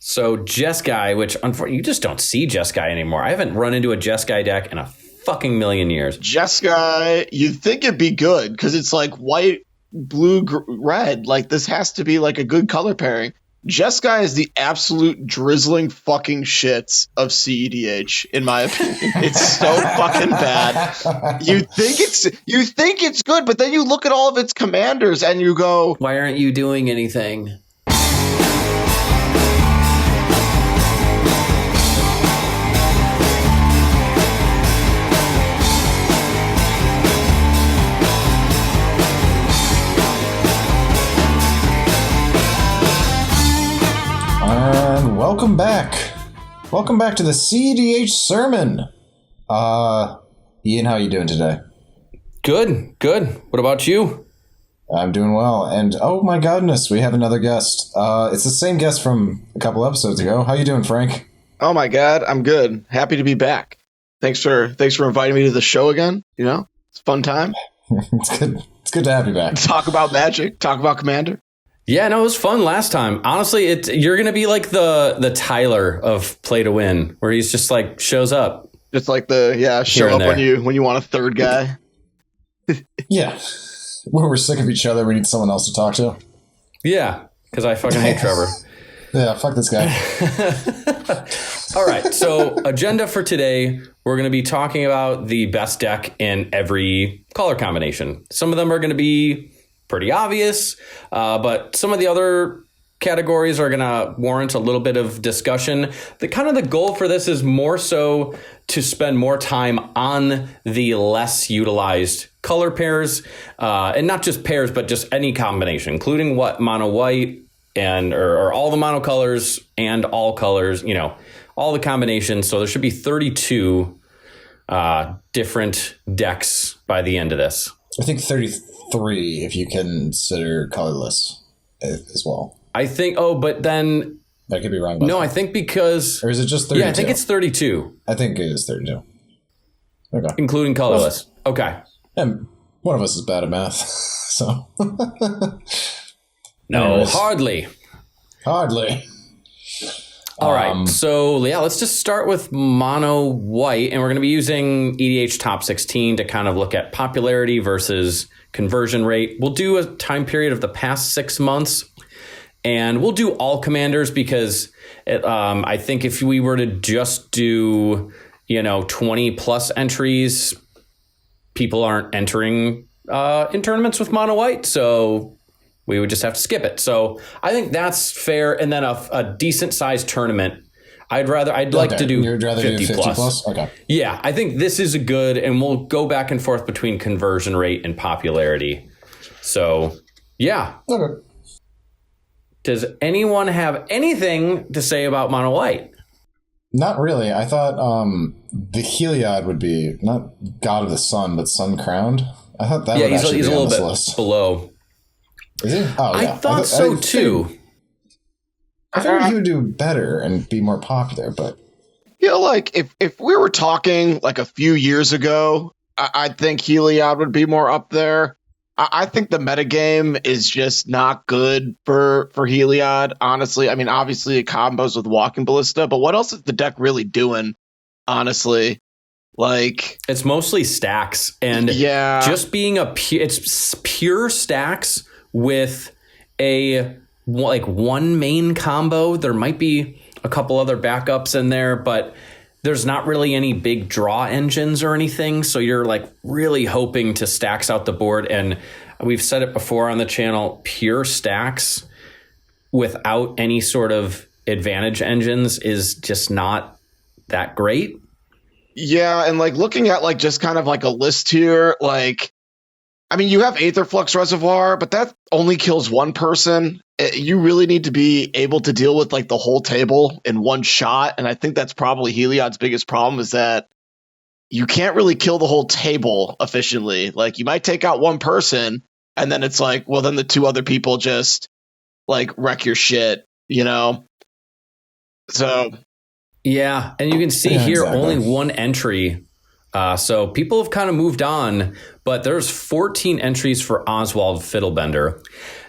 So Jeskai, which unfortunately you just don't see Jeskai anymore. I haven't run into a Jeskai deck in a fucking million years. Jeskai, you'd think it'd be good because it's like white, blue, red. Like this has to be like a good color pairing. Jeskai is the absolute drizzling fucking shits of cEDH, in my opinion. It's so fucking bad. You think it's good, but then you look at all of its commanders and you go, why aren't you doing anything? Welcome back. Welcome back to the cEDH sermon. Ian, how are you doing today? Good. What about you? I'm doing well. And oh my goodness, we have another guest. It's the same guest from a couple episodes ago. How you doing, Frank? Oh my God, I'm good. Happy to be back. Thanks for inviting me to the show again. You know, it's a fun time. It's good. It's good to have you back. Talk about Magic. Talk about Commander. Yeah, no, it was fun last time. Honestly, you're gonna be like the Tyler of Play to Win, where he's just like shows up. Just like show up when you want a third guy. Yeah, when we're sick of each other, we need someone else to talk to. Yeah, because I fucking hate Trevor. Yeah, fuck this guy. All right, so agenda for today, we're going to be talking about the best deck in every color combination. Some of them are going to be pretty obvious, but some of the other categories are going to warrant a little bit of discussion. The goal for this is more so to spend more time on the less utilized color pairs, and not just pairs, but just any combination, including mono white or all the mono colors and all colors, all the combinations. So there should be 32 different decks by the end of this. I think 33 if you consider colorless as well. I think, but then... I could be wrong. No, I think because... Or is it just 32? Yeah, I think it's 32. I think it is 32. Okay. Including colorless. Okay. And one of us is bad at math, so... No, anyways. Hardly. All right, so yeah, let's just start with mono white, and we're going to be using EDH Top 16 to kind of look at popularity versus conversion rate. We'll do a time period of the past 6 months, and we'll do all commanders because I think if we were to just do 20 plus entries, people aren't entering in tournaments with mono white, so we would just have to skip it. So I think that's fair. And then a decent sized tournament. I'd like to do 50 plus. Okay. Yeah, I think this is a good, and we'll go back and forth between conversion rate and popularity. So yeah. Okay. Does anyone have anything to say about mono white? Not really. I thought the Heliod would be not God of the Sun, but Sun Crowned. I thought that would actually be on this list. He's a little bit below. Is he? Oh, yeah. I thought so too. I figured he would do better and be more popular, but like if we were talking like a few years ago, I think Heliod would be more up there. I think the metagame is just not good for Heliod, honestly. I mean, obviously it combos with Walking Ballista, but what else is the deck really doing, honestly? Like, it's mostly stacks, and just being it's pure stacks with one main combo. There might be a couple other backups in there, but there's not really any big draw engines or anything. So you're like really hoping to stacks out the board. And we've said it before on the channel, pure stacks without any sort of advantage engines is just not that great. Yeah. And like looking at like just kind of like a list here, like, I mean, you have Aetherflux Reservoir, but that only kills one person. You really need to be able to deal with like the whole table in one shot. And I think that's probably Heliod's biggest problem, is that you can't really kill the whole table efficiently. Like you might take out one person and then it's like, well, then the two other people just like wreck your shit, So. Yeah. And you can see here only one entry. So people have kind of moved on, but there's 14 entries for Oswald Fiddlebender.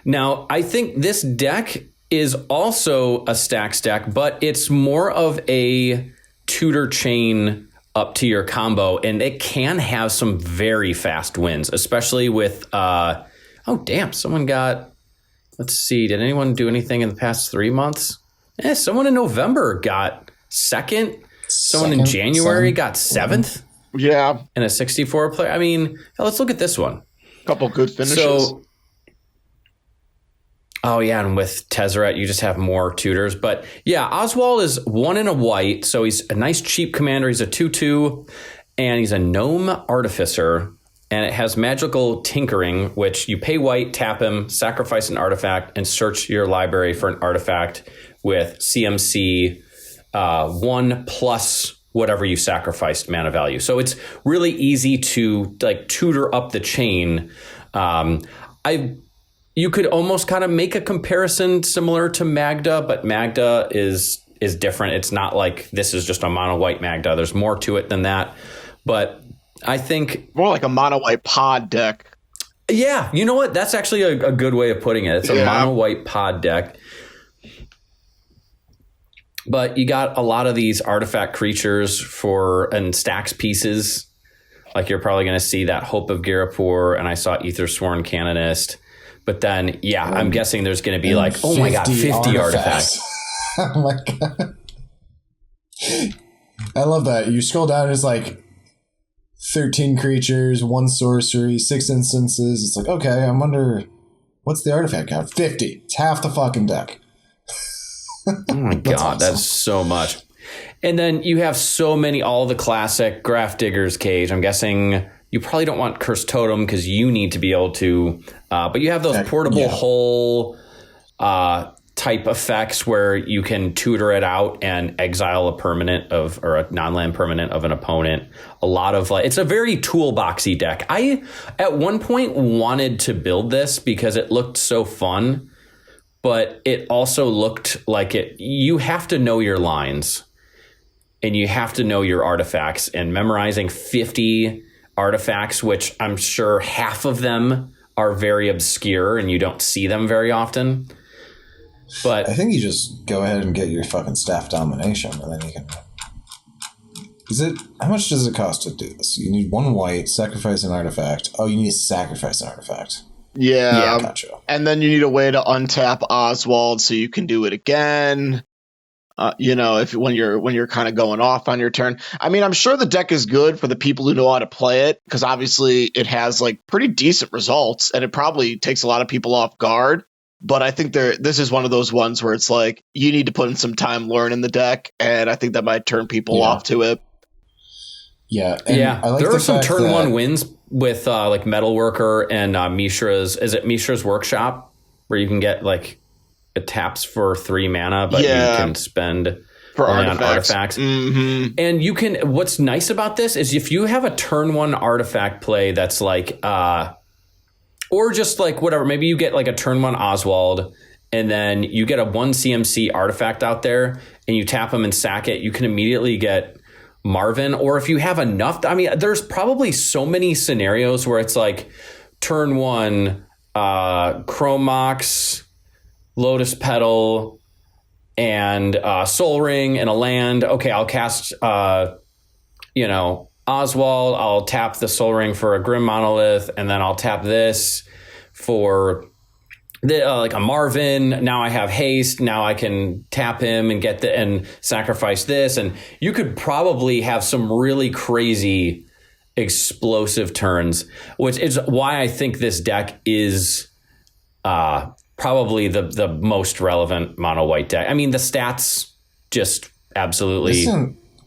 Now, I think this deck is also a stacks deck, but it's more of a tutor chain up to your combo, and it can have some very fast wins, especially with oh damn, someone got, let's see, did anyone do anything in the past 3 months? Someone in November got second. Someone in January got seventh. Yeah. And a 64 player. I mean, let's look at this one. Couple good finishes. So, oh yeah, and with Tezzeret, you just have more tutors. But yeah, Oswald is 1 and a white, so he's a nice cheap commander. He's a 2/2, and he's a gnome artificer, and it has magical tinkering, which you pay white, tap him, sacrifice an artifact, and search your library for an artifact with CMC 1 plus whatever you sacrificed mana value. So it's really easy to like tutor up the chain. You could almost kind of make a comparison similar to Magda, but Magda is different. It's not like this is just a mono white Magda. There's more to it than that. But I think more like a mono white pod deck. Yeah, you know what? That's actually a good way of putting it. It's a mono white pod deck. But you got a lot of these artifact creatures and stacks pieces. Like you're probably going to see that Hope of Girapur, and I saw Aethersworn Canonist. But then, I'm guessing there's going to be like, oh my god, 50 artifacts. Oh my god. I love that. You scroll down, it's like 13 creatures, 1 sorcery, 6 instances. It's like, okay, I wonder, what's the artifact count? 50. It's half the fucking deck. Oh my god, awesome. That's so much. And then you have so many, all the classic Grafdigger's Cage. I'm guessing you probably don't want Cursed Totem because you need to be able to, but you have those portable hull type effects where you can tutor it out and exile a permanent or a non-land permanent of an opponent. A lot of it's a very toolboxy deck. I at one point wanted to build this because it looked so fun. But it also looked like you have to know your lines and you have to know your artifacts, and memorizing 50 artifacts, which I'm sure half of them are very obscure and you don't see them very often. But I think you just go ahead and get your fucking staff domination, and then you can. How much does it cost to do this? You need 1 white, sacrifice an artifact. Oh, you need to sacrifice an artifact. Yeah, gotcha. And then you need a way to untap Oswald so you can do it again. When you're kind of going off on your turn. I mean, I'm sure the deck is good for the people who know how to play it, because obviously it has like pretty decent results, and it probably takes a lot of people off guard. But I think this is one of those ones where it's like you need to put in some time learning the deck, and I think that might turn people off to it. Yeah, I like there are some turn 1 wins with like Metalworker and Mishra's. Is it Mishra's Workshop, where you can get like it taps for 3 mana, but you can spend for only on artifacts. Mm-hmm. And you can. What's nice about this is if you have a turn 1 artifact play that's like, or just like whatever. Maybe you get like a turn 1 Oswald, and then you get a 1 CMC artifact out there, and you tap them and sack it. You can immediately get Marvin, or if you have enough, I mean, there's probably so many scenarios where it's like turn 1, Chromox, Lotus Petal, and Soul Ring and a land. Okay, I'll cast, Oswald. I'll tap the Soul Ring for a Grim Monolith, and then I'll tap this for like a Marvin. Now I have haste. Now I can tap him and and sacrifice this. And you could probably have some really crazy explosive turns, which is why I think this deck is probably the most relevant mono white deck. I mean, the stats just absolutely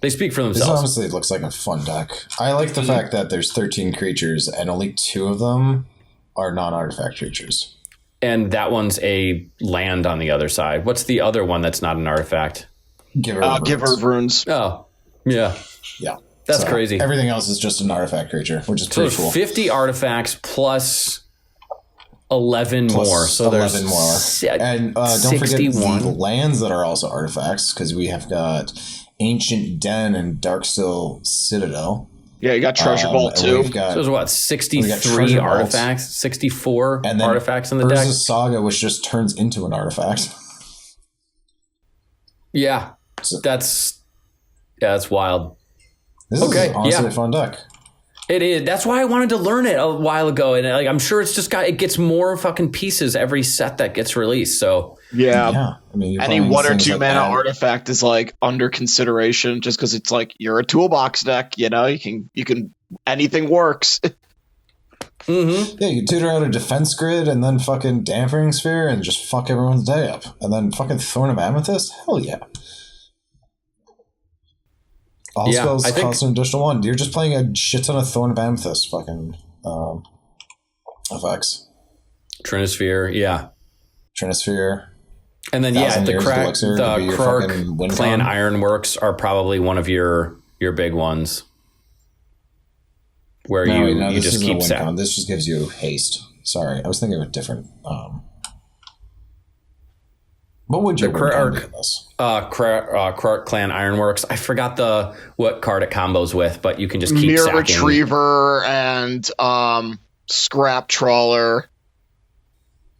they speak for themselves. This honestly looks like a fun deck. I like the fact that there's 13 creatures and only 2 of them are non-artifact creatures. And that one's a land on the other side. What's the other one that's not an artifact? Giver of Runes. Oh, yeah. Yeah. That's crazy. Everything else is just an artifact creature, which is pretty cool. 50 artifacts plus 11 more. So 11 more. And don't forget the lands that are also artifacts, because we have got Ancient Den and Darksteel Citadel. Yeah, you got Treasure Vault too. So there's what, 63 artifacts, 64 artifacts in the deck. Urza's Saga, which just turns into an artifact. Yeah, that's wild. This is honestly a fun deck. It is. That's why I wanted to learn it a while ago, and like I'm sure it gets more fucking pieces every set that gets released. So yeah. I mean, any 1 or 2 mana artifact is like under consideration, just because it's like you're a toolbox deck. You know, you can anything works. Mm-hmm. Yeah, you tutor out a defense grid and then fucking Dampening Sphere and just fuck everyone's day up, and then fucking Thorn of Amethyst. Hell yeah. All spells cost an additional 1. You're just playing a shit ton of Thorn of Amethyst fucking effects. Trinisphere, yeah. Trinisphere. And then the Krark Clan Ironworks are probably one of your big ones. Where you just keep set. This just gives you haste. Sorry, I was thinking of a different. What would you Krark Clan Ironworks? I forgot what card it combos with, but you can just keep Mirror sacking. Retriever and Scrap Trawler.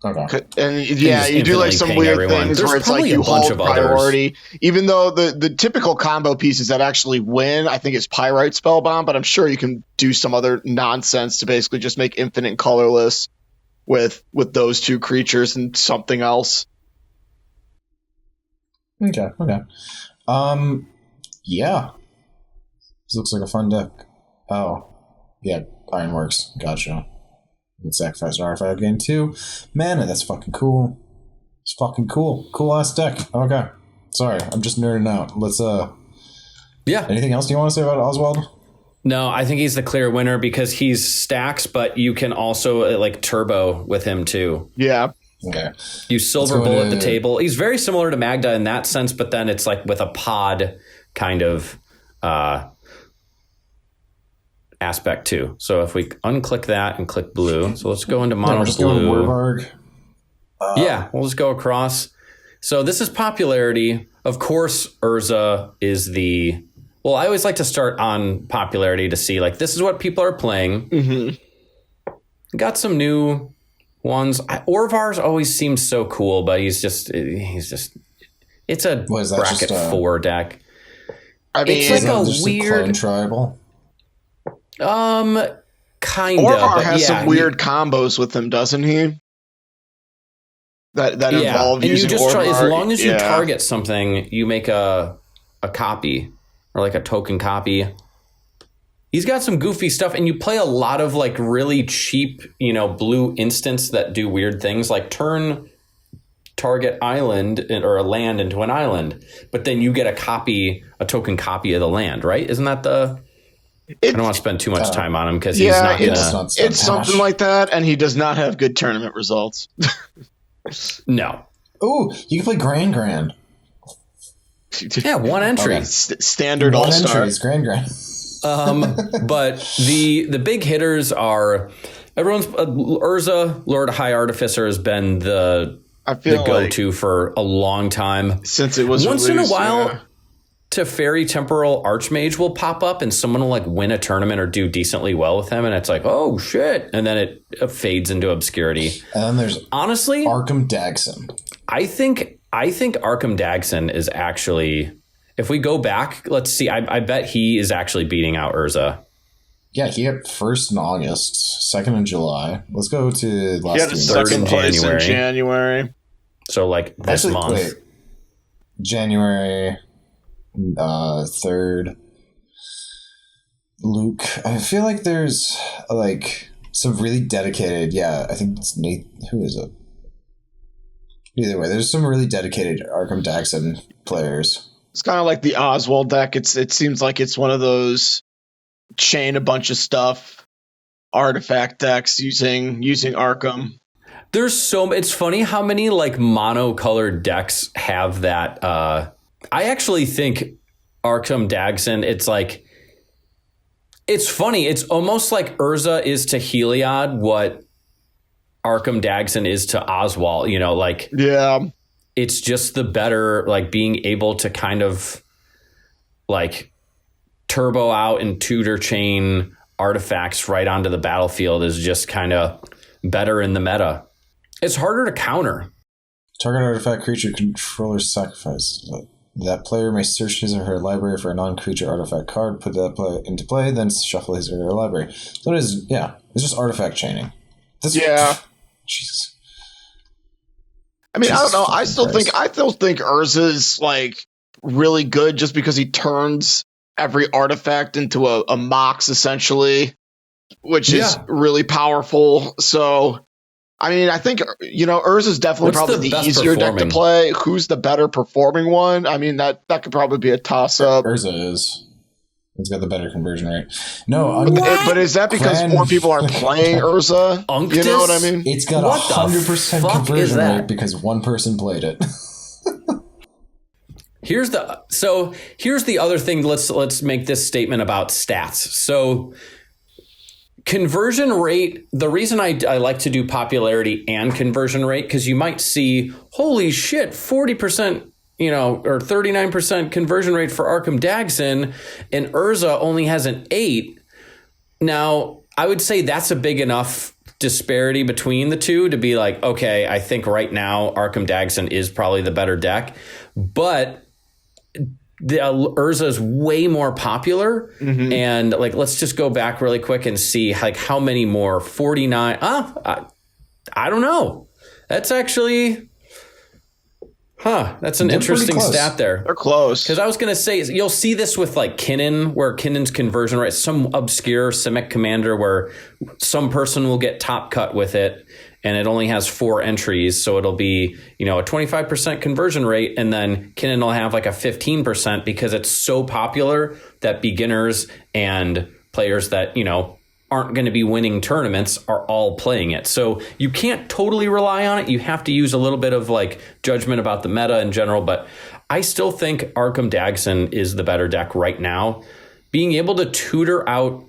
Okay. And you do like some weird things where it's like you hold priority. Even though the typical combo pieces that actually win, I think, is Pyrite Spellbomb, but I'm sure you can do some other nonsense to basically just make infinite colorless with those 2 creatures and something else. Okay. Yeah. This looks like a fun deck. Oh. Yeah, Ironworks. Gotcha. You can sacrifice an artifact, gain 2 mana. That's fucking cool. It's fucking cool. Cool ass deck. Okay. Sorry, I'm just nerding out. Let's Yeah. Anything else you want to say about Oswald? No, I think he's the clear winner because he's stacks, but you can also like turbo with him too. Yeah. Okay. You silver bullet the table. He's very similar to Magda in that sense, but then it's like with a pod kind of aspect too. So if we unclick that and click blue, so let's go into mono blue. WUBRG. We'll just go across. So this is popularity. Of course, Urza is well, I always like to start on popularity to see like this is what people are playing. Mm-hmm. Got some new ones. Orvar's always seems so cool, but he's just it's a bracket 4 deck. I mean, it's like a weird clone tribal. Kind of. Orvar has some weird combos with him, doesn't he? That involve and using you just Orvar. as long as you target something, you make a copy or like a token copy. He's got some goofy stuff, and you play a lot of like really cheap, blue instants that do weird things, like turn target island or a land into an island, but then you get a token copy of the land, right? Isn't that I don't want to spend too much time on him because he's not gonna. It's something like that, and he does not have good tournament results. No. Oh, you can play Grand. Yeah, 1 entry. Okay. Standard all-star. Entries, Grand. But the big hitters are everyone's Urza, Lord High Artificer has been the go-to for a long time. Since it was once released, in a while. Fairy Temporal Archmage will pop up and someone will like win a tournament or do decently well with him, and it's like, oh shit, and then it fades into obscurity. And then there's honestly Arkham Dagson. I think Arkham Dagson is actually, if we go back, let's see, I bet he is actually beating out Urza. Yeah, he got 1st in August, 2nd in July. Let's go to last year. 3rd in January. So like this month. Wait. January 3rd. Luke. I feel like there's like some really dedicated. Yeah, I think it's Nate. Who is it? Either way, there's some really dedicated Arkham Dagson players. It's kind of like the Oswald deck. It seems like it's one of those chain a bunch of stuff artifact decks using Arkham. It's funny how many like monocolored decks have that. I actually think Arkham Dagson, it's funny. It's almost like Urza is to Heliod what Arkham Dagson is to Oswald, it's just the better, like being able to kind of like turbo out and tutor chain artifacts right onto the battlefield is just kind of better in the meta. It's harder to counter. Target artifact creature controller sacrifice. That player may search his or her library for a non-creature artifact card, put that into play, then shuffle his or her library. So it is, it's just artifact chaining. Jesus. I mean, I don't know. I still think Urza's like really good just because he turns every artifact into a mox essentially, which is really powerful. So, I mean, I think Urza's definitely probably the easier deck to play. Who's the better performing one? I mean, that could probably be a toss up. Urza is. He's got the better conversion rate. No, but is that because more people are playing Urza? You know what I mean? It's got 100% conversion rate because one person played it. Here's the other thing. Let's make this statement about stats. So conversion rate, the reason I like to do popularity and conversion rate, because you might see, holy shit, 40%, or 39% conversion rate for Arkham Dagson, and Urza only has an 8. Now, I would say that's a big enough disparity between the two to be like, okay, I think right now Arkham Dagson is probably the better deck, but the Urza is way more popular. Mm-hmm. And like, let's just go back really quick and see like how many more 49. I don't know. That's actually, that's an interesting stat there. They're close. Because I was going to say, you'll see this with like Kinnan, where Kinnan's conversion rate, some obscure Simic commander where some person will get top cut with it and it only has 4 entries. So it'll be, a 25% conversion rate. And then Kinnan will have like a 15% because it's so popular that beginners and players that, aren't going to be winning tournaments are all playing it. So you can't totally rely on it. You have to use a little bit of like judgment about the meta in general, but I still think Arkham Dagson is the better deck right now. Being able to tutor out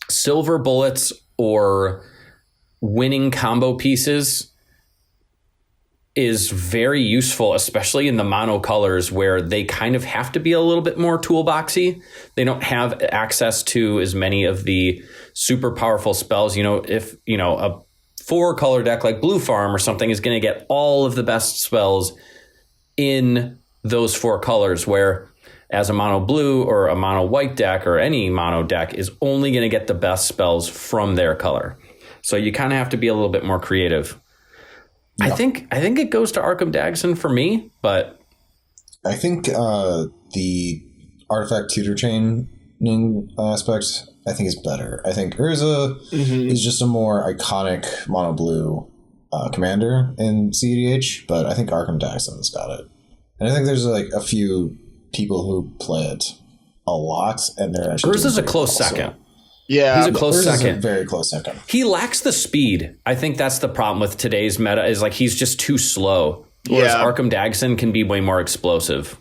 silver bullets or winning combo pieces is very useful, especially in the mono colors where they kind of have to be a little bit more toolboxy. They don't have access to as many of the super powerful spells. If, a 4-color deck like Blue Farm or something is going to get all of the best spells in those 4 colors, where as a mono blue or a mono white deck or any mono deck is only going to get the best spells from their color. So you kind of have to be a little bit more creative. Yeah. I think it goes to Arkham Dagson for me, but I think the artifact tutor chaining aspect I think is better. I think Urza is just a more iconic mono blue commander in cEDH, but I think Arkham Dagson's got it. And I think there's like a few people who play it a lot, and they're actually Urza's a close second. Yeah, he's a close second. A very close second. He lacks the speed. I think that's the problem with today's meta is like he's just too slow. Whereas Arkham Dagson can be way more explosive.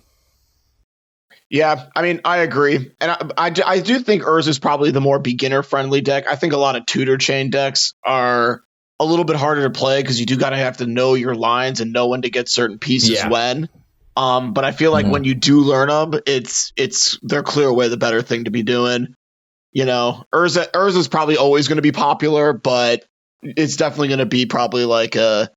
Yeah, I mean, I agree. And I do think Urza is probably the more beginner-friendly deck. I think a lot of tutor chain decks are a little bit harder to play because you do gotta have to know your lines and know when to get certain pieces when. But I feel like when you do learn them, they're clear away the better thing to be doing. Urza's probably always going to be popular, but it's definitely going to be probably like a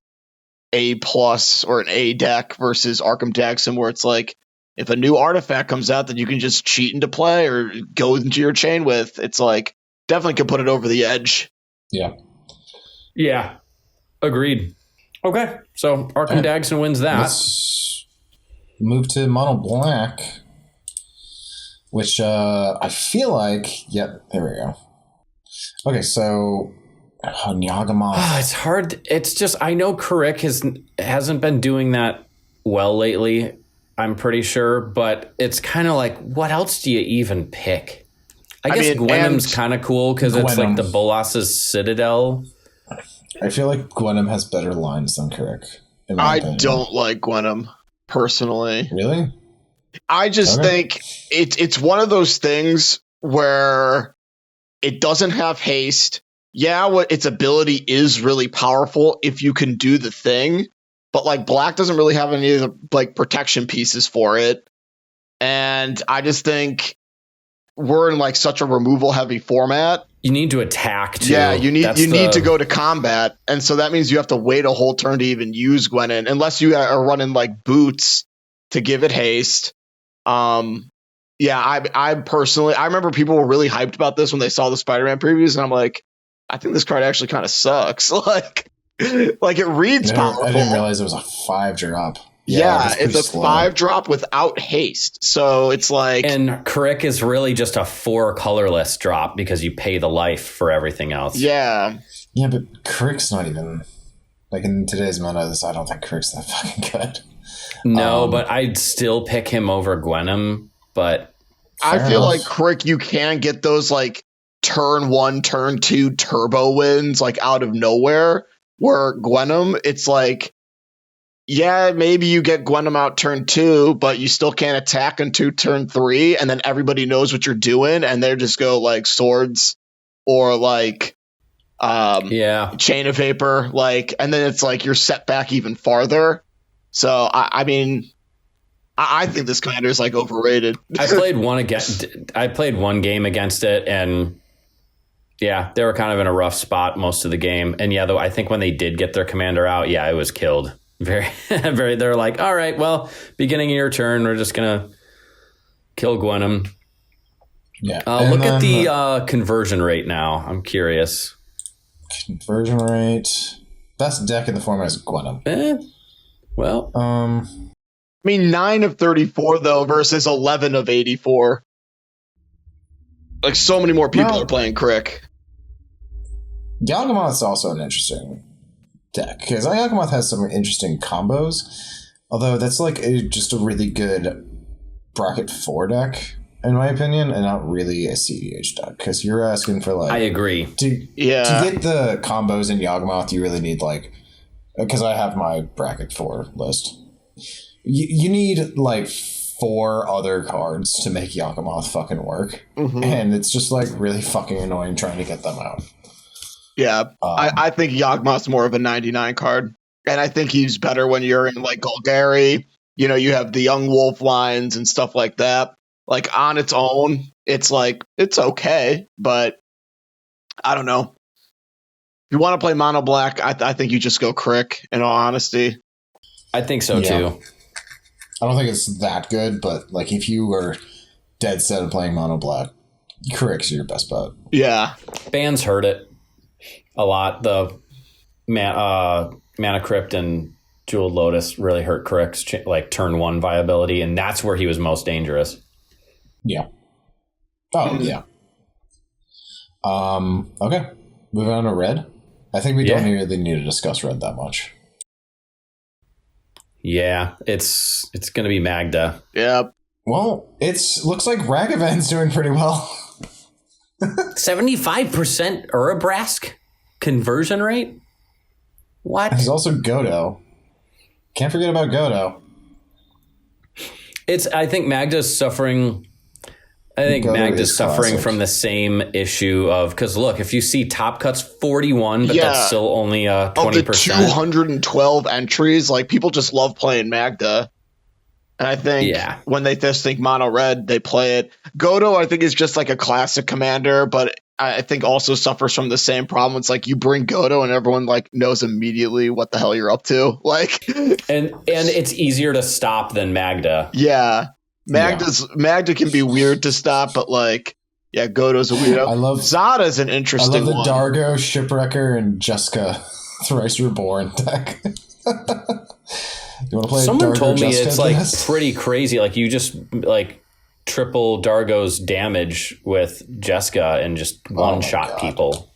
plus or an A deck versus Arkham Dagson, where it's like if a new artifact comes out that you can just cheat into play or go into your chain with, it's like definitely could put it over the edge. Yeah. Agreed. Okay, so Arkham Dagson wins that. Let's move to mono black. Which I feel like, there we go. Okay, so Nyagamoth. It's hard. It's just I know Karik hasn't been doing that well lately. I'm pretty sure, but it's kind of like, what else do you even pick? I guess Gwenham's kind of cool because it's like the Bolas' Citadel. I feel like Gwenham has better lines than Karik. I don't like Gwenham personally. Really? I just think it's one of those things where it doesn't have haste. Yeah, its ability is really powerful if you can do the thing, but like black doesn't really have any of the like protection pieces for it. And I just think we're in like such a removal heavy format. You need to attack too. Yeah, you need to go to combat, and so that means you have to wait a whole turn to even use Gwenin, unless you are running like boots to give it haste. Yeah, I personally, I remember people were really hyped about this when they saw the Spider-Man previews, and I'm like, I think this card actually kind of sucks. like it reads powerful. I didn't realize it was a 5-drop. Yeah, it's a slow. 5-drop without haste. So it's like, and Crick is really just a 4 colorless drop because you pay the life for everything else. Yeah, but Crick's not even like in today's meta. I don't think Crick's that fucking good. No, but I'd still pick him over Gwenom. But I feel like Crick, you can get those like turn 1, turn 2 turbo wins like out of nowhere. Where Gwenom, it's like, yeah, maybe you get Gwenom out turn 2, but you still can't attack until turn 3, and then everybody knows what you're doing, and they just go like swords or like Chain of Vapor, like, and then it's like you're set back even farther. So I mean, I think this commander is like overrated. I played one game against it, and yeah, they were kind of in a rough spot most of the game. And yeah, though I think when they did get their commander out, yeah, it was killed. Very, they're like, all right, well, beginning of your turn, we're just gonna kill Gwenom. Yeah. Look at the conversion rate now. I'm curious. Conversion rate. Best deck in the format is Gwenom. Well, I mean, 9 of 34 though versus 11 of 84. Like, so many more people are playing Crick. Yawgmoth's also an interesting deck because Yawgmoth has some interesting combos, although that's like just a really good bracket 4 deck in my opinion, and not really a cEDH deck because you're asking for like, I agree, to get the combos in Yawgmoth you really need like, because I have my bracket 4 list, you need like 4 other cards to make Yawgmoth fucking work, and it's just like really fucking annoying trying to get them out. Yeah, I think Yawgmoth's more of a 99 card, and I think he's better when you're in like Golgari. You know, you have the Young Wolf lines and stuff like that. Like on its own, it's like it's okay, but I don't know. If you want to play mono black, I think you just go Crick. In all honesty, I think so too. I don't think it's that good, but like if you were dead set of playing mono black, Crick's your best bet. Yeah, bans hurt it a lot. The Mana Crypt and Jeweled Lotus really hurt Crick's like turn 1 viability, and that's where he was most dangerous. Yeah. Oh yeah. Okay. Moving on to red. I think we don't really need to discuss red that much. Yeah, it's going to be Magda. Yep. Well, looks like Ragavan's doing pretty well. 75% Urabrask conversion rate? What? There's also Godo. Can't forget about Godo. I think Magda's suffering. I think Magda's suffering from the same issue of, because look, if you see top cuts 41, but that's still only 20%. Of the 212 entries, like people just love playing Magda. And I think when they just think mono red, they play it. Godo, I think, is just like a classic commander, but I think also suffers from the same problem. It's like you bring Godo and everyone like knows immediately what the hell you're up to. Like, and it's easier to stop than Magda. Yeah. Magda can be weird to stop, but like, Godo's a weirdo. Zada's an interesting one. I love the Dargo, Shipwrecker, and Jeskai Thrice Reborn deck. You want to play? Someone Dargo told me Jeskai it's like pretty crazy. Like you just like triple Dargo's damage with Jeskai and just one shot people.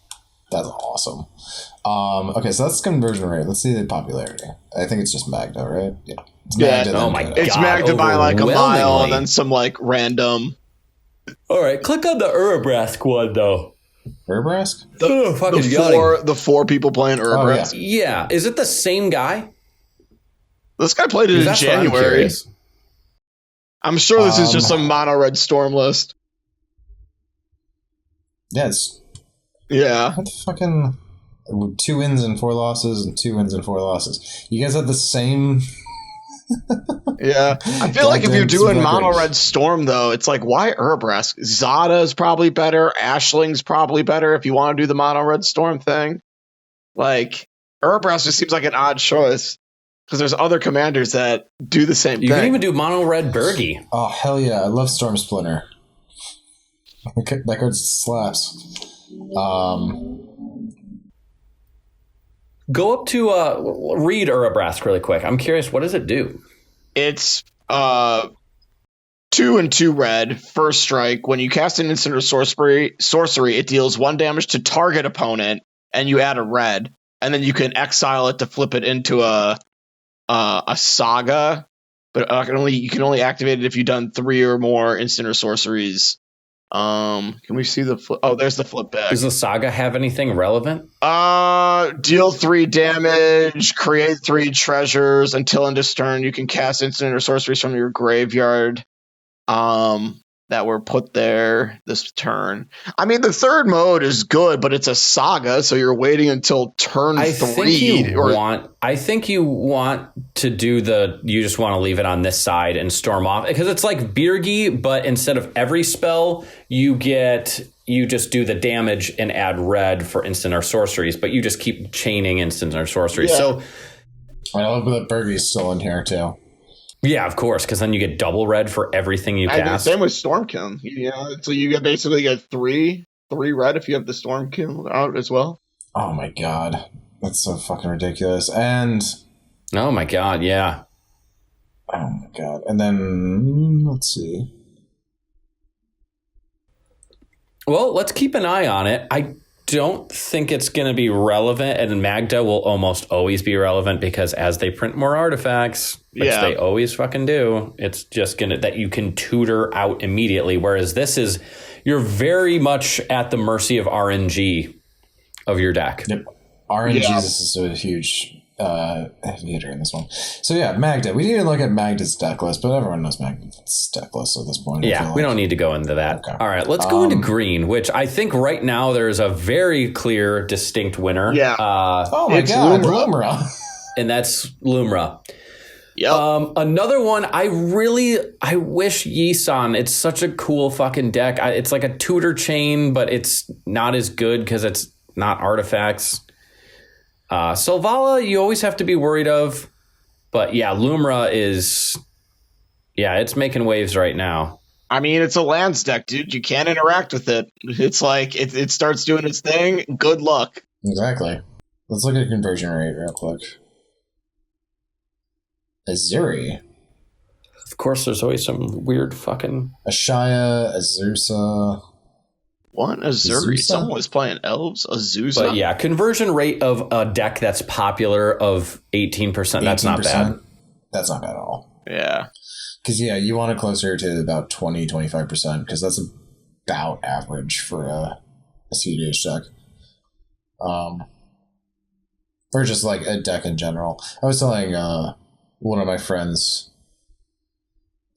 That's awesome. Okay, so that's conversion rate. Let's see the popularity. I think it's just Magda, right? Yeah. It's Magda. Oh my god. It's Magda by like a mile and then some like random. All right, click on the Urabrask one though. Urabrask? The 4 people playing Urabrask. Yeah. Is it the same guy? This guy played it in January. I'm sure this is just some mono red storm list. Yes. Yeah. What the fucking 2 wins and 4 losses and 2 wins and 4 losses. You guys had the same. Yeah. I feel like if you're doing mono red storm though, it's like, why Urabrask? Zada is probably better. Ashling's probably better if you want to do the mono red storm thing. Like, Urabrask just seems like an odd choice. Because there's other commanders that do the same thing. You can even do mono red Bergie. Oh, hell yeah. I love Storm Splinter. That card slaps. Go up to read Urabrask really quick. I'm curious, what does it do? It's 2 and 2 red, first strike. When you cast an instant or sorcery, it deals 1 damage to target opponent, and you add a red. And then you can exile it to flip it into a saga, but you can only activate it if you've done 3 or more instant or sorceries. Can we see the flip? Oh, there's the flip back. Does the saga have anything relevant? Deal 3 damage, create 3 treasures. Until end of turn, you can cast instant or sorceries from your graveyard that were put there this turn. I mean, the third mode is good, but it's a saga, so you're waiting until turn 3. I think you want to do you just want to leave it on this side and storm off, because it's like Birgi, but instead of every spell, you just do the damage and add red for instant or sorceries, but you just keep chaining instant or sorceries. Yeah. So I love that Birgi's still in here too. Yeah, of course, because then you get double red for everything you cast. Same with Stormkin. Yeah, so you basically get 3 red if you have the Stormkin out as well. Oh my god, that's so fucking ridiculous. And oh my god, yeah. Oh my god. And then let's see. Well, let's keep an eye on it. I don't think it's going to be relevant, and Magda will almost always be relevant because as they print more artifacts, which they always fucking do, it's just going to that you can tutor out immediately. Whereas this is, you're very much at the mercy of RNG of your deck. Yep. RNG is a huge hitter in this one. So yeah, Magda. We need to look at Magda's deck list, but everyone knows Magda's deck list at this point. Yeah, we don't need to go into that. Okay. All right, let's go into green, which I think right now there's a very clear, distinct winner. Yeah. Oh my god, Lumra. And that's Lumra. Yep. Another one, I wish Yisan. It's such a cool fucking deck. It's like a tutor chain, but it's not as good because it's not artifacts. Selvala, you always have to be worried of. But yeah, Lumra is... Yeah, it's making waves right now. I mean, it's a lands deck, dude. You can't interact with it. It's like, it starts doing its thing. Good luck. Exactly. Let's look at conversion rate real quick. Azuri. Of course, there's always some weird fucking... Ashaya, Azusa... What? Azuri? Someone was playing elves? Azusa? But yeah, conversion rate of a deck that's popular of 18%. That's not bad. That's not bad at all. Yeah. Because, yeah, you want it closer to about 20-25%, because that's about average for a cEDH deck. Or just like a deck in general. I was telling one of my friends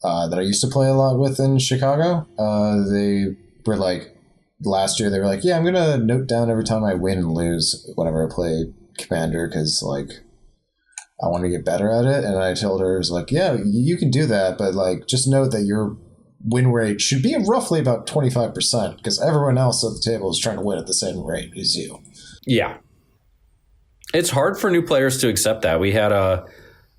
that I used to play a lot with in Chicago, they were like, last year they were like, yeah, I'm gonna note down every time I win and lose whenever I play Commander, because like I want to get better at it. And I told her, I was like, yeah, you can do that, but like just note that your win rate should be roughly about 25%, because everyone else at the table is trying to win at the same rate as you. Yeah, it's hard for new players to accept that. We had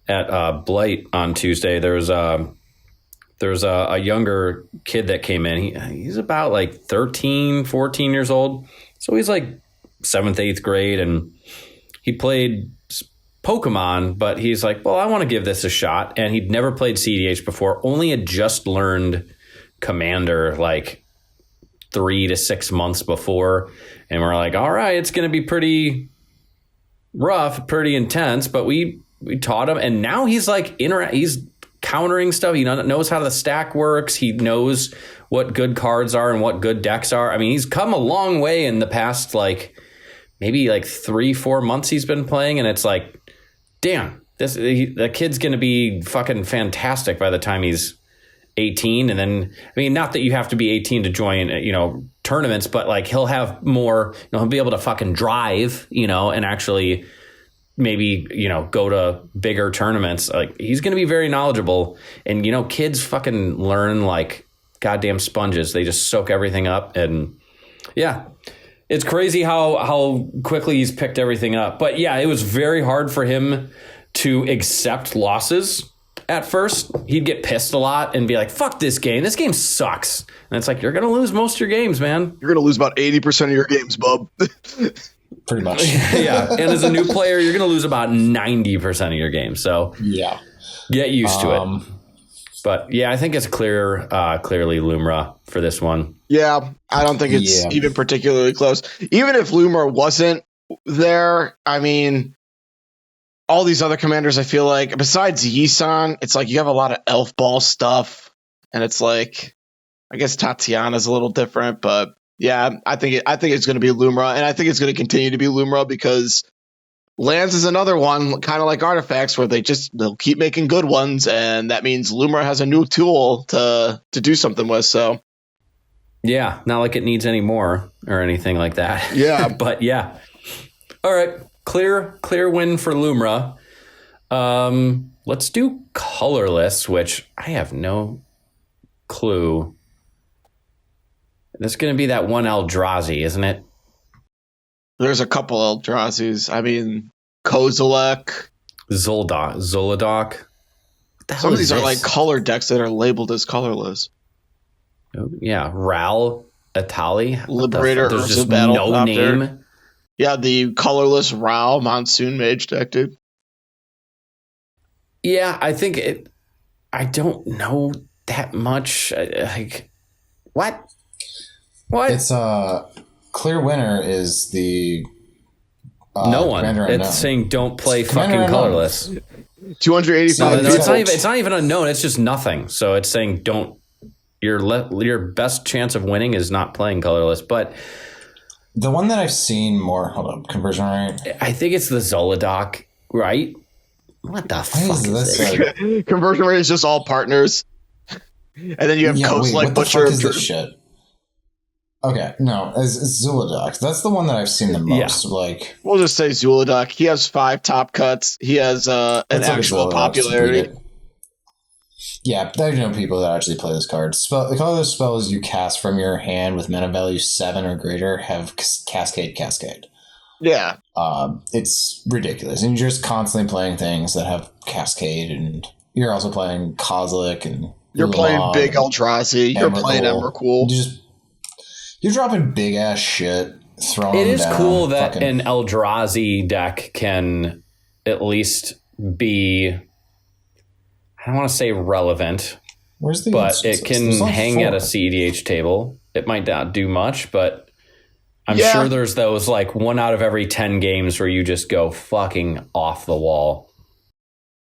at Blight on Tuesday, there's a younger kid that came in. He's about like 13, 14 years old. So he's like 7th, 8th grade. And he played Pokemon, but he's like, well, I want to give this a shot. And he'd never played cEDH before, only had just learned Commander like 3 to 6 months before. And we're like, all right, it's going to be pretty rough, pretty intense. But we taught him. And now he's like, he's countering stuff. He knows how the stack works. He knows what good cards are and what good decks are. I mean, he's come a long way in the past, like maybe like 3-4 months he's been playing. And it's like, damn, the kid's going to be fucking fantastic by the time he's 18. And then, I mean, not that you have to be 18 to join, tournaments, but like he'll have more, he'll be able to fucking drive, and actually maybe, go to bigger tournaments. Like he's going to be very knowledgeable. And, kids fucking learn like goddamn sponges. They just soak everything up. And yeah, it's crazy how quickly he's picked everything up. But yeah, it was very hard for him to accept losses at first. He'd get pissed a lot and be like, fuck this game. This game sucks. And it's like, you're going to lose most of your games, man. You're going to lose about 80% of your games, bub. Pretty much. Yeah. And as a new player, you're going to lose about 90% of your games. So yeah, get used to it. But yeah, I think it's clearly Lumra for this one. Yeah, I don't think it's even particularly close. Even if Lumra wasn't there, I mean, all these other commanders, I feel like, besides Yisan, it's like you have a lot of elf ball stuff. And it's like, I guess Tatiana's a little different, but yeah, I think it's going to be Lumra, and I think it's going to continue to be Lumra because lands is another one, kind of like artifacts, where they'll keep making good ones, and that means Lumra has a new tool to do something with. So yeah, not like it needs any more or anything like that. Yeah, but yeah, all right, clear win for Lumra. Let's do Colorless, which I have no clue. That's going to be that one Eldrazi, isn't it? There's a couple Eldrazi's. I mean, Kozilek. Zolodoc. Some of these are like color decks that are labeled as colorless. Oh, yeah. Ral, Atali. Liberator, There's Urza just Battle no name. Yeah, the colorless Ral Monsoon Mage deck, dude. Yeah, I think it... I don't know that much. Like, what? It's clear winner is the no one. It's saying don't play fucking Colorless. 285. No, it's not even unknown. It's just nothing. So it's saying don't. Your best chance of winning is not playing Colorless. But the one that I've seen more. Hold up, conversion rate. I think it's the Zolodoc, right? What the fuck is this? Conversion rate is just all partners, and then you have Coast like Butcher. What the fuck is this shit? Okay, no, it's Zuladoc. That's the one that I've seen the most. Yeah. Like, we'll just say Zuladoc. He has 5 top cuts. He has an actual popularity. Yeah, there are no people that actually play this card. The colorless spells you cast from your hand with mana value 7 or greater have Cascade. Yeah. It's ridiculous. And you're just constantly playing things that have Cascade, and you're also playing Kozilek, and you're playing Big Eldrazi. You're playing Emrakul. You're dropping big ass shit. It is cool that an Eldrazi deck can at least be, I don't want to say relevant, but it can hang at a cEDH table. It might not do much, but I'm sure there's those like 1 out of every 10 games where you just go fucking off the wall.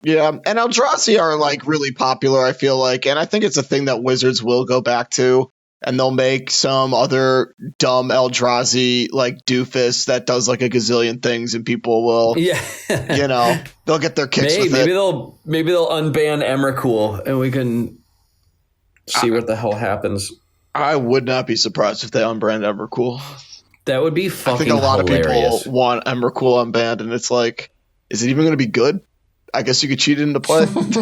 Yeah, and Eldrazi are like really popular, I feel like, and I think it's a thing that Wizards will go back to. And they'll make some other dumb Eldrazi like doofus that does like a gazillion things, and people will, they'll get their kicks with it. Maybe they'll unban Emrakul, and we can see what the hell happens. I would not be surprised if they unbanned Emrakul. That would be fucking hilarious. I think a lot of people want Emrakul unbanned, and it's like, is it even going to be good? I guess you could cheat it into play. I think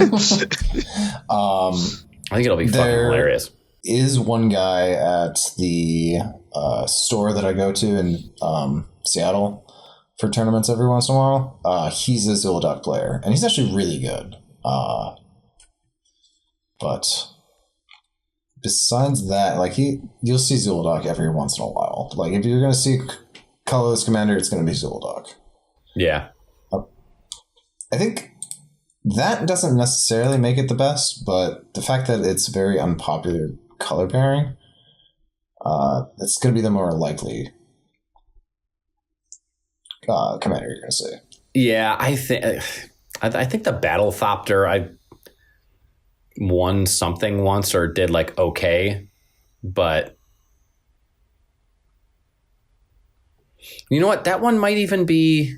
it'll be fucking hilarious. Is one guy at the store that I go to in Seattle for tournaments every once in a while. He's a Zuladoc player, and he's actually really good. But besides that, like you'll see Zuladoc every once in a while. Like if you're going to see colorless commander, it's going to be Zuladoc. Yeah, I think that doesn't necessarily make it the best, but the fact that it's very unpopular color pairing, it's going to be the more likely commander you're going to see. Yeah, I think the Battlethopter, I won something once or did like okay, but you know what? That one might even be.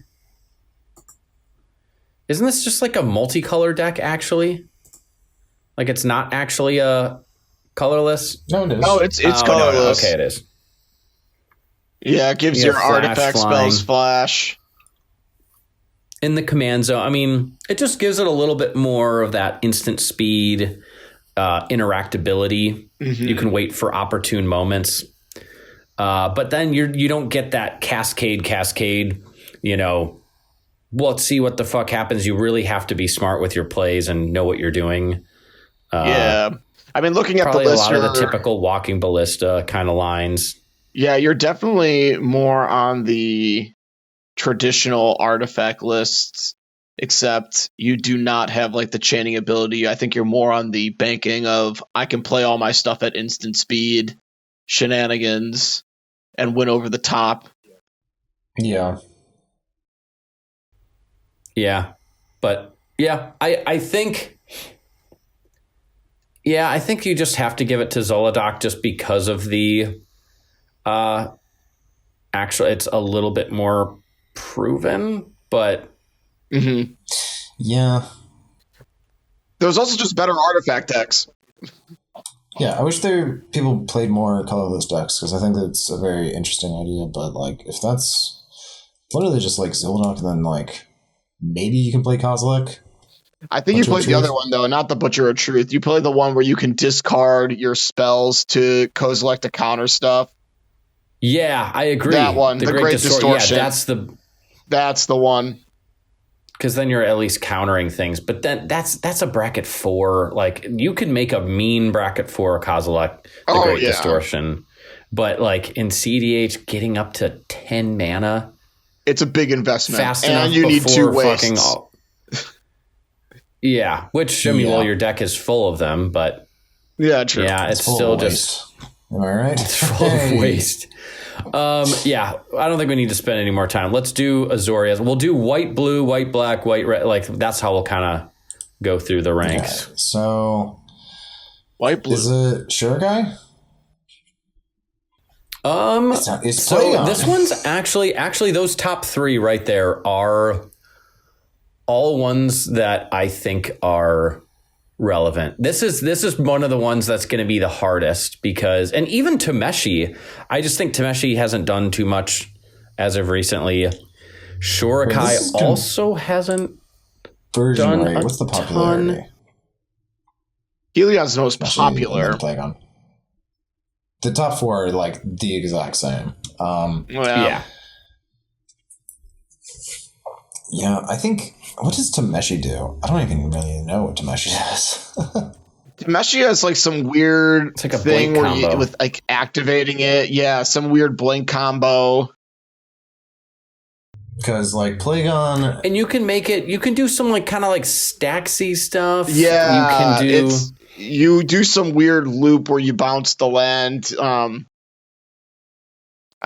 Isn't this just like a multicolor deck actually? Like it's not actually a colorless? No, it is. No, it's colorless. No, okay, it is. Yeah, it gives your artifact spells flash. In the command zone, I mean, it just gives it a little bit more of that instant speed, interactability. Mm-hmm. You can wait for opportune moments. But then you don't get that cascade, let's see what the fuck happens. You really have to be smart with your plays and know what you're doing. Yeah. I mean, looking at the Probably list, a lot of the typical walking ballista kind of lines. Yeah, you're definitely more on the traditional artifact lists, except you do not have like the chaining ability. I think you're more on the banking of I can play all my stuff at instant speed, shenanigans, and win over the top. Yeah. Yeah. But yeah, I think you just have to give it to Zolodok just because of the actually it's a little bit more proven, but yeah. There's also just better artifact decks. Yeah, I wish people played more colorless decks because I think that's a very interesting idea. But like, if that's literally just like Zolodok, then like maybe you can play Kozilek. I think you played the other one though, not the Butcher of Truth. You play the one where you can discard your spells to Kozilek to counter stuff. Yeah, I agree. That one, the Great Distortion. Yeah, that's the one. Because then you're at least countering things. But then that's a bracket 4. Like you can make a mean bracket 4 Kozilek, the Great Distortion. But like in cEDH, getting up to 10 mana, it's a big investment. Fast and enough you need 2 wastes. Yeah, which I mean, well, your deck is full of them, but yeah, true. Yeah, it's still just. Am I right? It's full of waste. Yeah, I don't think we need to spend any more time. Let's do Azorius. We'll do white, blue, white, black, white, red. Like that's how we'll kind of go through the ranks. Okay. So, white, blue. Is it Jeskai? So this one's actually those top 3 right there are all ones that I think are relevant. This is one of the ones that's going to be the hardest because, and even Tameshi, I just think Tameshi hasn't done too much as of recently. Shurikai also hasn't done rate. What's the popularity? Heliod's the most popular. The top 4 are like the exact same. Yeah. Yeah, I think. What does Tameshi do? I don't even really know what Tameshi does. Tameshi has like some weird like a thing blink where combo. with like activating it. Yeah, some weird blink combo. Because like Plagon, and you can make it. You can do some like kind of like Staxy stuff. Yeah, you can do. You do some weird loop where you bounce the land. I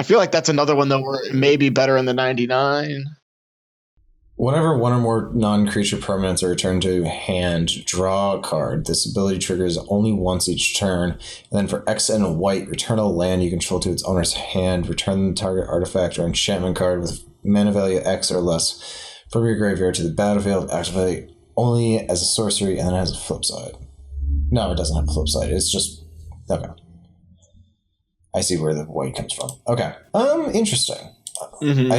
feel like that's another one that were maybe better in the 99. whenever one or more non-creature permanents are returned to hand, draw a card. This ability triggers only once each turn. And then for X and white, return a land you control to its owner's hand. Return the target artifact or enchantment card with mana value X or less from your graveyard to the battlefield. Activate only as a sorcery, and then it has a flip side. No, it doesn't have a flip side. It's just... Okay. I see where the white comes from. Okay. Interesting. Mm-hmm.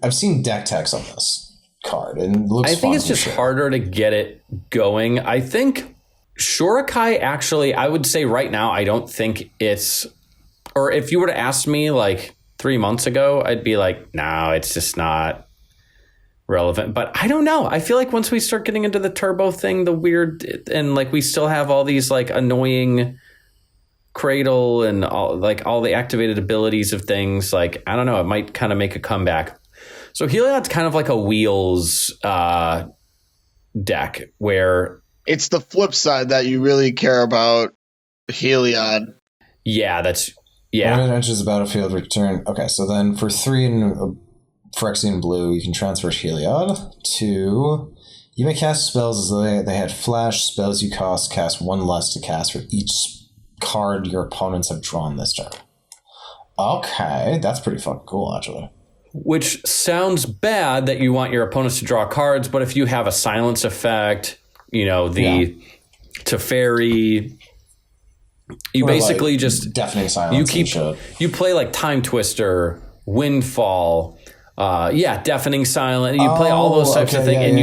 I've seen deck text on this card, and it looks. I think fun it's just sure. harder to get it going. I think Shurikai actually, I would say right now, I don't think it's, or if you were to ask me like 3 months ago, I'd be like, no, it's just not relevant. But I don't know. I feel like once we start getting into the turbo thing, the weird, and like we still have all these like annoying cradle and all the activated abilities of things, like I don't know, it might kind of make a comeback. So Heliod's kind of like a wheels deck where it's the flip side that you really care about. Heliod. Yeah. When it enters the battlefield, return. Okay, so then for 3 and Phyrexian blue, you can transfer Heliod to. You may cast spells as though they had flash. Spells you cast 1 less to cast for each card your opponents have drawn this turn. Okay, that's pretty fucking cool, actually. Which sounds bad that you want your opponents to draw cards, but if you have a silence effect, you know, Teferi, you or basically like just deafening silence. You play like Time Twister, Windfall, deafening silence. You play all those types of things, and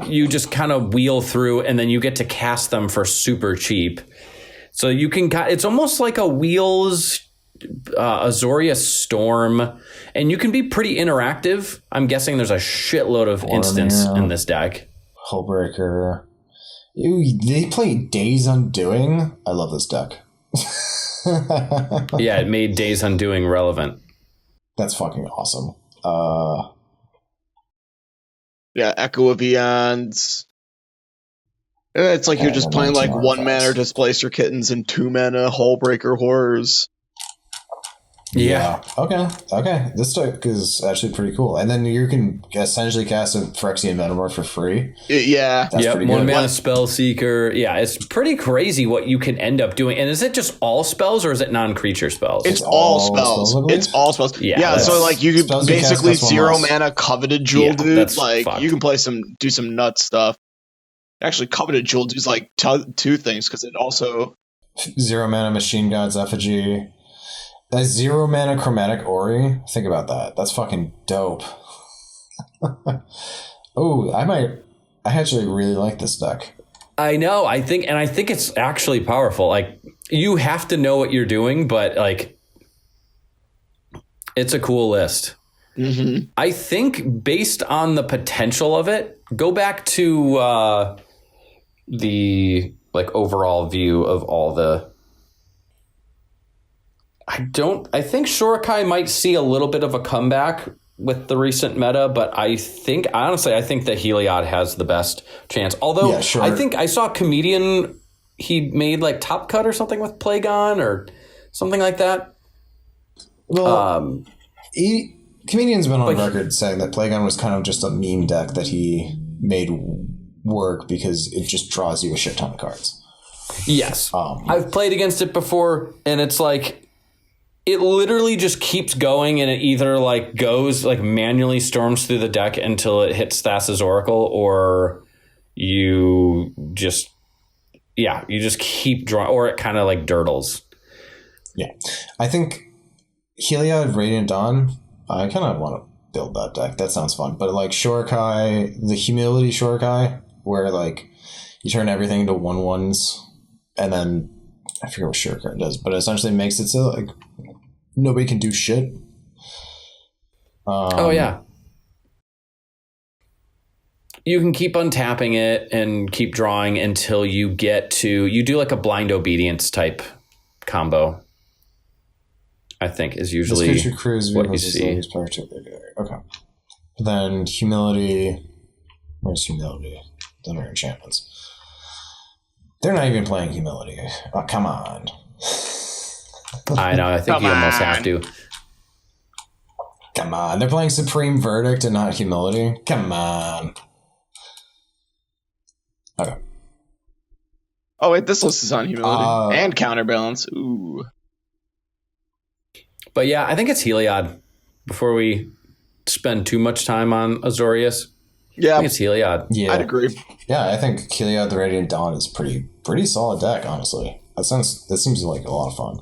you just kind of wheel through, and then you get to cast them for super cheap. So you can, it's almost like a wheels Azorius Storm, and you can be pretty interactive. I'm guessing there's a shitload of instants in this deck. Hullbreaker. They play Days Undoing. I love this deck. Yeah, it made Days Undoing relevant. That's fucking awesome. Yeah, Echo of Eons. It's like you're just playing like 1 mana Displace Your Kittens and 2 mana Hullbreaker Horrors. Yeah. Okay. This deck is actually pretty cool. And then you can essentially cast a Phyrexian Metamorph for free. Yeah. That's pretty 1 good. mana Spellseeker. Yeah, it's pretty crazy what you can end up doing. And is it just all spells or is it non-creature spells? It's all spells. It's all spells. Yeah, so like you could basically cast 0 plus 1 mana Coveted Jewel Dude. that's Like fucked. you can do some nut stuff. Actually, Coveted Jewel Dude's like 2 things because it also 0 mana Machine God's Effigy. That 0 mana Chromatic Ori. Think about that. That's fucking dope. I actually really like this deck. I know. I think it's actually powerful. Like, you have to know what you're doing, but like, it's a cool list. Mm-hmm. I think based on the potential of it, go back to the like overall view of all the. I think Shurikai might see a little bit of a comeback with the recent meta, but I think that Heliod has the best chance. Although Yeah, sure. I think I saw a comedian, he made like Top Cut or something with Plagon or something like that. Well, Comedian's been on record saying that Plagon was kind of just a meme deck that he made work because it just draws you a shit ton of cards. Yes. I've played against it before, and it's like, it literally just keeps going, and it either like goes like manually storms through the deck until it hits Thassa's Oracle, or you just keep drawing, or it kind of like dirtles. Yeah. I think Heliod Radiant Dawn, I kind of want to build that deck. That sounds fun. But like Shurikai, the Humility Shurikai, where like you turn everything into 1/1s, and then I forget what Shurikai does, but it essentially makes it so like nobody can do shit. Oh yeah. You can keep untapping it and keep drawing until you do like a blind obedience type combo. I think is usually this creature crews what you see. Okay. Then Humility. Where's Humility? Then our enchantments. They're not even playing Humility. Oh, come on. I know. I think you almost have to. Come on. They're playing Supreme Verdict and not Humility. Come on. Okay. Oh wait, this list is on Humility and Counterbalance. Ooh. But yeah, I think it's Heliod. Before we spend too much time on Azorius, Yeah, I think it's Heliod. Yeah, I'd agree. Yeah, I think Heliod the Radiant Dawn is pretty solid deck, honestly. That seems like a lot of fun.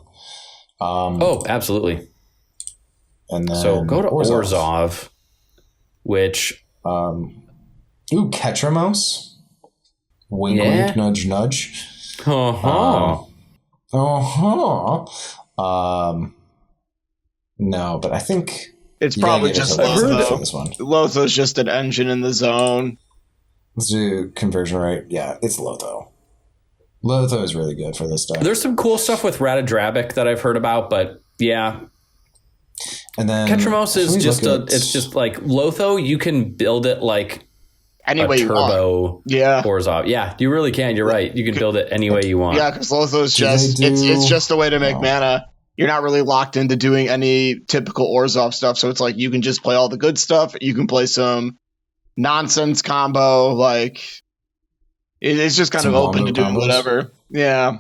Oh, absolutely. And then So go to Orzhov, which Ketramos. Wink, wink, nudge, nudge. No, but I think It's probably just Lotho for this one. Lotho's just an engine in the zone. Let's do conversion rate. Yeah, it's Lotho. Lotho is really good for this stuff. There's some cool stuff with Ratadrabic that I've heard about, but yeah. And then Ketramos is it's just like Lotho, you can build it like any way you want. Yeah. Orzhov. Yeah, you really can. You're right. You can build it any way you want. Yeah, because Lotho's just it's just a way to make mana. You're not really locked into doing any typical Orzhov stuff, so it's like you can just play all the good stuff. You can play some nonsense combo, like it's just kind of open to doing whatever. Yeah.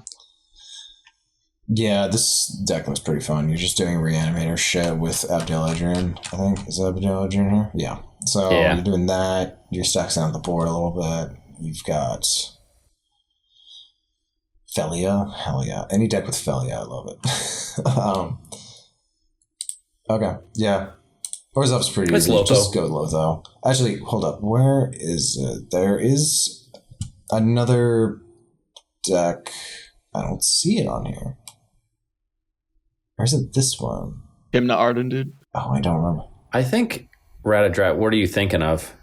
Yeah, this deck looks pretty fun. You're just doing Reanimator shit with Abdel Adrian, I think. Is Abdel Adrian here? Yeah. So you're doing that. You're stacking out the board a little bit. You've got Felia. Hell yeah. Any deck with Felia, I love it. Okay. Yeah. Orzhov's pretty easy. Lotho. Just go Lotho. Actually, hold up. Where is it? There is another deck. I don't see it on here. Or is it this one? Hymna Arden, dude. Oh, I don't remember. I think Ratadrat. What are you thinking of?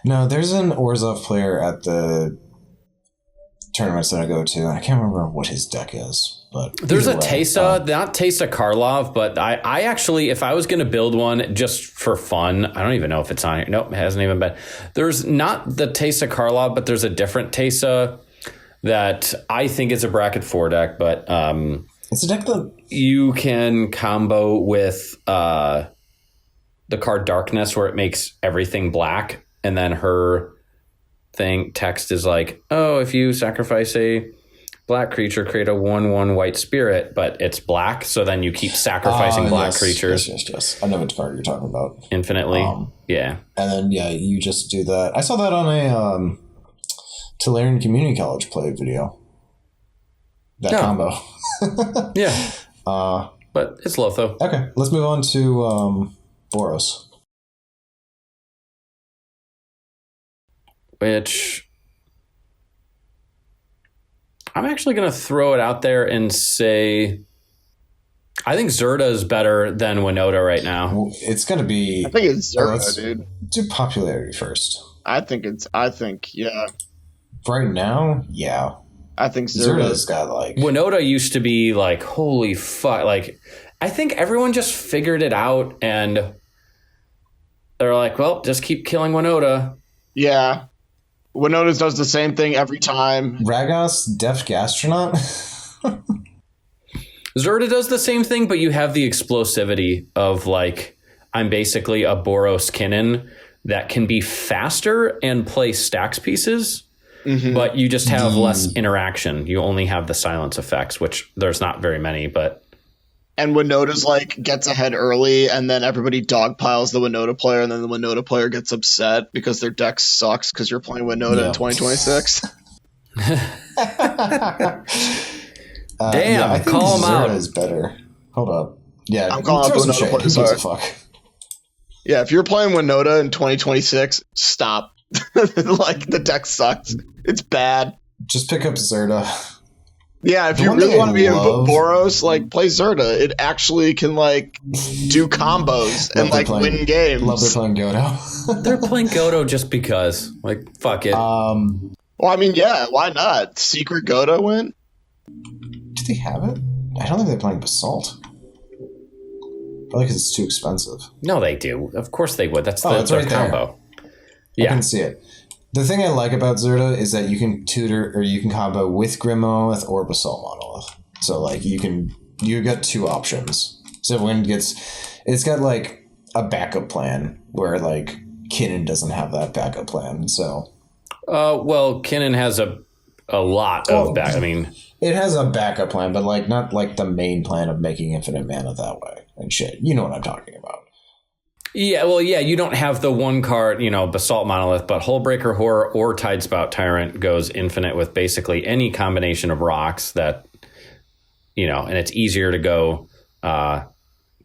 No, there's an Orzhov player at the tournaments that I go to. I can't remember what his deck is, but there's a Teysa, not Teysa Karlov, but I actually, if I was going to build one just for fun, I don't even know if it's on here. Nope, it hasn't even been. There's not the Teysa Karlov, but there's a different Teysa that I think is a bracket 4 deck, but it's a deck that you can combo with the card Darkness, where it makes everything black, and then her text is like, oh, if you sacrifice a black creature, create a 1/1 white spirit, but it's black, so then you keep sacrificing black creatures. Yes. I know what card you're talking about. Infinitely. Yeah. And then, you just do that. I saw that on a Tolarian Community College play video. That combo. Yeah. But it's Lotho. Okay, let's move on to Boros. Which I'm actually going to throw it out there and say I think Zerda is better than Winota right now. Well, it's going to be... I think it's Zerda, dude. Do popularity first. I think, yeah. Right now, yeah. I think Zerda's got like... Winota used to be like, holy fuck. Like, I think everyone just figured it out and they're like, well, just keep killing Winota. Yeah. Winota does the same thing every time. Ragos, Deft Gastronaut? Zerda does the same thing, but you have the explosivity of like, I'm basically a Boros Kinnan that can be faster and play stacks pieces, but you just have less interaction. You only have the silence effects, which there's not very many, but... And Winota's like gets ahead early, and then everybody dogpiles the Winota player, and then the Winota player gets upset because their deck sucks because you're playing Winota in 2026. Damn, I think call him out. Is better. Hold up. Yeah, I'm calling out the Winota player. Who gives a fuck? Yeah, if you're playing Winota in 2026, stop. Like, the deck sucks. It's bad. Just pick up Zerda. Yeah, if you really want to be in Boros, like, play Zerda. It actually can, like, do combos and, like, win games. Love they're playing Godo. They're playing Godo just because. Like, fuck it. Well, I mean, yeah, why not? Secret Godo win? Do they have it? I don't think they're playing Basalt. Probably because it's too expensive. No, they do. Of course they would. That's it's their right combo. Yeah. I can see it. The thing I like about Zerda is that you can tutor or you can combo with Grim Monolith or Basalt Monolith. So like you got two options. So when it's got like a backup plan where like Kinnan doesn't have that backup plan. So well, Kinnan has a lot of back. I mean, it has a backup plan, but like not like the main plan of making infinite mana that way and shit. You know what I'm talking about. Yeah, well, yeah, you don't have the one card, Basalt Monolith, but Hullbreaker Horror or Tidespout Tyrant goes infinite with basically any combination of rocks that, and it's easier to go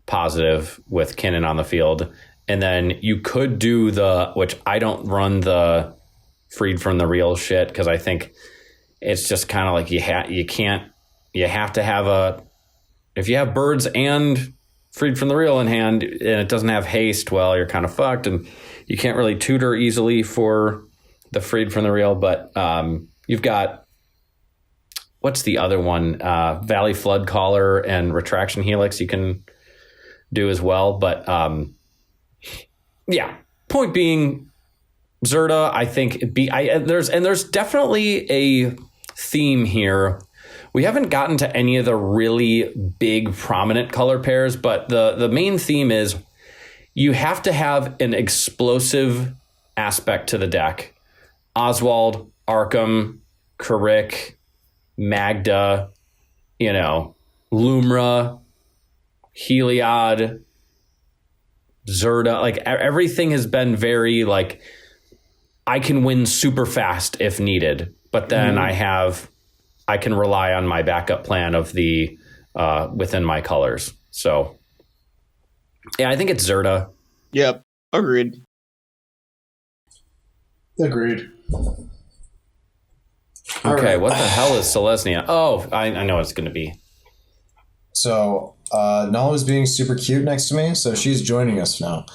positive with Kinnan on the field. And then you could do which I don't run the Freed from the Real shit because I think it's just kind of like you have to have if you have birds and Freed from the Real in hand and it doesn't have haste, well, you're kind of fucked and you can't really tutor easily for the Freed from the Real. But you've got, what's the other one? Valley Flood Caller and Retraction Helix you can do as well. But yeah, point being, Zerda, I think there's definitely a theme here. We haven't gotten to any of the really big prominent color pairs, but the main theme is you have to have an explosive aspect to the deck. Oswald, Arkham, Karik, Magda, Lumra, Heliod, Zerda. Like everything has been very like, I can win super fast if needed, but then I can rely on my backup plan of the within my colors. So, yeah, I think it's Zerda. Yep, agreed. Okay, right. What the hell is Selesnya? Oh, I know what it's going to be. So, Nala's being super cute next to me, so she's joining us now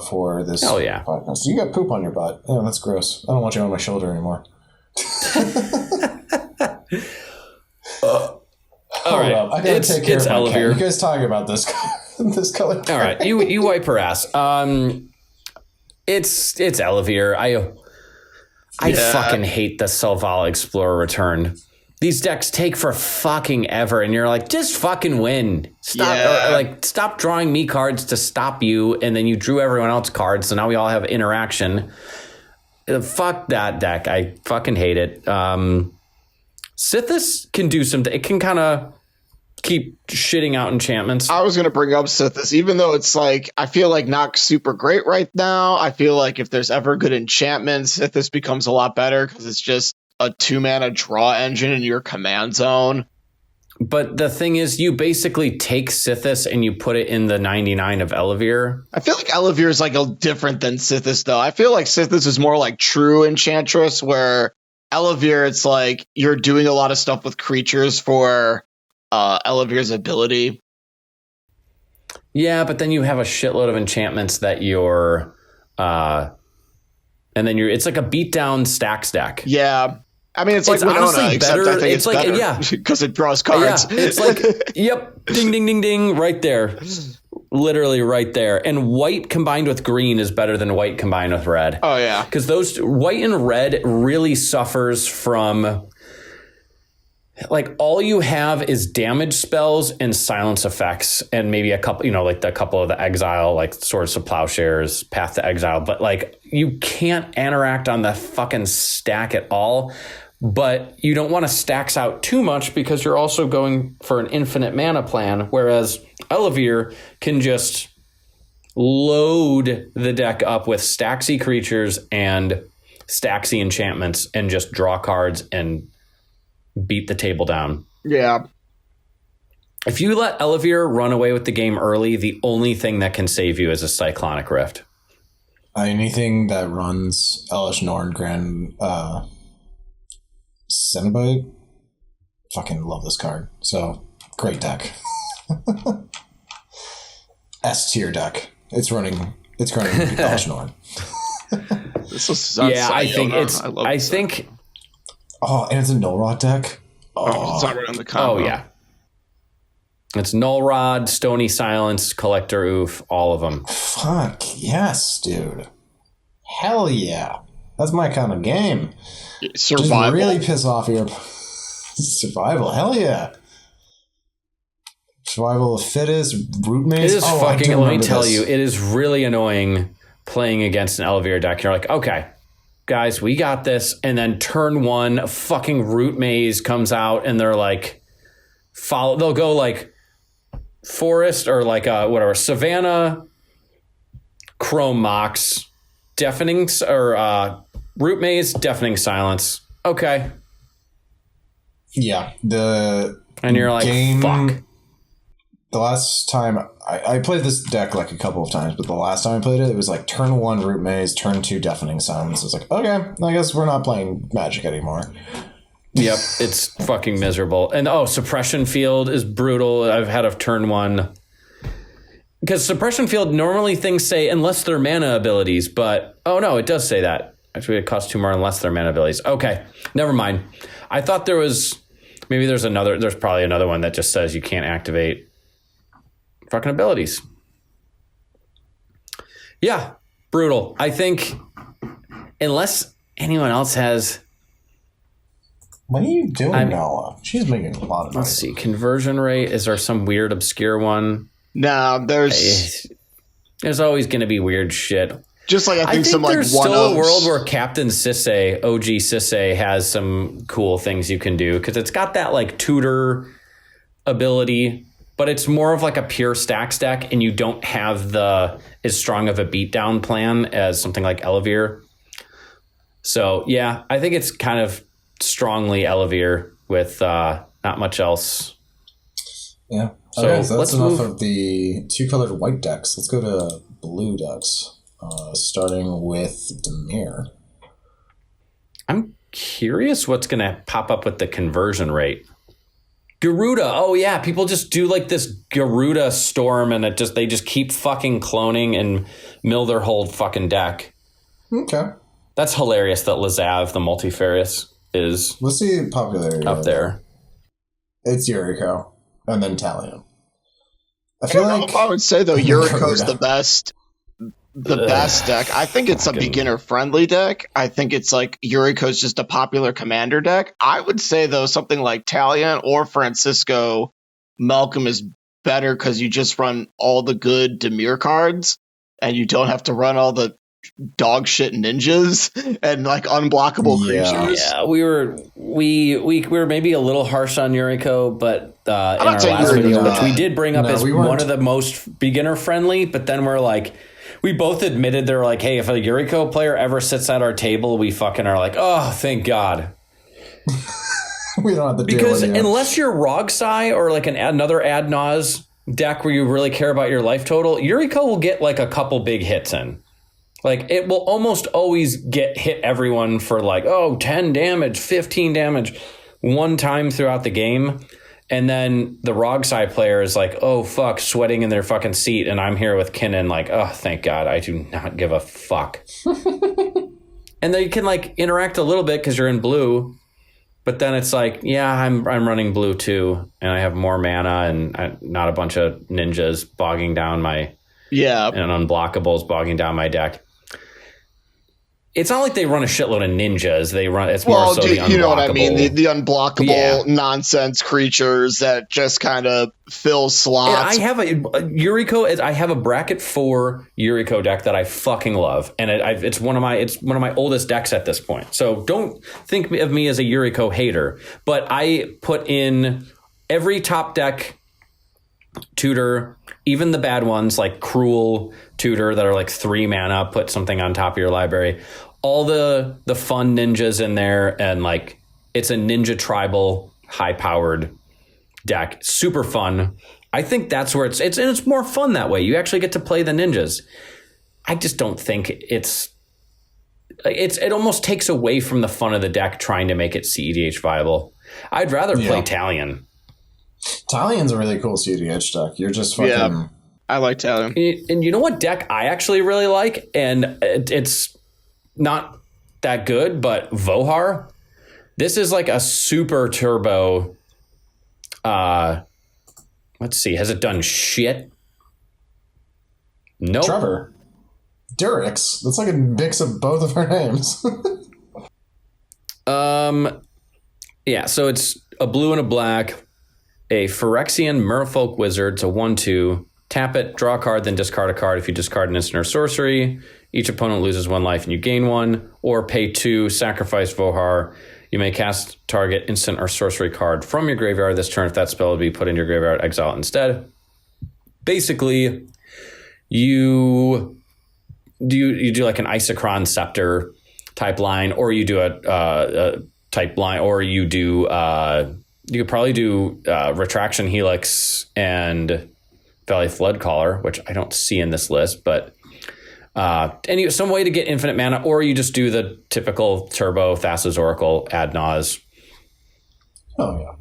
for this podcast. You got poop on your butt. Yeah, that's gross. I don't want you on my shoulder anymore. All right, I gotta take care of my cat. Elevir. You guys talking about this this color? All right, you wipe her ass. It's Elevir. I fucking hate the Selvala Explorer return. These decks take for fucking ever, and you're like, just fucking win. Stop drawing me cards to stop you, and then you drew everyone else cards, so now we all have interaction. Fuck that deck. I fucking hate it. Sithis can do something. It can kind of keep shitting out enchantments. I was going to bring up Sithis, even though it's like, I feel like not super great right now. I feel like if there's ever good enchantments, Sithis becomes a lot better because it's just a 2-mana draw engine in your command zone. But the thing is, you basically take Sithis and you put it in the 99 of Elevir. I feel like Elevir is like different than Sithis, though. I feel like Sithis is more like true Enchantress, where Elevir, it's like you're doing a lot of stuff with creatures for Elevir's ability. Yeah, but then you have a shitload of enchantments that you're... and then it's like a beatdown stacks deck. Yeah. I mean, it's like Winona, except I think it's better. Yeah, because it draws cards. Yeah, it's like, yep, ding, ding, ding, ding, right there. Literally right there. And white combined with green is better than white combined with red. Oh, yeah. Because those white and red really suffers from, like, all you have is damage spells and silence effects and maybe a couple, like a couple of the exile, like Swords of Plowshares, Path to Exile. But, like, you can't interact on the fucking stack at all. But you don't want to stacks out too much because you're also going for an infinite mana plan, whereas Elevir can just load the deck up with stacksy creatures and stacksy enchantments and just draw cards and beat the table down. Yeah. If you let Elevir run away with the game early, the only thing that can save you is a Cyclonic Rift. Anything that runs Elish Norn Grand... Cenobite, fucking love this card. So great deck. S tier deck. It's running Elish Norn. I think. Oh, and it's a Null Rod deck. It's not right on the combo. Oh yeah. It's Null Rod, Stony Silence, Collector Oof, all of them. Fuck yes, dude. Hell yeah. That's my kind of game. Survival. Just really piss off your survival. Hell yeah. Survival of fittest, root maze. It is fucking, let me tell you, it is really annoying playing against an Elevir deck. You're like, okay, guys, we got this. And then turn one, fucking root maze comes out and they're like, they'll go like forest or like whatever, Savannah, Chrome Mox, Deafening, or Root Maze, Deafening Silence. Okay. Yeah. And you're like, fuck. The last time I played this deck like a couple of times, but the last time I played it, it was like turn 1 Root Maze, turn 2 Deafening Silence. It's like, okay, I guess we're not playing Magic anymore. Yep, it's fucking miserable. And Suppression Field is brutal. I've had a turn 1. Because Suppression Field, normally things say unless they're mana abilities, but no, it does say that. Actually, it costs 2 more unless they're mana abilities. Okay, never mind. I thought there's probably another one that just says you can't activate fucking abilities. Yeah, brutal. I think unless anyone else has... What are you doing, Nala? She's making a lot of money. Let's see, conversion rate. Is there some weird, obscure one? No, there's always going to be weird shit. Just like I think some like there's still a world where Captain Sisay, OG Sisay, has some cool things you can do because it's got that like tutor ability, but it's more of like a pure stacks deck, and you don't have as strong of a beatdown plan as something like Elevir. So yeah, I think it's kind of strongly Elevir with not much else. Yeah. So okay, so that's enough move. of the 2-colored white decks. Let's go to blue decks. Starting with Dimir. I'm curious what's going to pop up with the conversion rate. Garuda. Oh yeah, people just do like this Garuda storm, and they just keep fucking cloning and mill their whole fucking deck. Okay. That's hilarious that Lazav, the Multifarious, is Let's see popularity up there. It's Yuriko and then Talion. I feel like I would say though Yuriko's the best deck. I think it's a beginner friendly deck. I think it's like Yuriko's just a popular commander deck. I would say though something like Talion or Francisco Malcolm is better because you just run all the good Dimir cards and you don't have to run all the dog shit ninjas and like unblockable creatures. Yeah, we were maybe a little harsh on Yuriko, but in our last video, which we did bring up as one of the most beginner friendly, but then we're like, we both admitted they're like, hey, if a Yuriko player ever sits at our table, we fucking are like, oh, thank God. We don't have to because unless you're Rogsai or like another Ad Naz deck where you really care about your life total, Yuriko will get like a couple big hits in. Like, it will almost always hit everyone for like, 10 damage, 15 damage one time throughout the game. And then the Rogsai player is like, oh, fuck, sweating in their fucking seat. And I'm here with Kinnan like, oh, thank God, I do not give a fuck. And then you can like interact a little bit because you're in blue. But then it's like, yeah, I'm running blue too. And I have more mana and not a bunch of ninjas bogging down and unblockables bogging down my deck. It's not like they run a shitload of ninjas. It's more so the unblockable. You know what I mean? The unblockable nonsense creatures that just kind of fill slots. And I have a Yuriko. I have a bracket 4 Yuriko deck that I fucking love, and it's one of my oldest decks at this point. So don't think of me as a Yuriko hater, but I put in every top deck tutor, even the bad ones like Cruel tutor that are like 3 mana, put something on top of your library, all the fun ninjas in there, and like it's a ninja tribal high powered deck, super fun. I think that's where it's more fun that way. You actually get to play the ninjas. I just don't think it almost takes away from the fun of the deck trying to make it cEDH viable. I'd rather play Talion. Talion's a really cool cEDH deck. You're just fucking... Yeah, I like Talion. And you know what deck I actually really like? And it's not that good, but Vohar. This is like a super turbo... let's see. Has it done shit? Nope. Trevor. Durix. That's like a mix of both of our names. Yeah, so it's a blue and a black... A Phyrexian Merfolk Wizard. It's a 1/2. Tap it, draw a card, then discard a card. If you discard an instant or sorcery, each opponent loses 1 life and you gain 1. Or pay 2, sacrifice Vohar. You may cast target instant or sorcery card from your graveyard this turn. If that spell would be put in your graveyard, exile it instead. Basically, you do like an Isochron Scepter type line, or you do a type line, or you do... you could probably do Retraction Helix and Valley Floodcaller, which I don't see in this list, but some way to get infinite mana, or you just do the typical turbo Thassa's Oracle Ad Naz. Oh, yeah.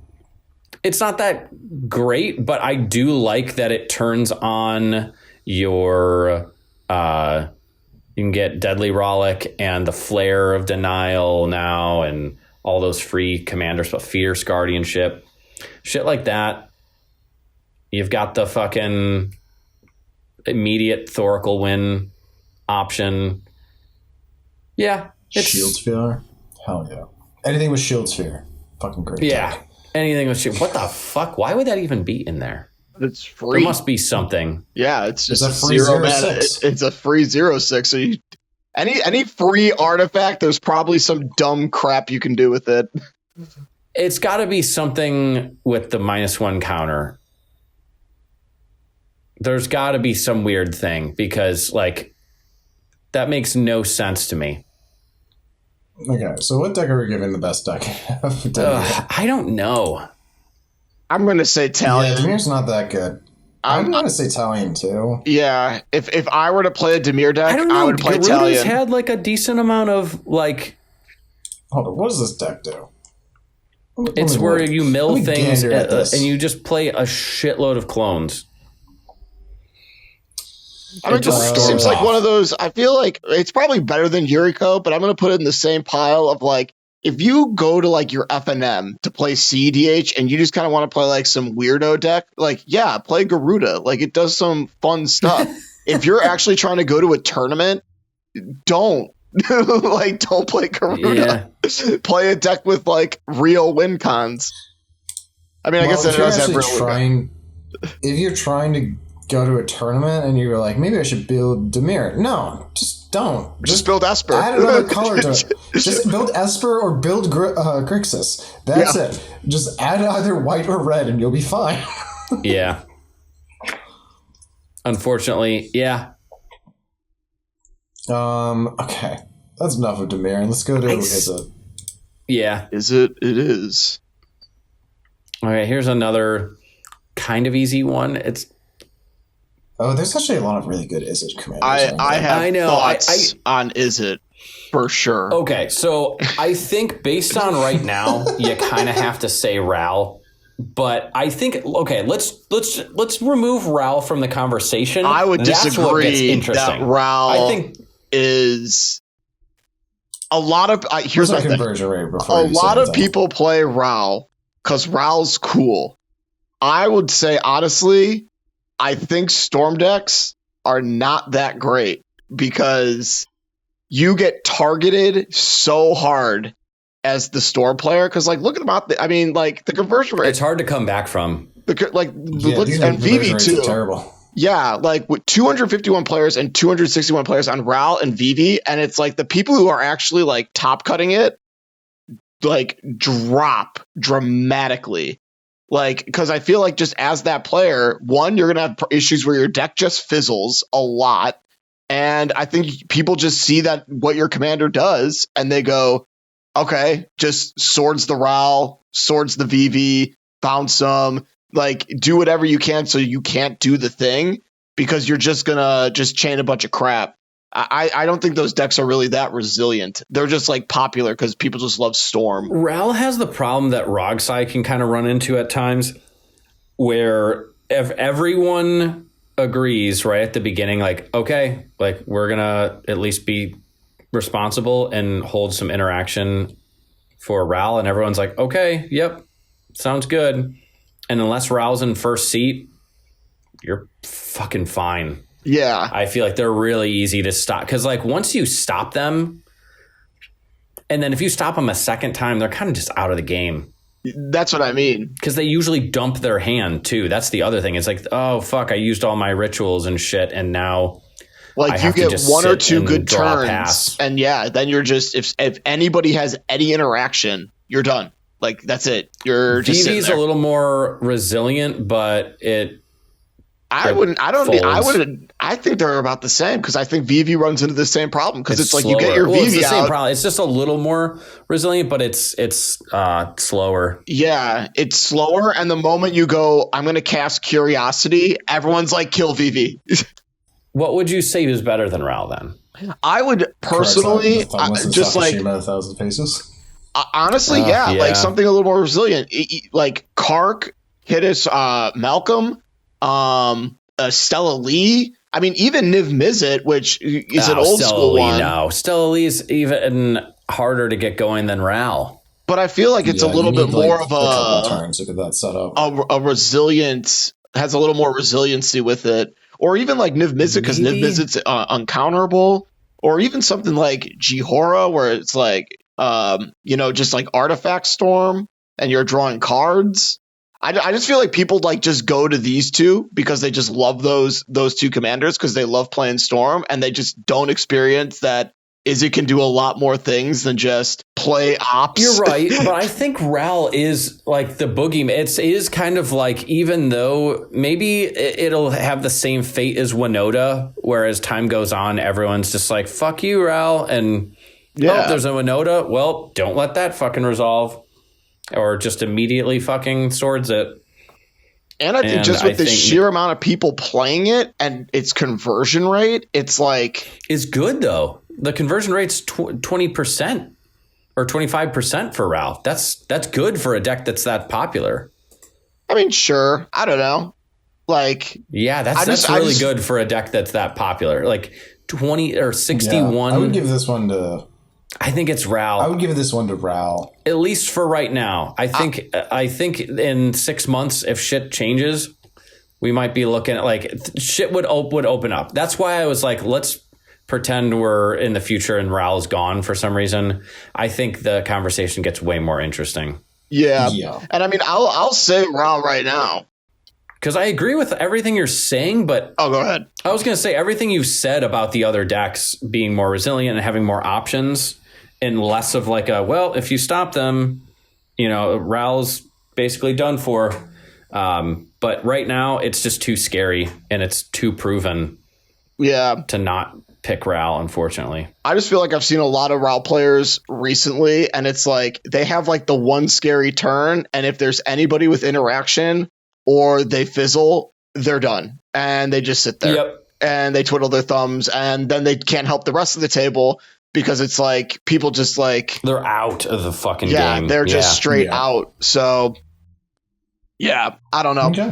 It's not that great, but I do like that it turns on your... you can get Deadly Rollick and the Flare of Denial now, and all those free commanders, but Fierce Guardianship, shit like that. You've got the fucking immediate Thoracle win option. Yeah. Shield Sphere? Hell yeah. Anything with Shield Sphere. Fucking great. Yeah. Deck. Anything with Shield. What the fuck? Why would that even be in there? It's free. There must be something. Yeah, it's just a free 0/6. It's a free 0/6. So any free artifact, there's probably some dumb crap you can do with it. It's got to be something with the -1 counter. There's got to be some weird thing, because like that makes no sense to me. Okay, so what deck are we giving the best deck? I don't know. I'm going to say Talion. Yeah, Dimir's not that good. I'm going to say Talion too. Yeah, if I were to play a Dimir deck, I would play Garuda's Talion. had like a decent amount of like... Hold on, what does this deck do? It's where you mill things and you just play a shitload of clones. I mean, it just seems like one of those. I feel like it's probably better than Yuriko, but I'm going to put it in the same pile of like, if you go to like your FNM to play cEDH and you just kind of want to play like some weirdo deck, like, yeah, play Garuda. Like, it does some fun stuff. If you're actually trying to go to a tournament, don't. Like, don't play Garuda. Yeah. Play a deck with like real win cons. I mean, I guess it does have real. If you're trying to go to a tournament and you were like, maybe I should build Dimir. No, just don't. Just build Esper. Add another color to it. Just build Esper or build Grixis. That's it. Just add either white or red and you'll be fine. Yeah. Unfortunately, yeah. Okay. That's enough of Dimir. Let's go to Izzet. Yeah. It is. All right, here's another kind of easy one. There's actually a lot of really good Izzet commanders. I have thoughts on Izzet for sure. Okay, so I think based on right now, you kind of have to say Ral. But I think let's remove Ral from the conversation. I would disagree that Ral I think is a lot of here's the conversion rate. A lot of people play Ral because Ral's cool. I would say honestly, I think Storm decks are not that great because you get targeted so hard as the Storm player. Because, like, look at them out there. I mean, like, the conversion rate. It's hard to come back from. And Vivi, too. Terrible. Yeah, like, with 251 players and 261 players on Ral and Vivi, and it's like the people who are actually, like, top cutting it, like, drop dramatically. Like, because I feel like just as that player, one, you're going to have issues where your deck just fizzles a lot. And I think people just see that what your commander does and they go, okay, just swords the Ral, swords the VV, bounce them, like do whatever you can so you can't do the thing because you're just going to just chain a bunch of crap. I don't think those decks are really that resilient. They're just like popular because people just love Storm. Ral has the problem that Rogsai can kind of run into at times where if everyone agrees right at the beginning, like, okay, like we're going to at least be responsible and hold some interaction for Ral. And everyone's like, okay, yep, sounds good. And unless Ral's in first seat, you're fucking fine. Yeah. I feel like they're really easy to stop because like once you stop them and then if you stop them a second time, they're kind of just out of the game. That's what I mean. Because they usually dump their hand too. That's the other thing. It's like, oh, fuck, I used all my rituals and shit. And now like you get one or two good turns. And yeah, then you're just, if anybody has any interaction, you're done. Like that's it. You're just VV's a little more resilient, but I think they're about the same because I think VV runs into the same problem because it's like slower. You get your VV it's the out. Same problem. It's just a little more resilient, but it's slower. Yeah, it's slower. And the moment you go, I'm going to cast Curiosity, everyone's like, kill VV. What would you say is better than Ral then? I would personally just like 1,000 paces. Honestly, yeah, like something a little more resilient, like Kark, Hittis, Malcolm. Stella Lee. I mean, even Niv Mizzet, which is an old school one. No, Stella Lee's even harder to get going than Ral. But I feel like it's a little bit more of a turns to get that set up. A resilient has a little more resiliency with it, or even like Niv Mizzet because Niv Mizzet's uncounterable, or even something like Jihora where it's like just like Artifact Storm and you're drawing cards. I just feel like people like just go to these two because they just love those two commanders because they love playing Storm and they just don't experience that Izzet can do a lot more things than just play ops. You're right, but I think Ral is like the boogeyman. It is kind of like, even though maybe it'll have the same fate as Winota, where as time goes on, everyone's just like, fuck you, Ral. And there's a Winota. Well, don't let that fucking resolve. Or just immediately fucking swords it. And I think just with the sheer amount of people playing it and its conversion rate, it's like... It's good, though. The conversion rate's 20%. or 25% for Ral. That's good for a deck that's that popular. I mean, sure. I don't know. Like, yeah, that's really good for a deck that's that popular. Like 20 or 61. Yeah, I would give this one to. I think it's Ral. I would give this one to Ral. At least for right now. I think in 6 months, if shit changes, we might be looking at like shit would open up. That's why I was like, let's pretend we're in the future and Ral's gone for some reason. I think the conversation gets way more interesting. Yeah. And I mean, I'll say Ral right now. Because I agree with everything you're saying, but... Oh, go ahead. I was going to say everything you said about the other decks being more resilient and having more options and less of like a, well, if you stop them, you know, Ral's basically done for. But right now, it's just too scary and it's too proven to not pick Ral, unfortunately. I just feel like I've seen a lot of Ral players recently, and it's like they have like the one scary turn, and if there's anybody with interaction... or they fizzle, they're done. And they just sit there. Yep. And they twiddle their thumbs. And then they can't help the rest of the table because it's like people just like... they're out of the fucking game. Yeah, they're just straight out. So, yeah, I don't know. Okay.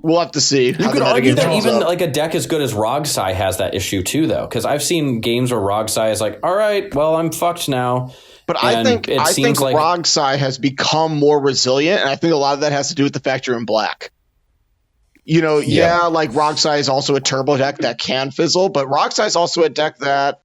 We'll have to see. You could argue that even like a deck as good as Rogsai has that issue too, though. Because I've seen games where Rogsai is like, all right, well, I'm fucked now. But I think Rogsai has become more resilient, and I think a lot of that has to do with the fact you're in black. You know, like Rogsai is also a turbo deck that can fizzle, but Rogsai is also a deck that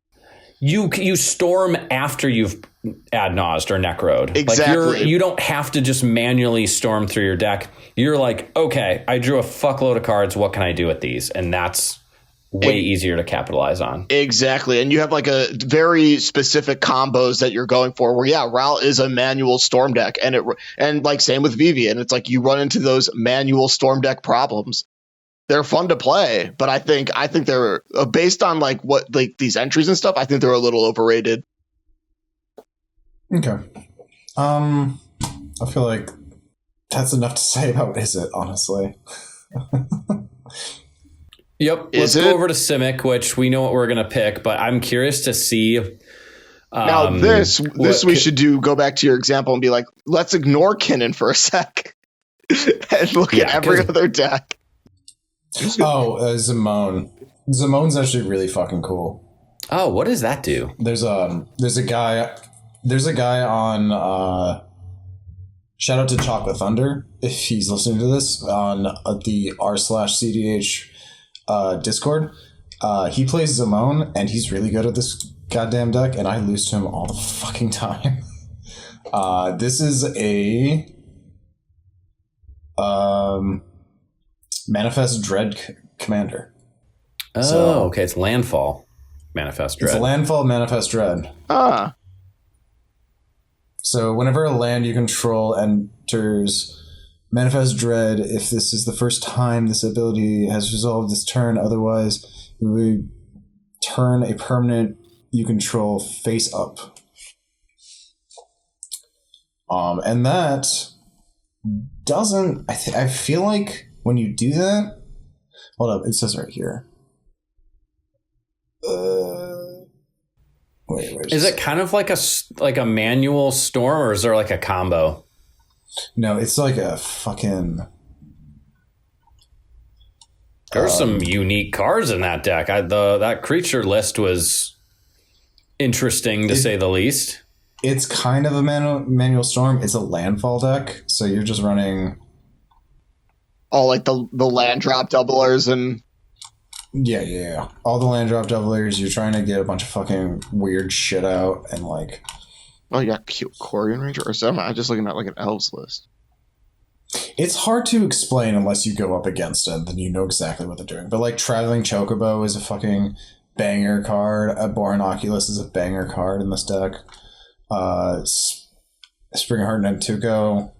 you storm after you've ad-naused or necroed. Exactly. Like you don't have to just manually storm through your deck. You're like, okay, I drew a fuckload of cards. What can I do with these? And that's way easier to capitalize on. Exactly. And you have like a very specific combos that you're going for where, Ral is a manual storm deck. And like same with Vivian. It's like you run into those manual storm deck problems. They're fun to play, but I think they're based on like what like these entries and stuff. I think they're a little overrated. Okay. I feel like that's enough to say about Izzet, honestly. Yep. Let's go over to Simic, which we know what we're going to pick, but I'm curious to see. Now this we should do. Go back to your example and be like, let's ignore Kinnan for a sec and look at every other deck. Zimone. Zimone's actually really fucking cool. Oh, what does that do? There's a guy on shout out to Chocolate Thunder if he's listening to this on the r/cEDH Discord. He plays Zimone and he's really good at this goddamn deck, and I lose to him all the fucking time. This is a Manifest Dread commander. Oh, okay. It's Landfall Manifest Dread. It's Landfall Manifest Dread. So whenever a land you control enters Manifest Dread, if this is the first time this ability has resolved this turn, otherwise you would turn a permanent you control face up. And that doesn't... I feel like when you do that... Hold up, it says right here. Wait, is it kind of like a manual storm, or is there like a combo? No, it's like a fucking... There's some unique cards in that deck. That creature list was interesting to say the least. It's kind of a manual storm. It's a landfall deck, so you're just running... Oh, like the land drop doublers and... Yeah. All the land drop doublers, you're trying to get a bunch of fucking weird shit out, and like... Oh, you got Quarian Ranger? Or something? I'm just looking at like an elves list. It's hard to explain unless you go up against it, then you know exactly what they're doing. But like Traveling Chocobo is a fucking banger card. A Boron Oculus is a banger card in this deck. Springheart Nantuko.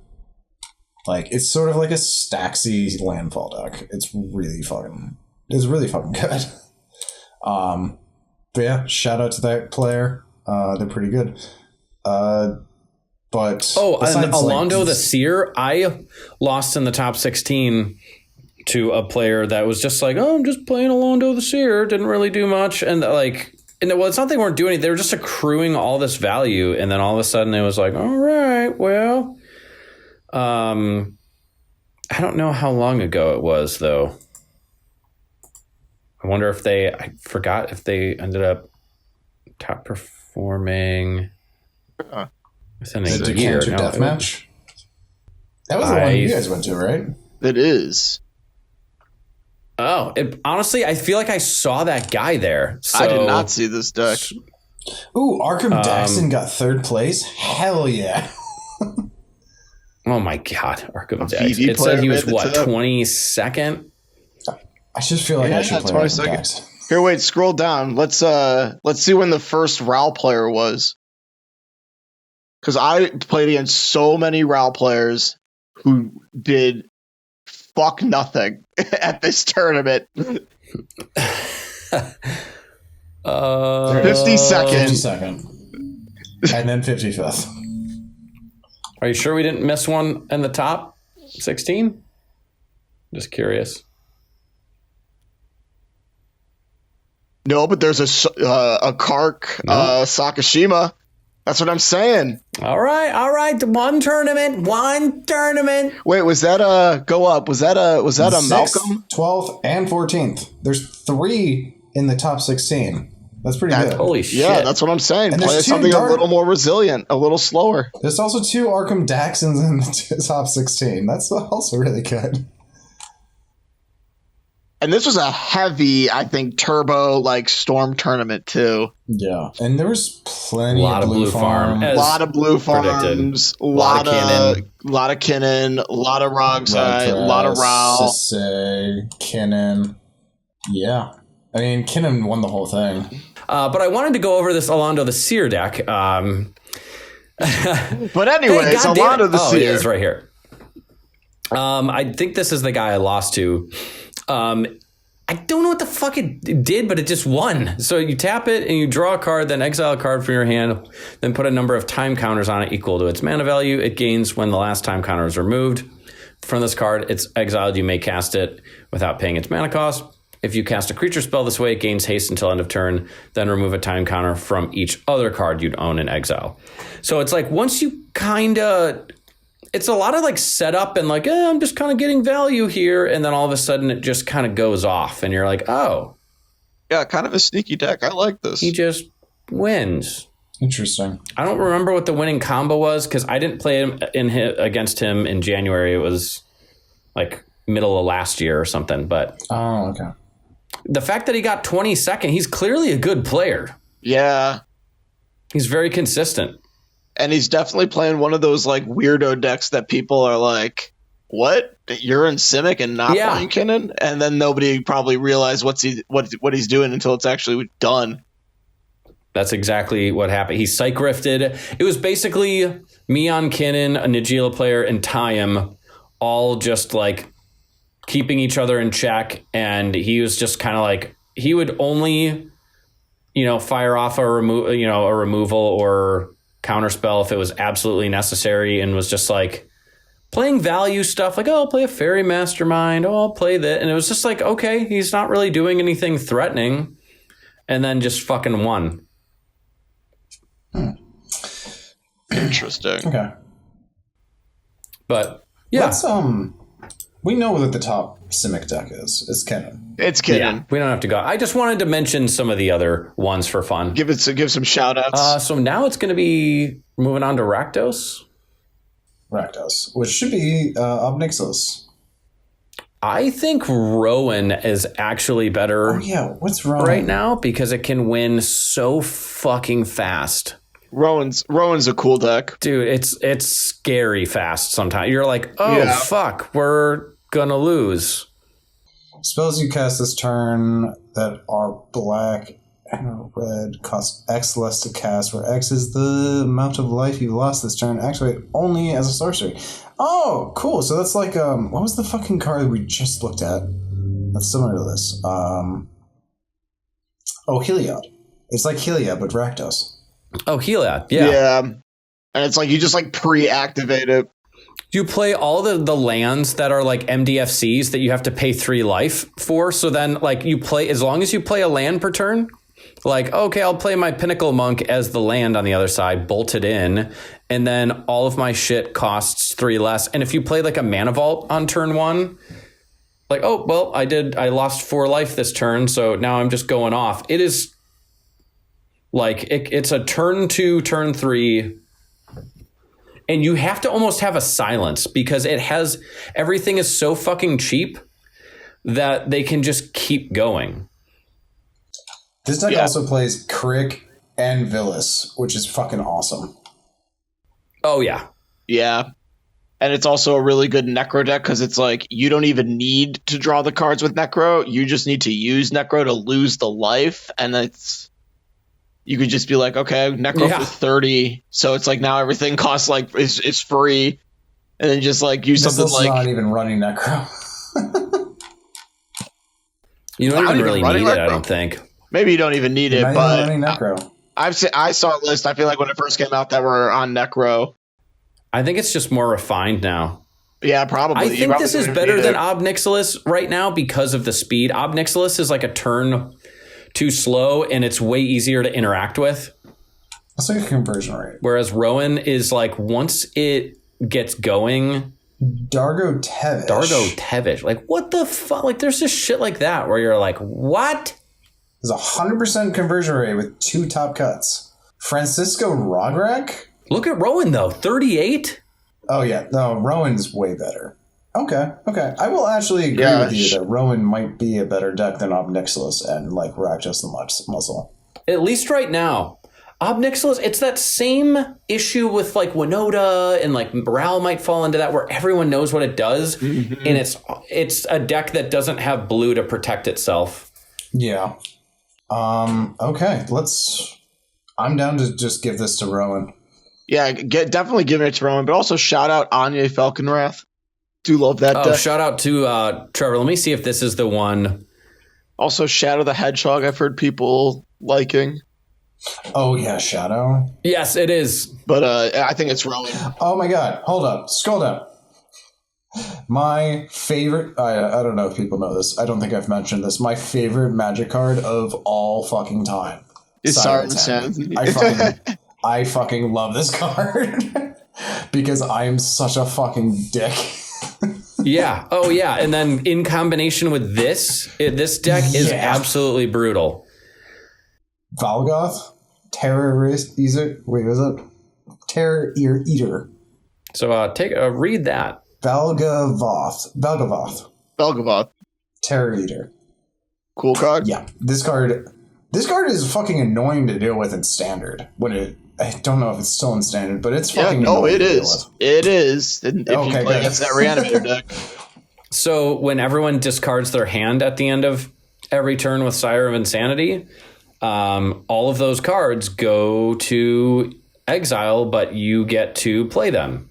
Like, it's sort of like a Staxy landfall deck. It's really fucking good. But yeah, shout out to that player. They're pretty good. But and Alondo the Seer, I lost in the top 16 to a player that was just like, oh, I'm just playing Alondo the Seer, didn't really do much, and like well, it's not they weren't doing it. They were just accruing all this value. And then all of a sudden it was like, all right, well, I don't know how long ago it was, though. I wonder if I forgot if they ended up top performing within a year. Deathmatch? That was the one you guys went to, right? It is. Oh, honestly, I feel like I saw that guy there. So, I did not see this deck. Ooh, Arkham Daxon got third place? Hell yeah. Oh my God, Arkham Daxon. It said he was, 22nd? I just feel like I should play Arkham Daxon. Here, wait, scroll down. Let's see when the first RAL player was. Because I played against so many RAL players who did fuck nothing at this tournament. 52nd. 52nd. And then 55th. Are you sure we didn't miss one in the top 16? Just curious. No, but there's a Kark Sakashima. That's what I'm saying. All right. One tournament. Wait, was that a go up? Was that a 6th, Malcolm? 12th, and 14th. There's 3 in the top 16. That's pretty good. Holy shit. Yeah, that's what I'm saying. And Play something a little more resilient, a little slower. There's also 2 Arkham Daxons in the top 16. That's also really good. And this was a heavy, I think, turbo storm tournament too. Yeah, and there was plenty of blue farm. A lot of blue farms, a lot of Kinnan, a lot of Rogside, a lot of Ral. Kinnan. Yeah. I mean, Kinnan won the whole thing. Uh, But I wanted to go over this Alando the Seer deck. But anyways, Alando the Seer. He is right here. I think this is the guy I lost to. I don't know what the fuck it did, but it just won. So you tap it and you draw a card, then exile a card from your hand, then put a number of time counters on it equal to its mana value. It gains when the last time counter is removed. From this card, it's exiled. You may cast it without paying its mana cost. If you cast a creature spell this way, it gains haste until end of turn, then remove a time counter from each other card you'd own in exile. So it's like once you it's a lot of setup and I'm just kind of getting value here. And then all of a sudden it just kind of goes off and you're like, oh. Yeah, kind of a sneaky deck. I like this. He just wins. Interesting. I don't remember what the winning combo was because I didn't play against him in January. It was middle of last year or something. But okay. The fact that he got 22nd, he's clearly a good player. Yeah. He's very consistent. And he's definitely playing one of those weirdo decks that people are like, what? You're in Simic and not playing Kinnan? And then nobody probably realized what he's doing until it's actually done. That's exactly what happened. He psych rifted. It was basically me on Kinnan, a Nagila player, and Tyam all just keeping each other in check. And he was just kind of he would only, fire off a removal or counterspell if it was absolutely necessary, and was just playing value stuff I'll play a Fairy Mastermind, I'll play that, and it was just okay, he's not really doing anything threatening, and then just fucking won. Interesting. Okay. But yeah, let's we know what the top Simic deck is. It's Kinnan. It's Kinnan. Yeah, we don't have to go. I just wanted to mention some of the other ones for fun. Give some shout outs. So now it's going to be moving on to Rakdos. Rakdos, which should be Obnixilus. I think Rowan is actually better. Oh yeah, what's wrong right now because it can win so fucking fast. Rowan's a cool deck, dude. It's scary fast. Sometimes you're fuck, we're gonna lose. Spells you cast this turn that are black and red cost X less to cast, where X is the amount of life you lost this turn. Activate only as a sorcery. Oh, cool. So that's what was the fucking card we just looked at? That's similar to this. Heliod. It's like Heliod, but Rakdos. Oh, Heliod. Yeah. Yeah. And it's you just pre-activate it. You play all the lands that are MDFCs that you have to pay 3 life for. So then you play, as long as you play a land per turn, like, okay, I'll play my Pinnacle Monk as the land on the other side, bolt it in, and then all of my shit costs 3 less. And if you play like a Mana Vault on turn 1, like, oh, well, I lost 4 life this turn, so now I'm just going off. It is like, it's a turn 2, turn 3, and you have to almost have a silence because everything is so fucking cheap that they can just keep going. This deck also plays Crick and Villas, which is fucking awesome. Oh, yeah. Yeah. And it's also a really good Necro deck because it's like you don't even need to draw the cards with Necro. You just need to use Necro to lose the life. And you could just be like, okay, Necro for 30. So it's like now everything costs like is free. And then just like use something like. Not even running Necro. You don't even really need it, I don't think. Maybe you don't even need it, but Necro. I saw a list. I feel like when it first came out that were on Necro. I think it's just more refined now. Yeah, probably. I think this is better than Ob Nixilis right now because of the speed. Ob Nixilis is like a turn too slow, and it's way easier to interact with. That's like a conversion rate. Whereas Rowan is like, once it gets going... Dargo Tevish. Like, what the fuck? Like, there's just shit like that where you're like, what? There's a 100% conversion rate with 2 top cuts. Francisco Rogrek? Look at Rowan, though. 38? Oh, yeah. No, Rowan's way better. Okay. I will actually agree with you that Rowan might be a better deck than Ob Nixilis and, like, Rack Just the Muscle. At least right now. Ob Nixilis, it's that same issue with, like, Winota and, like, Morale might fall into that where everyone knows what it does. Mm-hmm. And it's a deck that doesn't have blue to protect itself. Yeah. Okay. I'm down to just give this to Rowan. Yeah, definitely giving it to Rowan, but also shout out Anya Falconwrath. Do love that deck. Shout out to Trevor. Let me see if this is the one. Also, Shadow the Hedgehog, I've heard people liking. Oh, yeah, Shadow? Yes, it is. But I think it's Rowan. Oh, my God. Hold up. Scroll down. My favorite... I don't know if people know this. I don't think I've mentioned this. My favorite Magic card of all fucking time. It's Siren Sanity. I fucking love this card. Because I am such a fucking dick. Yeah. Oh, yeah. And then in combination with this deck is absolutely brutal. Valgoth? Terror Eater? Wait, was it? Terror Eater. So read that. Valgavoth. Terror Eater. Cool card. Yeah. This card is fucking annoying to deal with in standard. I don't know if it's still in standard, but it's fucking annoying. It is. It is. If you play against that Reanimator deck. So when everyone discards their hand at the end of every turn with Sire of Insanity, all of those cards go to exile, but you get to play them.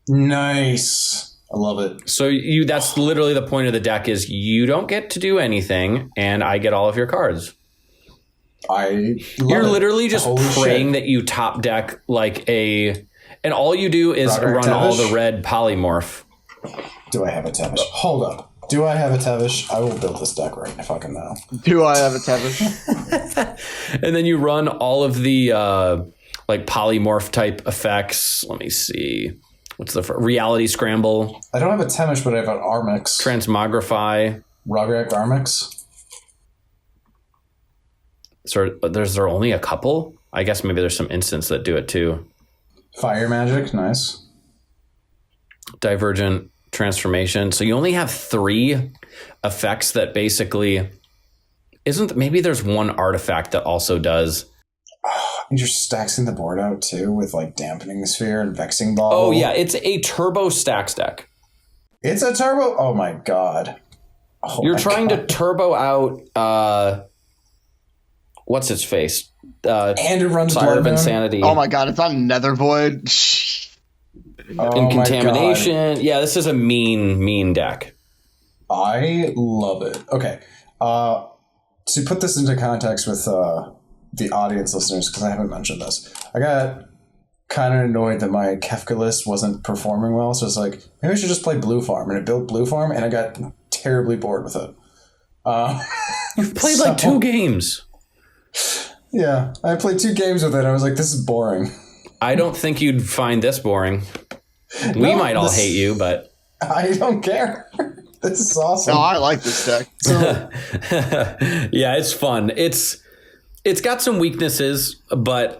Nice. I love it. So that's literally the point of the deck is you don't get to do anything, and I get all of your cards. You're literally just praying that you top deck and all you do is run all the red polymorph. Do I have a Tevish? Hold up. Do I have a Tevish? I will build this deck right fucking now. Do I have a Tevish? And then you run all of the polymorph type effects. Let me see. What's the Reality Scramble? I don't have a Tevish, but I have an Armix. Transmogrify. Rograk Armix. So there's there only a couple? I guess maybe there's some instants that do it too. Fire Magic, nice. Divergent Transformation. So you only have 3 effects that basically maybe there's one artifact that also does. And you're stacking the board out too with Dampening Sphere and Vexing Ball. Oh yeah, it's a turbo stacks deck. It's a turbo? Oh my god. You're trying to turbo out what's its face? And it runs Sire of Insanity. Oh my god, it's on Nether Void. And Contamination. Yeah, this is a mean deck. I love it. Okay. To put this into context with the audience listeners, because I haven't mentioned this, I got kind of annoyed that my Kefka list wasn't performing well, so it's like, maybe I should just play Blue Farm. And it built Blue Farm, and I got terribly bored with it. You've played 2 games. Yeah, I played 2 games with it. I was like, this is boring. I don't think you'd find this boring. We might all hate you, but I don't care. This is awesome. No, I like this deck. So, yeah, it's fun. It's got some weaknesses, but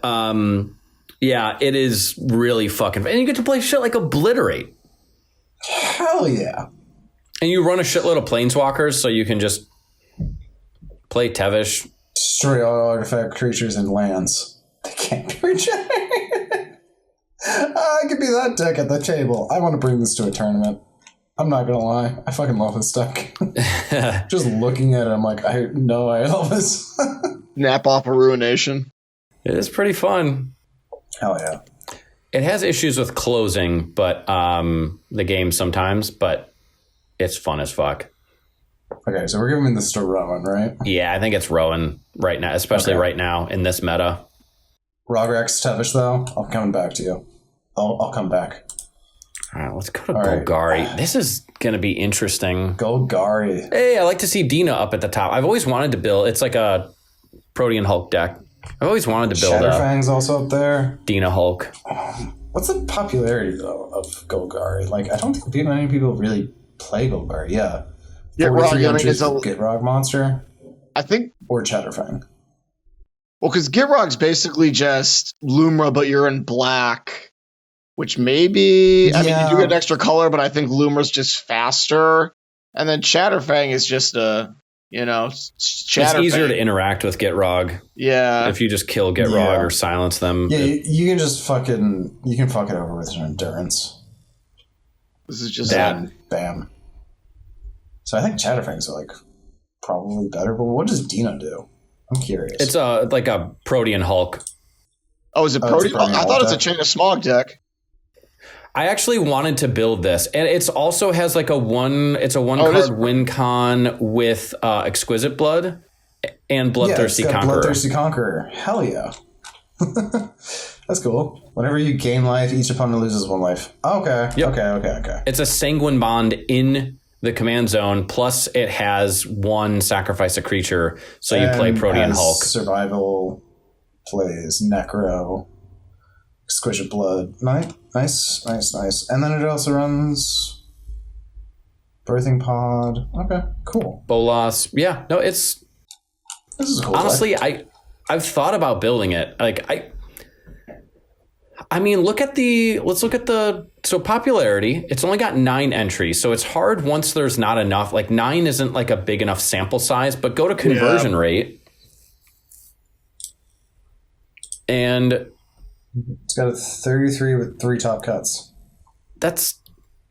yeah, it is really fucking fun. And you get to play shit like Obliterate. hell yeah. And you run a shitload of planeswalkers, so you can just play Tevish. Destroy all artifact creatures and lands. They can't be regenerated. I could be that deck at the table. I want to bring this to a tournament. I'm not gonna lie. I fucking love this deck. Just looking at it, I'm like, I know I love this. Nap off a Ruination. It is pretty fun. Hell yeah. It has issues with closing, but the game sometimes, but it's fun as fuck. Okay, so we're giving this to Rowan, right? Yeah, I think it's Rowan right now, especially right now in this meta. Rograx Tevish, though, I'm coming back to you. I'll come back. All right, let's go to Golgari. Right. This is going to be interesting. Golgari. Hey, I like to see Dina up at the top. I've always wanted to build. It's like a Protean Hulk deck. I've always wanted to build Shatterfang's also up there. Dina Hulk. What's the popularity, though, of Golgari? Like, I don't think many people really play Golgari. Yeah. Gitrog, I mean, it's a Gitrog monster. I think. Or Chatterfang. Well, because Gitrog's basically just Lumra, but you're in black. Which maybe, I mean, you do get extra color, but I think Lumra's just faster. And then Chatterfang is just Chatterfang. It's easier to interact with Gitrog. Yeah. If you just kill Gitrog or silence them. Yeah, you can just fuck it over with an endurance. This is just bam. So I think Chatterfangs are like probably better, but what does Dina do? I'm curious. It's like a Protean Hulk. Oh, is it Protean? I thought it's a Chain of Smog deck. I actually wanted to build this, and it also has like a one card win con with Exquisite Blood and Bloodthirsty Conqueror. Bloodthirsty Conqueror. Hell yeah. That's cool. Whenever you gain life, each opponent loses 1 life. Okay. Yep. Okay. It's a Sanguine Bond in the command zone, plus it has 1 sacrifice a creature, so you play Protean Hulk. Survival plays Necro. Exquisite Blood. Nice. And then it also runs Birthing Pod. Okay, cool. Bolos. Yeah, no, this is cool. Honestly, I've thought about building it. Like I mean, let's look at the popularity. It's only got 9 entries, so it's hard once there's not enough. Like 9 isn't like a big enough sample size, but go to conversion rate. And it's got a 33 with 3 top cuts. That's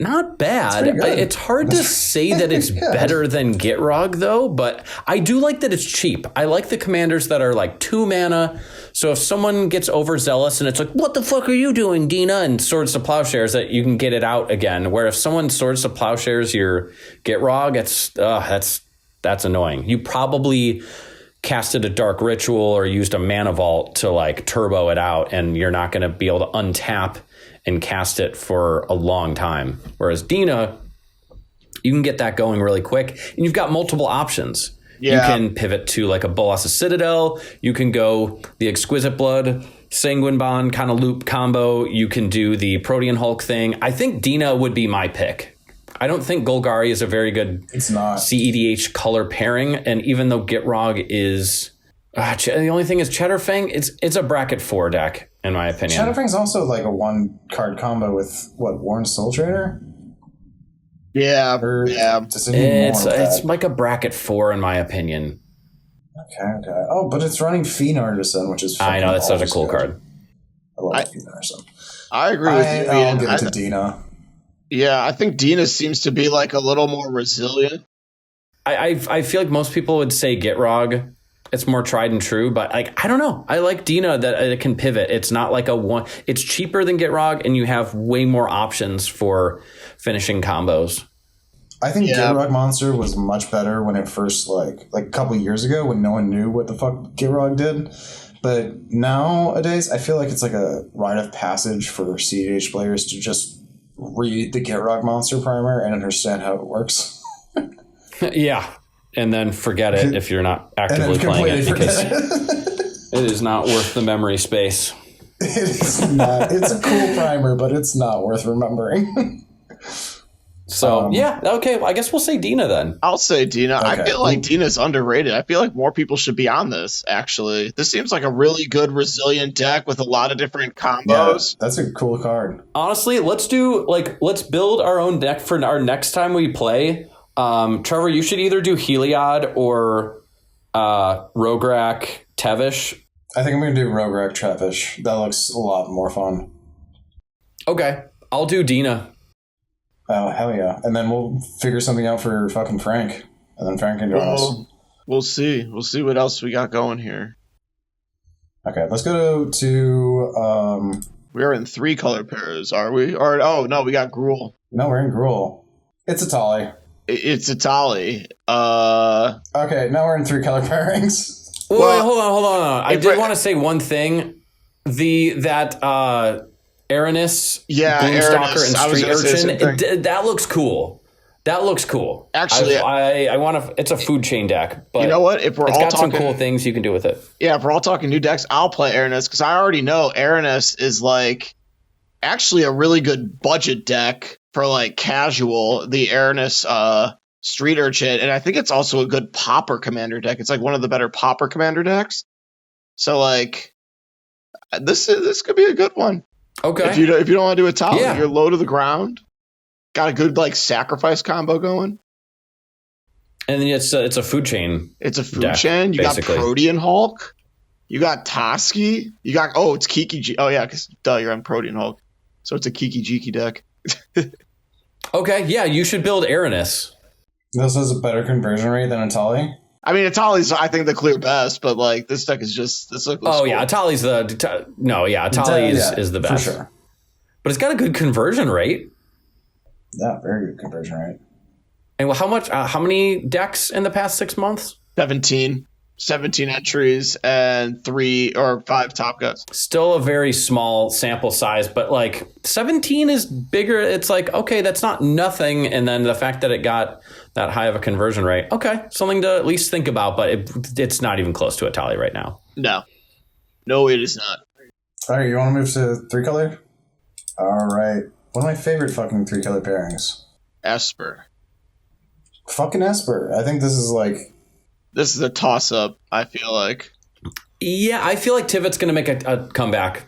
not bad. It's hard to say that it's better than Gitrog, though, but I do like that it's cheap. I like the commanders that are like 2 mana. So if someone gets overzealous and it's like, what the fuck are you doing, Dina? And Swords to Plowshares, that you can get it out again. Where if someone Swords to Plowshares your Gitrog, that's annoying. You probably casted a Dark Ritual or used a Mana Vault to like turbo it out, and you're not going to be able to untap and cast it for a long time. Whereas Dina, you can get that going really quick, and you've got multiple options. Yeah. You can pivot to like a Bolas' Citadel. You can go the Exquisite Blood, Sanguine Bond kind of loop combo. You can do the Protean Hulk thing. I think Dina would be my pick. I don't think Golgari is a very good cEDH color pairing, and even though Gitrog is the only thing is Chatterfang, it's a bracket 4 deck in my opinion. Chatterfang's also like a 1-card combo with Warren Soul Trader. Yeah, it's like a bracket 4 in my opinion. Okay. Oh, but it's running Fiend Artisan, which is I know that's such a cool card. I love Fiend Artisan. I agree with you. I'll give it to Dina. Yeah, I think Dina seems to be like a little more resilient. I feel like most people would say Gitrog. It's more tried and true, but like I don't know. I like Dina that it can pivot. It's not like it's cheaper than Gitrog, and you have way more options for finishing combos. I think Gitrog Monster was much better when it first like a couple years ago when no one knew what the fuck Gitrog did. But nowadays, I feel like it's like a rite of passage for cEDH players to just read the Gitrog Monster primer and understand how it works. Yeah. And then forget it if you're not actively playing it. It is not worth the memory space. It's not. It's a cool primer, but it's not worth remembering. So, yeah, okay. Well, I guess we'll say Dina then. I'll say Dina. Okay. I feel like Dina's underrated. I feel like more people should be on this, actually. This seems like a really good, resilient deck with a lot of different combos. Yeah, that's a cool card. Honestly, let's build our own deck for our next time we play. Trevor, you should either do Heliod or Rograk Tevish. I think I'm going to do Rograk Trevish. That looks a lot more fun. Okay, I'll do Dina. Oh, hell yeah. And then we'll figure something out for fucking Frank. And then Frank can join us. We'll see. We'll see what else we got going here. Okay, let's go to... We're in 3 color pairs, are we? Or no, we got Gruul. No, we're in Gruul. It's a Tali. It's Itali. Okay, now we're in 3 color pairings. Well, hold on. I did want to say one thing. Aranis, Gloomstalker, and Street Urchin. That looks cool. Actually, I want to. It's a food chain deck, but you know what? If we're it's all got talking, some cool things you can do with it. Yeah, if we're all talking new decks, I'll play Aranis because I already know Aranis is like actually a really good budget deck for like casual. The Aranis Street Urchin, and I think it's also a good Popper Commander deck. It's like one of the better Popper Commander decks. So like, this could be a good one. Okay. If you don't want to do a top, you're low to the ground. Got a good like sacrifice combo going. And then it's a food chain. It's a food deck, chain. You basically. got Protean Hulk. You got Toski. You got it's Kiki G. Oh yeah, because you're on Protean Hulk. So it's a Kiki Jiki deck. Okay, yeah, you should build Aranis. This has a better conversion rate than Atali. I mean, Atali's I think the clear best, but like this deck is just this looks cool. Yeah, Atali's Atali is the best. For sure. But it's got a good conversion rate. Yeah, very good conversion rate. And how many decks in the past 6 months? 17 entries and 3 or 5 top cuts. Still a very small sample size, but like 17 is bigger. It's like, okay, that's not nothing. And then the fact that it got that high of a conversion rate, okay, something to at least think about, but it's not even close to a Tali right now. No, it is not. All right, you want to move to 3 color? All right. One of my favorite fucking 3 color pairings. Esper. Fucking Esper. I think this is a toss-up, I feel like. Yeah, I feel like Tivit's going to make a comeback.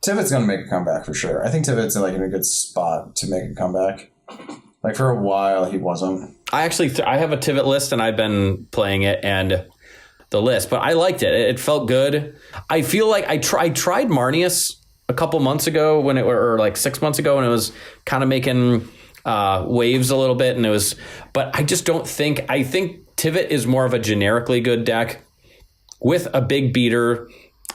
Tivit's going to make a comeback for sure. I think Tivit's like in a good spot to make a comeback. Like for a while, he wasn't. I actually I have a Tivit list and I've been playing it and the list, but I liked it. It felt good. I feel like I tried Marnius a couple months ago or like 6 months ago, and it was kind of making waves a little bit, but I just don't think. I think Tivit is more of a generically good deck with a big beater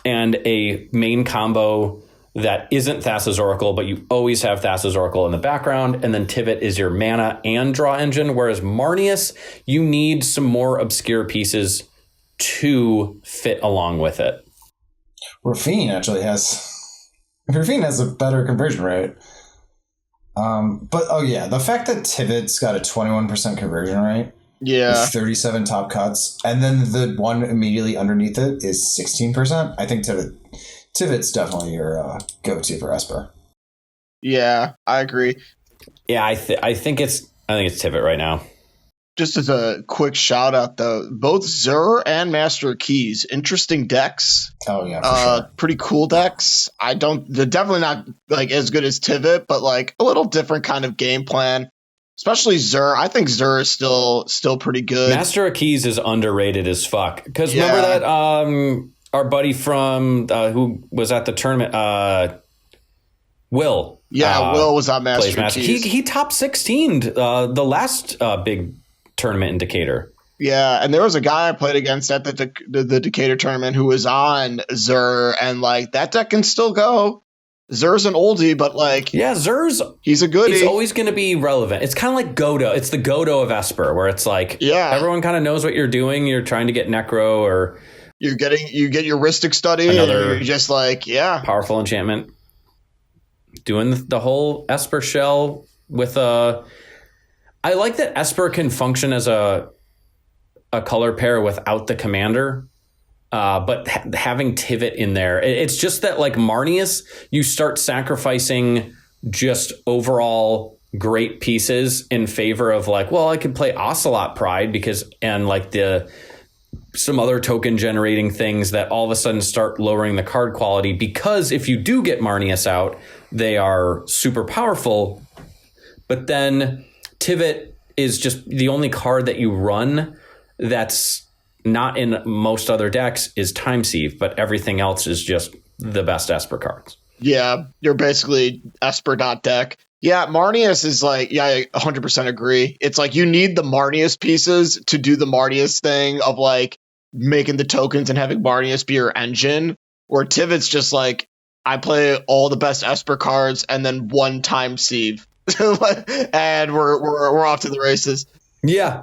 and a main combo that isn't Thassa's Oracle, but you always have Thassa's Oracle in the background, and then Tivit is your mana and draw engine, whereas Marnius, you need some more obscure pieces to fit along with it. Rafine has a better conversion rate. But the fact that Tivit's got a 21% conversion rate, with 37 top cuts, and then the one immediately underneath it is 16%. I think Tivit's definitely your go-to for Esper. Yeah, I agree. Yeah, I think it's Tivit right now. Just as a quick shout out, though, both Zur and Master of Keys, interesting decks. Oh yeah, for sure. Pretty cool decks. They're definitely not like as good as Tivit, but like a little different kind of game plan. Especially Zur. I think Zur is still pretty good. Master of Keys is underrated as fuck. Because remember that our buddy from who was at the tournament, Will. Yeah, Will was on Master of Keys. He top 16'd the last big tournament in Decatur. Yeah, and there was a guy I played against at the Decatur tournament who was on Zur, and like that deck can still go. Zur's an oldie, but like he's a goodie. He's always going to be relevant. It's kind of like Godo. It's the Godo of Esper, where it's like everyone kind of knows what you're doing. You're trying to get Necro, or you get your Rhystic Study, another and you're just like powerful enchantment. Doing the whole Esper shell with a. I like that Esper can function as a color pair without the commander. But having Tivit in there, it's just that like Marnius, you start sacrificing just overall great pieces in favor of like, well, I could play Ocelot Pride and like some other token generating things that all of a sudden start lowering the card quality, because if you do get Marnius out, they are super powerful. But then Tivit is just the only card that you run that's not in most other decks is Time Sieve, but everything else is just the best Esper cards. Yeah, you're basically Esper deck. Yeah, Marnius is like, yeah, I 100% agree. It's like you need the Marnius pieces to do the Marnius thing of like making the tokens and having Marnius be your engine, where Tivit's just like, I play all the best Esper cards and then one Time Sieve. And we're off to the races. Yeah.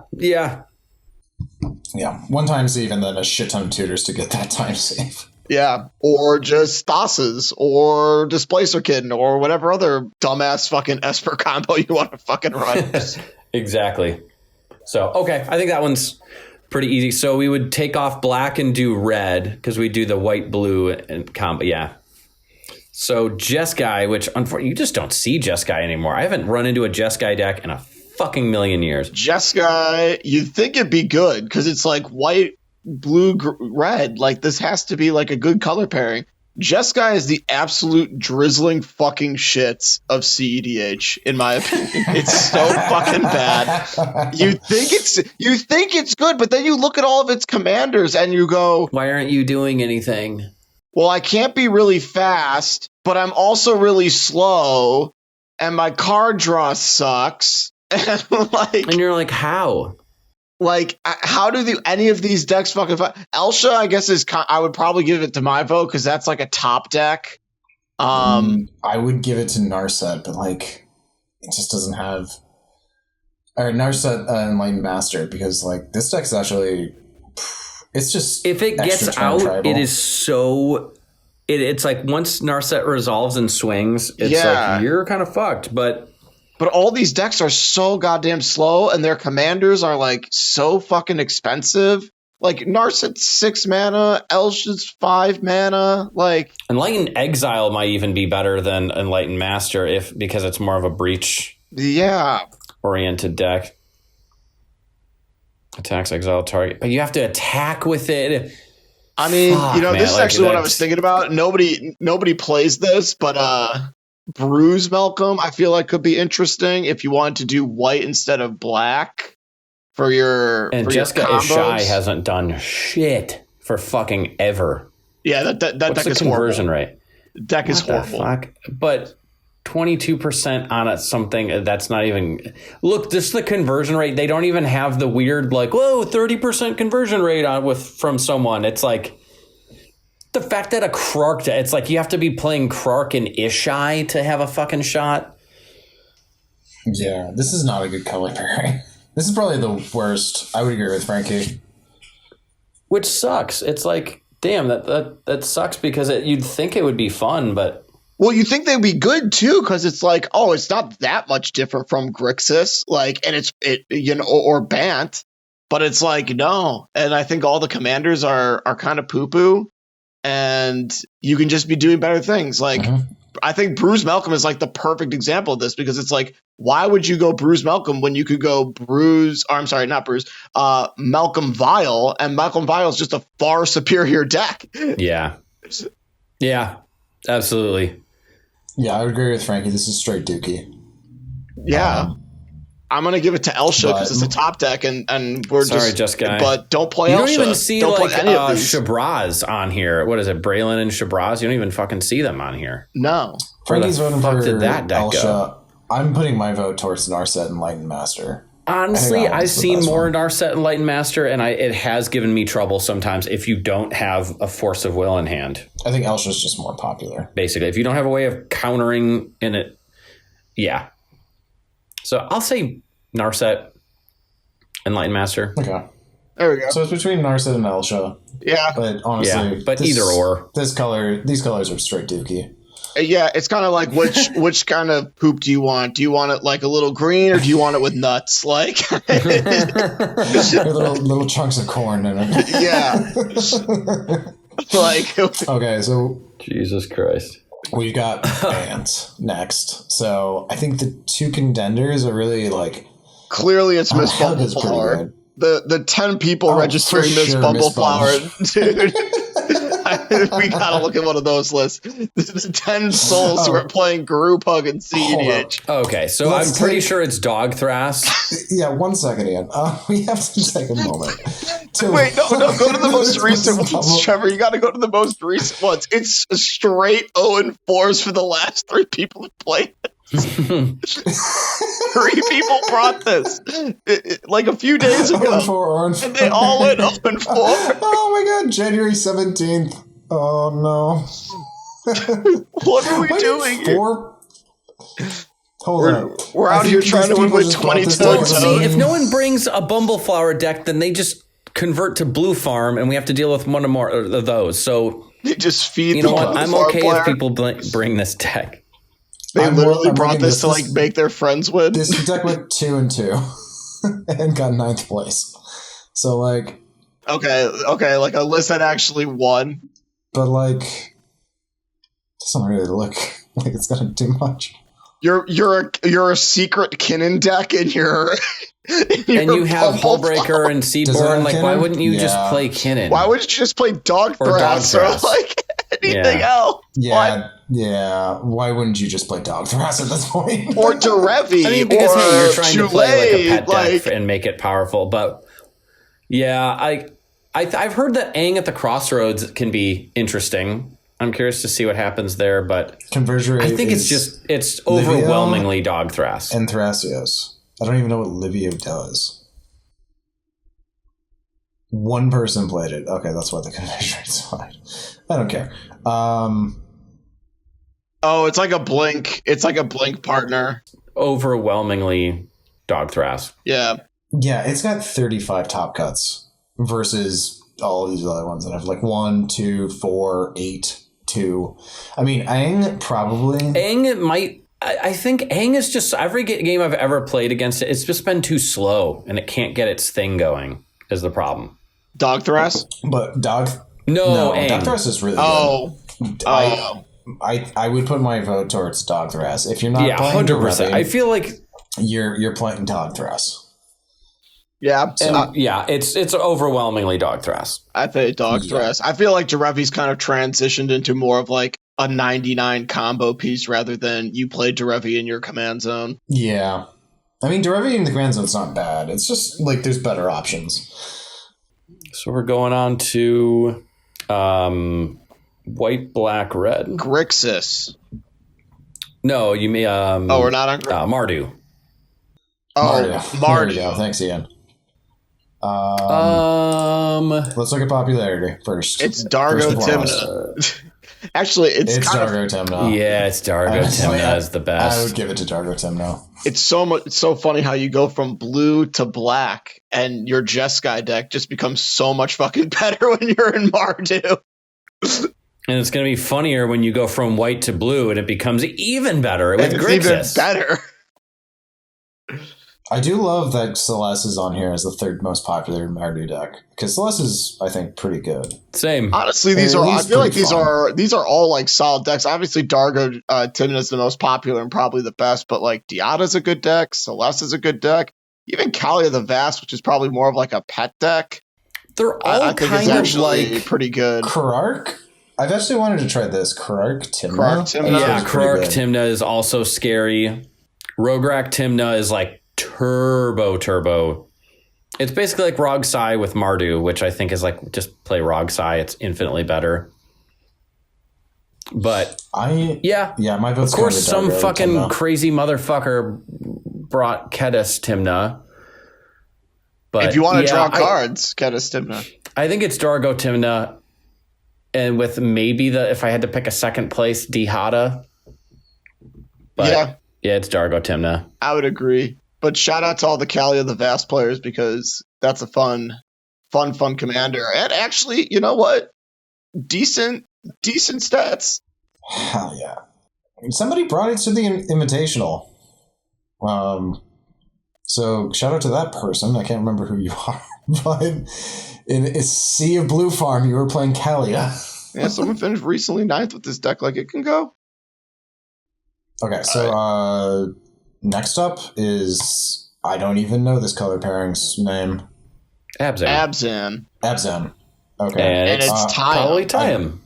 One Time Sieve and then a shit ton of tutors to get that Time Save. Yeah, or just Stasis, or Displacer Kitten, or whatever other dumbass fucking Esper combo you want to fucking run. Exactly. So, okay, I think that one's pretty easy. So we would take off black and do red, because we do the white-blue and combo. Yeah. So Jeskai, which unfortunately you just don't see Jeskai anymore. I haven't run into a Jeskai deck in a fucking million years. Jeskai, you'd think it'd be good, because it's like white, blue, red. Like, this has to be like a good color pairing. Jeskai is the absolute drizzling fucking shits of cEDH, in my opinion. It's so fucking bad. You think it's good, but then you look at all of its commanders and you go, why aren't you doing anything? Well, I can't be really fast, but I'm also really slow, and my card draw sucks. And you're like, how? Like, how do any of these decks fucking fight? Elsha, I guess, I would probably give it to my vote, because that's like a top deck. I would give it to Narset, but like, it just doesn't have... Or Narset Enlightened Master, because like, this deck's actually... It's just... If it gets out, tribal. it is so... It's like, once Narset resolves and swings, it's like, you're kind of fucked, But all these decks are so goddamn slow, and their commanders are like so fucking expensive. Like, Narset's 6 mana, Elsha's 5 mana. Like, Enlightened Exile might even be better than Enlightened Master because it's more of a breach oriented deck. Attacks exile target, but you have to attack with it. I mean, this is actually what I was thinking about. Nobody plays this, but Bruise Malcolm, I feel like could be interesting if you wanted to do white instead of black for your and for Jessica your Ishai hasn't done shit for fucking ever. Yeah, that What's deck the is conversion horrible. rate? Deck is horrible. Fuck? But 22% on something that's not even... Look, this is the conversion rate. They don't even have the weird, like, whoa, 30% conversion rate from someone. It's like... The fact that a Krark... It's like you have to be playing Krark and Ishai to have a fucking shot. Yeah, this is not a good color pairing. This is probably the worst. I would agree with Frankie. Which sucks. It's like, damn, that sucks, because you'd think it would be fun, but... Well, you think they'd be good too, because it's like, oh, it's not that much different from Grixis, like, and or Bant, but it's like, no. And I think all the commanders are kind of poo-poo, and you can just be doing better things. Like, I think Bruise Malcolm is like the perfect example of this, because it's like, why would you go Bruise Malcolm when you could go Malcolm Vile, and Malcolm Vile is just a far superior deck. Yeah, absolutely. Yeah, I would agree with Frankie. This is straight dookie. Yeah. I'm going to give it to Elsha because it's a top deck, and we're Jeskai. But don't play Elsha. You don't even see don't like Shabraz on here. What is it, Braylon and Shabraz? You don't even fucking see them on here. No. Frankie's voting for did that deck Elsha. Go? I'm putting my vote towards Narset and Enlightened Master. Honestly, I've seen more Narset Enlightened Master, and it has given me trouble sometimes if you don't have a Force of Will in hand. I think Elsha's just more popular. Basically, if you don't have a way of countering in it, yeah. So I'll say Narset Enlightened Master. Okay. There we go. So it's between Narset and Elsha. Yeah. But honestly, either or. These colors are straight dookie. Yeah, it's kind of like which kind of poop do you want? Do you want it like a little green, or do you want it with nuts? Like little chunks of corn in it. Yeah. Like Okay, so Jesus Christ. we got bands next. So I think the two contenders are really like clearly it's Miss Helga's pretty Bumbleflower. good. The 10 people Oh, registering for Miss sure, Bumbleflower, dude. We gotta look at one of those lists. The 10 souls who are playing group hug and cEDH. Okay, so Let's I'm pretty take- sure it's Dog Thras. Yeah, 1 second, Ian. We have to take a moment. Wait, no, go to the most recent ones, Double- Trevor. You gotta go to the most recent ones. It's straight 0-4s for the last 3 people who played. 3 people brought this like a few days ago, and they all went 0-4. Oh my god, January 17th. Oh no. What are we doing here? Hold on. We're out here trying to win with 22 Well, toes. see, if no one brings a Bumbleflower deck, then they just convert to Blue Farm, and we have to deal with one or more of those. So, They just feed you know the what? I'm Bumbleflower okay player. if people bring this deck. They I'm literally I'm brought reading this to like make their friends win. This deck went 2-2 and got 9th place. So like, Okay, like a list that actually won. but like, it doesn't really look like it's gonna do much. You're a secret Kinnan deck in your And you have Hullbreaker and Does Seedborn. that Like, Kinnan? why wouldn't you just Yeah. play Kinnan? Why would you just play Dog Or Dog Thras or Thras. like anything Yeah. else? Yeah. Why wouldn't you just play Dog Thras at this point? Or Derevi, I mean, because or hey, you're trying to play like a pet like, deck and make it powerful. But yeah, I've heard that Aang at the Crossroads can be interesting. I'm curious to see what happens there, but Conversion rate I think is it's Livio overwhelmingly Dog Thras. and Thrasios. I don't even know what Livio does. 1 person played it. Okay, that's why the conversion rate's fine. I don't care. oh, it's like a blink. It's like a blink partner. Overwhelmingly Dog Thras. Yeah. Yeah, it's got 35 top cuts versus all of these other ones that have like 1, 2, 4, 8, 2. I mean, Aang probably. Aang might. I think Aang is just every game I've ever played against it. It's just been too slow, and it can't get its thing going. Is the problem? Dog Thras? But Dog. No, Aang. Dog Thras is really good. I would put my vote towards Dog Thras. If you're not playing 100%. I Derevi, feel like you're playing Dog Thras. Yeah. it's overwhelmingly Dog Thras. I think Dog Thras. I feel like Derevi's kind of transitioned into more of like a 99 combo piece rather than you play Derevi in your command zone. Yeah. I mean, Derevi in the Grand Zone's not bad. It's just like there's better options. So we're going on to white, black, red. Grixis. No, you mean We're not on Mardu. There we go. Thanks, Ian. Let's look at popularity first. It's Dargo First and foremost. Timna. Actually, it's kind of Dargo Timna. Yeah, it's Dargo Timna is the best. I would give it to Dargo Timna. it's so funny how you go from blue to black and your Jeskai deck just becomes so much fucking better when you're in Mardu. And it's going to be funnier when you go from white to blue and it becomes even better with It's Grixis. even better. I do love that Celeste is on here as the 3rd most popular Mardu deck because Celeste is, I think, pretty good. Same. Honestly, At I feel least like pretty these are all like solid decks. Obviously, Dargo Timna is the most popular and probably the best, but like Diata's a good deck, Celeste is a good deck, even Kalia the Vast, which is probably more of like a pet deck. They're all I think kind it's of actually like pretty good. Karark? I've actually wanted to try this. Karark Timna? Karark Timna. yeah. It's pretty Karark good. Timna is also scary. Rograk Timna is like turbo. It's basically like Rog Sai with Mardu, which I think is like just play Rog Sai. It's infinitely better. But My vote's of course, going to some Dargo fucking Timna. crazy motherfucker brought Kedis Timna. But If you want to yeah, draw cards, Kedis Timna. I think it's Dargo Timna, and with maybe if I had to pick a second place, Dihada. But yeah, it's Dargo Timna. I would agree. But shout out to all the Kalia the Vast players because that's a fun commander. And actually, you know what? Decent stats. Hell yeah. Somebody brought it to the Invitational. So shout out to that person. I can't remember who you are, but in a sea of blue farm, you were playing Kalia. Yeah, someone finished recently 9th with this deck like it can go. Okay, so next up is, I don't even know this color pairing's name. Abzan. Abzan. Okay. And it's probably Time.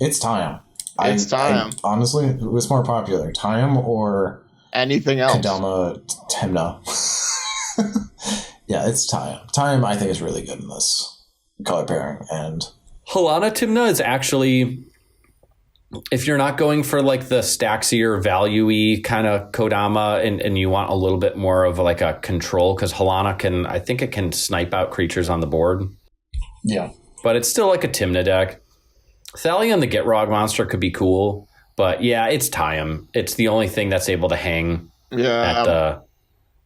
It's Time. It's Time. Honestly, what's more popular, Time or anything else? Kadama Temna. Yeah, it's Time. Time, I think, is really good in this color pairing. And Halana Timna is actually, if you're not going for like the staxier value-y kind of Kodama and you want a little bit more of like a control, because Halana I think it can snipe out creatures on the board. Yeah. But it's still like a Timna deck. Thalion the Gitrog monster could be cool, but yeah, it's Time. It's the only thing that's able to hang at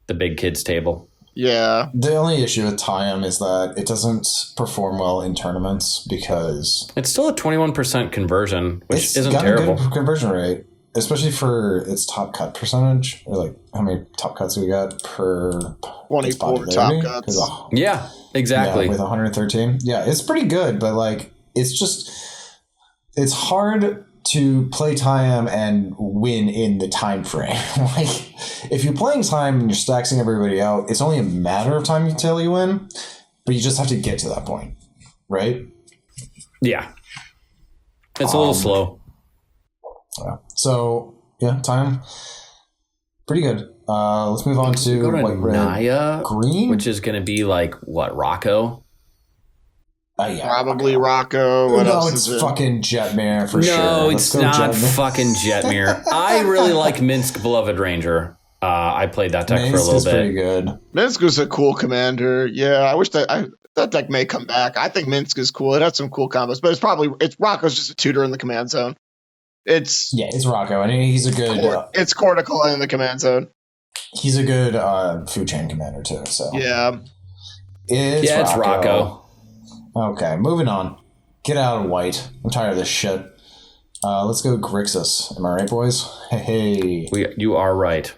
the big kids table. Yeah. The only issue with Time is that it doesn't perform well in tournaments because it's still a 21% conversion, which isn't got terrible. A good conversion rate, especially for its top cut percentage. Or like how many top cuts we got per 24 top cuts. Yeah, exactly. Yeah, with 113. Yeah, it's pretty good, but like it's hard to play Time and win in the time frame. Like, if you're playing Time and you're staxing everybody out, it's only a matter of time until you win, but you just have to get to that point, right? Yeah. It's a little slow. Yeah. So, yeah, Time, pretty good. Let's move on to white, red, Naya, green, which is going to be like, what, Rocco? Yeah, probably Rocco. What else it's is it? fucking Jetmare for sure. No, it's not fucking Jetmare. I really like Minsk Beloved Ranger. I played that deck for a little bit. Pretty good. Minsk is a cool commander. Yeah, I wish that deck may come back. I think Minsk is cool. It has some cool combos, but it's Rocco's just a tutor in the command zone. It's Rocco, and he's a good. It's Cortical in the command zone. He's a good food chain commander too. So yeah, it's Rocco. Okay, moving on. Get out of white. I'm tired of this shit. Let's go Grixis. Am I right, boys? Hey. You are right.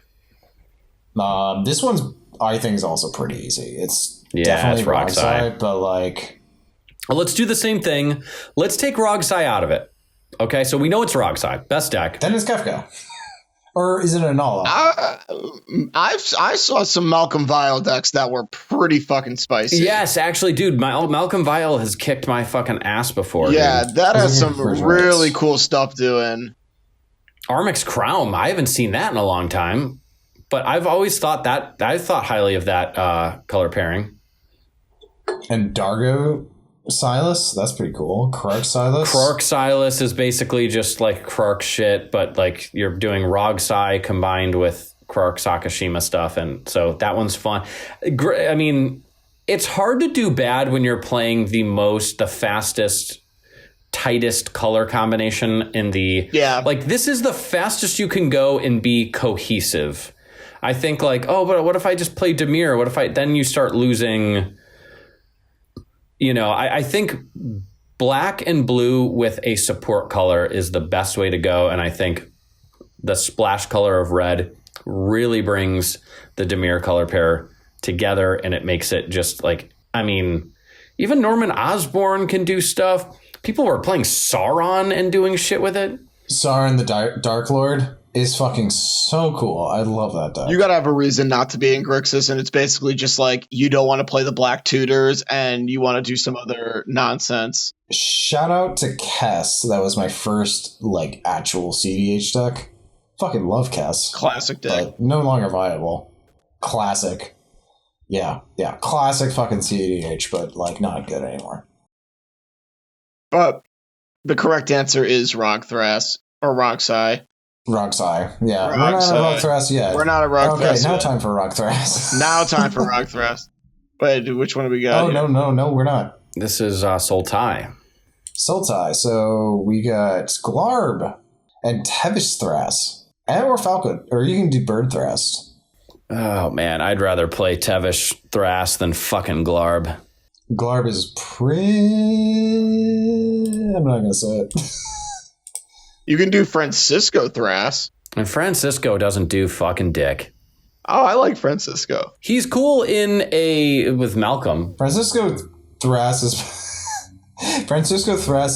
This one's, I think, is also pretty easy. It's definitely Rogsai, but like... Well, let's do the same thing. Let's take Rogsai out of it. Okay, so we know it's Rogsai. Best deck. Then it's Kefka. Or is it a Nala? I saw some Malcolm Vile decks that were pretty fucking spicy. Yes, actually, dude, Malcolm Vile has kicked my fucking ass before. Yeah, dude. that has some really cool stuff doing. Armix Crown, I haven't seen that in a long time, but I've always thought highly of that color pairing. And Dargo Silas, that's pretty cool. Krark Silas. Krark Silas is basically just like Krark shit, but like you're doing Rogsai combined with Krark Sakashima stuff, and so that one's fun. I mean, it's hard to do bad when you're playing the fastest, tightest color combination in the... Yeah. Like, this is the fastest you can go and be cohesive. I think like, oh, but what if I just play Dimir? What if then you start losing... You know, I think black and blue with a support color is the best way to go. And I think the splash color of red really brings the Dimir color pair together. And it makes it just like, I mean, even Norman Osborn can do stuff. People were playing Sauron and doing shit with it. Sauron the Dark Lord is fucking so cool. I love that deck. You gotta have a reason not to be in Grixis, and it's basically just like you don't want to play the black tutors and you want to do some other nonsense. Shout out to Kess. That was my first like actual cEDH deck. Fucking love Kess. Classic deck. But no longer viable. Classic. Yeah. Classic fucking cEDH, but like not good anymore. But the correct answer is Rogthras or Rogsai. Rogsai, yeah. We're not at Rogthras yet. We're not at Rogthras. Okay, now time for Rogthras. Now time for Rogthras. Wait, which one have we got? Oh, here? no, we're not. This is Sultai. Sultai. So we got Glarb and Tevish Thras. Or Falcon. Or you can do Bird Thrust. Oh, man. I'd rather play Tevish Thras than fucking Glarb. Glarb is pretty... I'm not going to say it. You can do Francisco Thras. And Francisco doesn't do fucking dick. Oh, I like Francisco. He's cool with Malcolm. Francisco Thras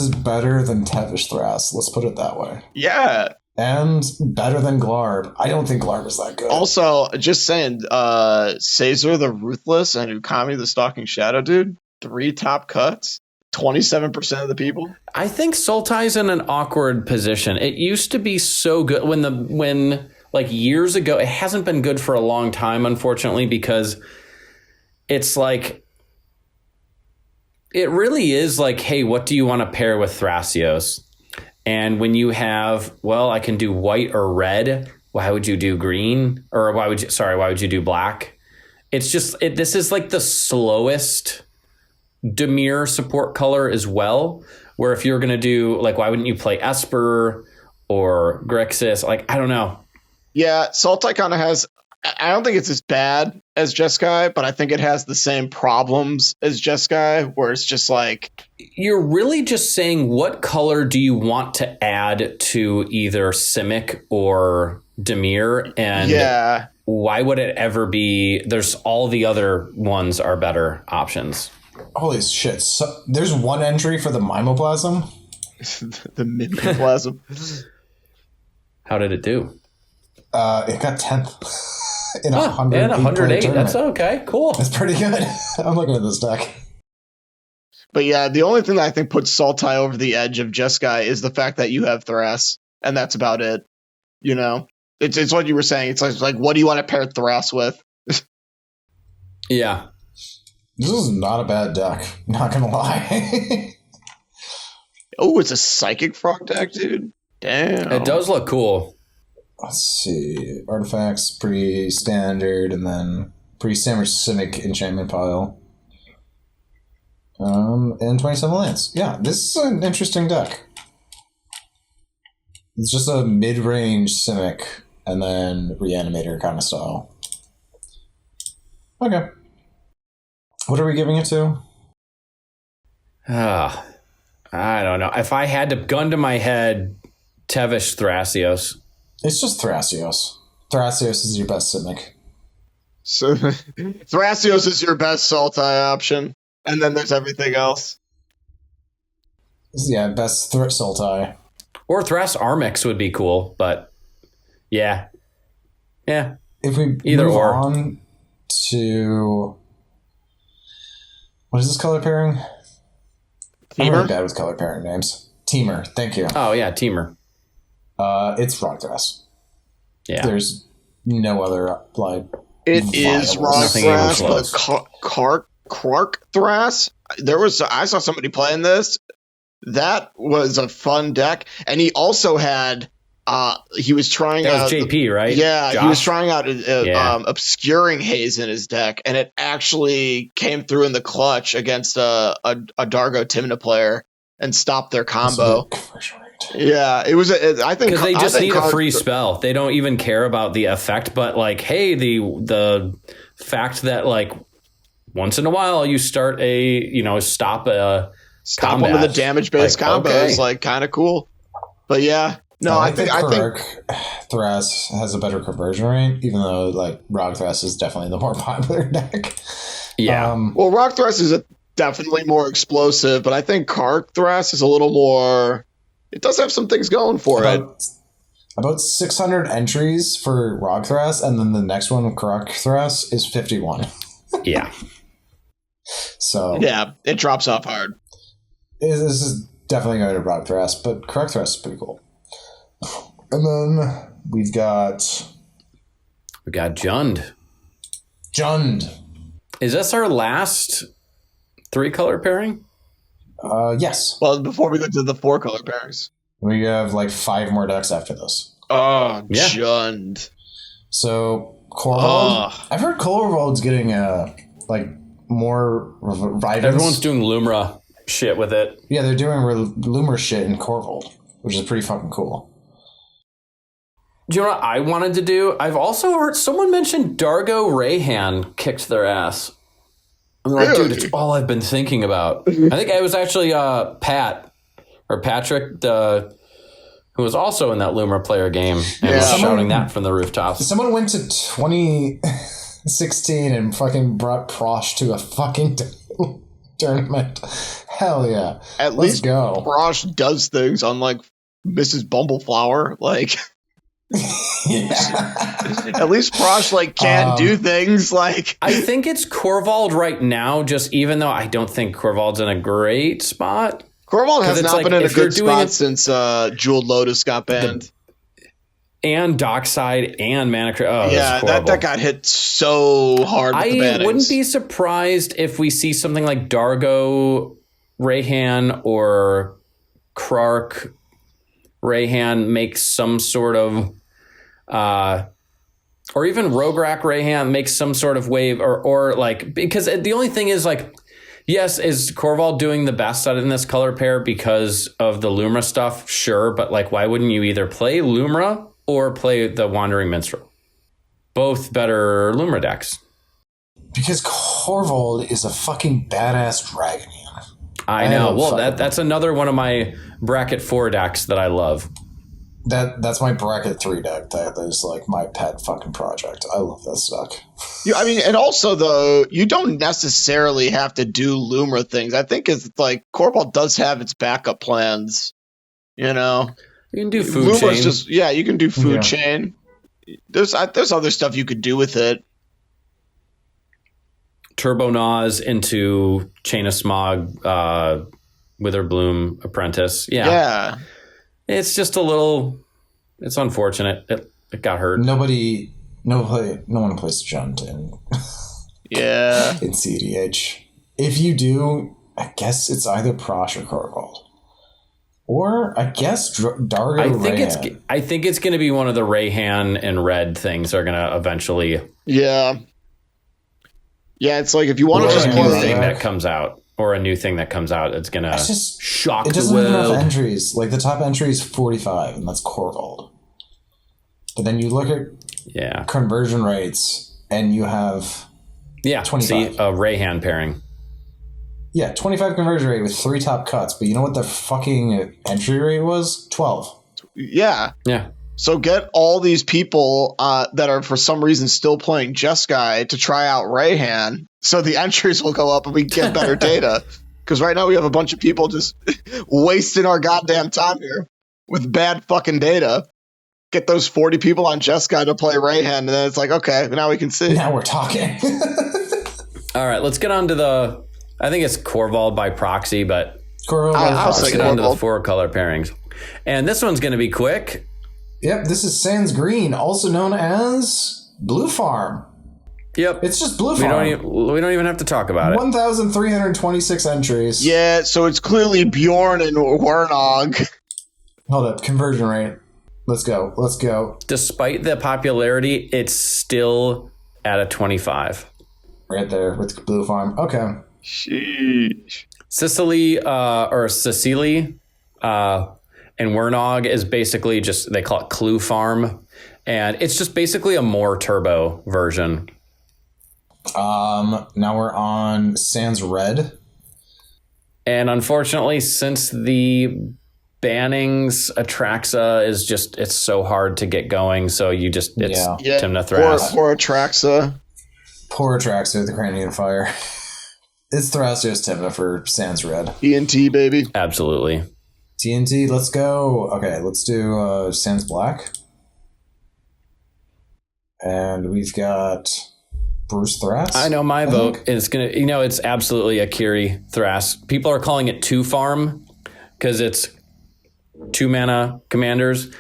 is better than Tevish Thras. Let's put it that way. Yeah. And better than Glarb. I don't think Glarb is that good. Also, just saying, Caesar the Ruthless and Ukami the Stalking Shadow Dude, 3 top cuts, 27% of the people. I think Sultai's in an awkward position. It used to be so good when like years ago. It hasn't been good for a long time, unfortunately, because it's like it really is like, hey, what do you want to pair with Thrasios? And when you have, well, I can do white or red. Why would you do green? Or why would you do black? It's just, this is like the slowest Dimir support color as well. Where if you're going to do, like, why wouldn't you play Esper or Grixis? Like, I don't know. Yeah, Sultai kind of has, I don't think it's as bad as Jeskai, but I think it has the same problems as Jeskai, where it's just like... You're really just saying what color do you want to add to either Simic or Dimir, and why would it ever be... There's all the other ones are better options. Holy shit. So, there's one entry for the Mimoplasm? The Mimoplasm. How did it do? It got 10th. In 108. That's okay. Cool. That's pretty good. I'm looking at this deck. But yeah, the only thing that I think puts Sultai over the edge of Jeskai is the fact that you have Thras, and that's about it. You know, it's what you were saying. It's like what do you want to pair Thras with? Yeah, this is not a bad deck. Not gonna lie. Oh, it's a Psychic Frog deck, dude. Damn, it does look cool. Let's see. Artifacts, pretty standard, and then pretty standard Simic enchantment pile. And 27 lands. Yeah, this is an interesting deck. It's just a mid-range Simic, and then Reanimator kind of style. Okay. What are we giving it to? I don't know. If I had to gun to my head, Tevish Thrasios. It's just Thrasios. Thrasios is your best Simic. So Thrasios is your best Sultai option, and then there's everything else. Yeah, best Sultai. Or Thras Armix would be cool, but yeah. If we either move or on to what is this color pairing? I'm really bad with color pairing names. Temur, thank you. Oh yeah, Temur. It's Rockthras. Yeah. There's no other like. It is Rockthras, but Quark Thras. I saw somebody playing this. That was a fun deck, and he also had. He was trying out. That was JP, right? Yeah, Josh? he was trying out Obscuring Haze in his deck, and it actually came through in the clutch against a Dargo Tymna player and stopped their combo. Yeah, it was. I think because they just need a free spell. They don't even care about the effect, but like, hey, the fact that like once in a while you start stop one of the damage based combos, okay. like kind of cool. But yeah, no, I think Thras has a better conversion rate, even though like Rockthras is definitely the more popular deck. Yeah, well, Rockthras is definitely more explosive, but I think Karthras is a little more. It does have some things going for it. About 600 entries for Rockthras, and then the next one, Karthras, is 51. Yeah. So yeah, it drops off hard. This is definitely going to Rockthras, but Karthras is pretty cool. And then we've got Jund. Is this our last 3-color pairing? Yes. Well, before we go to the 4-color pairings, we have like 5 more decks after this. Oh, yeah. Jund. So Colorless. I've heard Colorless getting like more Rivens. Everyone's doing Lumra shit with it. Yeah, they're doing Lumra shit in Corvold, which is pretty fucking cool. Do you know what I wanted to do? I've also heard someone mention Dargo Rayhan kicked their ass. I'm like, dude, it's all I've been thinking about. I think I was actually Patrick, the who was also in that Lumra player game and was shouting that from the rooftops. Someone went to 2016 and fucking brought Prosh to a fucking tournament. Hell yeah. At Let's least go. Prosh does things unlike Mrs. Bumbleflower. Like, at least Prosh like can do things. Like, I think it's Korvald right now, just even though I don't think Korvald's in a great spot. Korvald has not like, been in a good spot it, since Jeweled Lotus got banned. And Dockside and Mana. Oh, yeah, that got hit so hard with the bannings. I wouldn't be surprised if we see something like Dargo Rayhan or Krark Rayhan make some sort of or even Rograk Rayhan makes some sort of wave or like, because the only thing is like, yes, is Korvald doing the best out in this color pair because of the Lumra stuff? Sure, but like, why wouldn't you either play Lumra or play the Wandering Minstrel? Both better Lumra decks. Because Korvald is a fucking badass dragon. I know. Well, that's another one of my bracket 4 decks that I love. That's my bracket 3 deck. That is like my pet fucking project. I love this deck. I mean, and also though, you don't necessarily have to do Lumra things. I think it's like Korvald does have its backup plans. You know, you can do food chain. Just you can do food chain. There's other stuff you could do with it. Turbo Naz into Chain of Smog, Witherbloom Apprentice. Yeah. It's just a little. It's unfortunate. It got hurt. No one plays Junt in. In cEDH. If you do, I guess it's either Prosh or Korvald. Or I guess Dargo. I think it's going to be one of the Rayhan and Red things are going to eventually. Yeah. Yeah, it's like if you want to just play a new thing that comes out. Or a new thing that comes out, it's gonna shock the world. It doesn't have enough entries. Like the top entry is 45, and that's Korvald. But then you look at conversion rates, and you have 25. See a Rayhan pairing. 25 conversion rate with 3 top cuts. But you know what the fucking entry rate was? 12. Yeah. Yeah. So get all these people that are for some reason still playing Jeskai to try out Rayhan, so the entries will go up and we get better data. Because right now we have a bunch of people just wasting our goddamn time here with bad fucking data. Get those 40 people on Jeskai to play Rayhan, and then it's like, okay, now we can see. Now we're talking. All right, let's get on to the. I think it's Korvald by proxy, but let's get on to the 4 color pairings. And this one's going to be quick. Yep, this is Sans Green, also known as Blue Farm. Yep. It's just Blue Farm. We don't even have to talk about it. 1,326 entries. Yeah, so it's clearly Bjorn and Wernog. Hold up, conversion rate. Let's go. Despite the popularity, it's still at a 25. Right there with Blue Farm. Okay. Sheesh. Cecily, and Wernog is basically just, they call it Clue Farm. And it's just basically a more turbo version. Now we're on Sans Red. And unfortunately, since the bannings, Atraxa is just, it's so hard to get going. So you just, it's Timna Thras. Poor Atraxa. Poor Atraxa, the Cranium Fire. It's Thrasios Timna for Sans Red. TNT, baby. Absolutely. TNT, let's go. Okay, let's do Sans Black. And we've got Bruce Thras. I know my vote is going to, it's absolutely a Kiri Thras. People are calling it 2 farm because it's 2 mana commanders.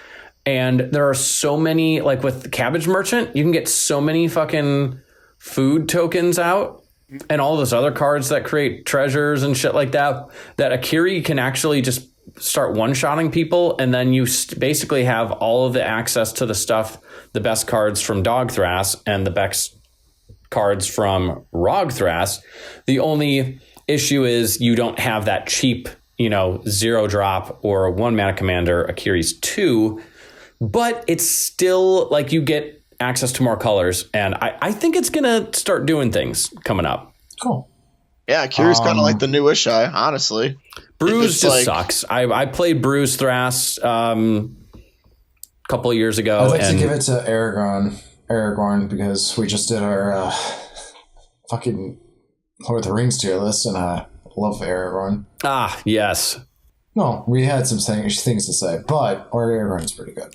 And there are so many, like with Cabbage Merchant, you can get so many fucking food tokens out and all those other cards that create treasures and shit like that, that a Kiri can actually just start one-shotting people, and then you basically have all of the access to the stuff, the best cards from Dog Thras and the best cards from Rog Thras. The only issue is you don't have that cheap, 0 drop or 1 mana commander, Akiri's 2, but it's still like you get access to more colors, and I think it's gonna start doing things coming up. Cool. Yeah, Akiri's kind of like the newish eye, honestly. Bruise just sucks. I played Bruise Thras couple of years ago. I'd like to give it to Aragorn, because we just did our fucking Lord of the Rings tier list, and I love Aragorn. Ah, yes. No, we had some things to say, but Aragorn's pretty good.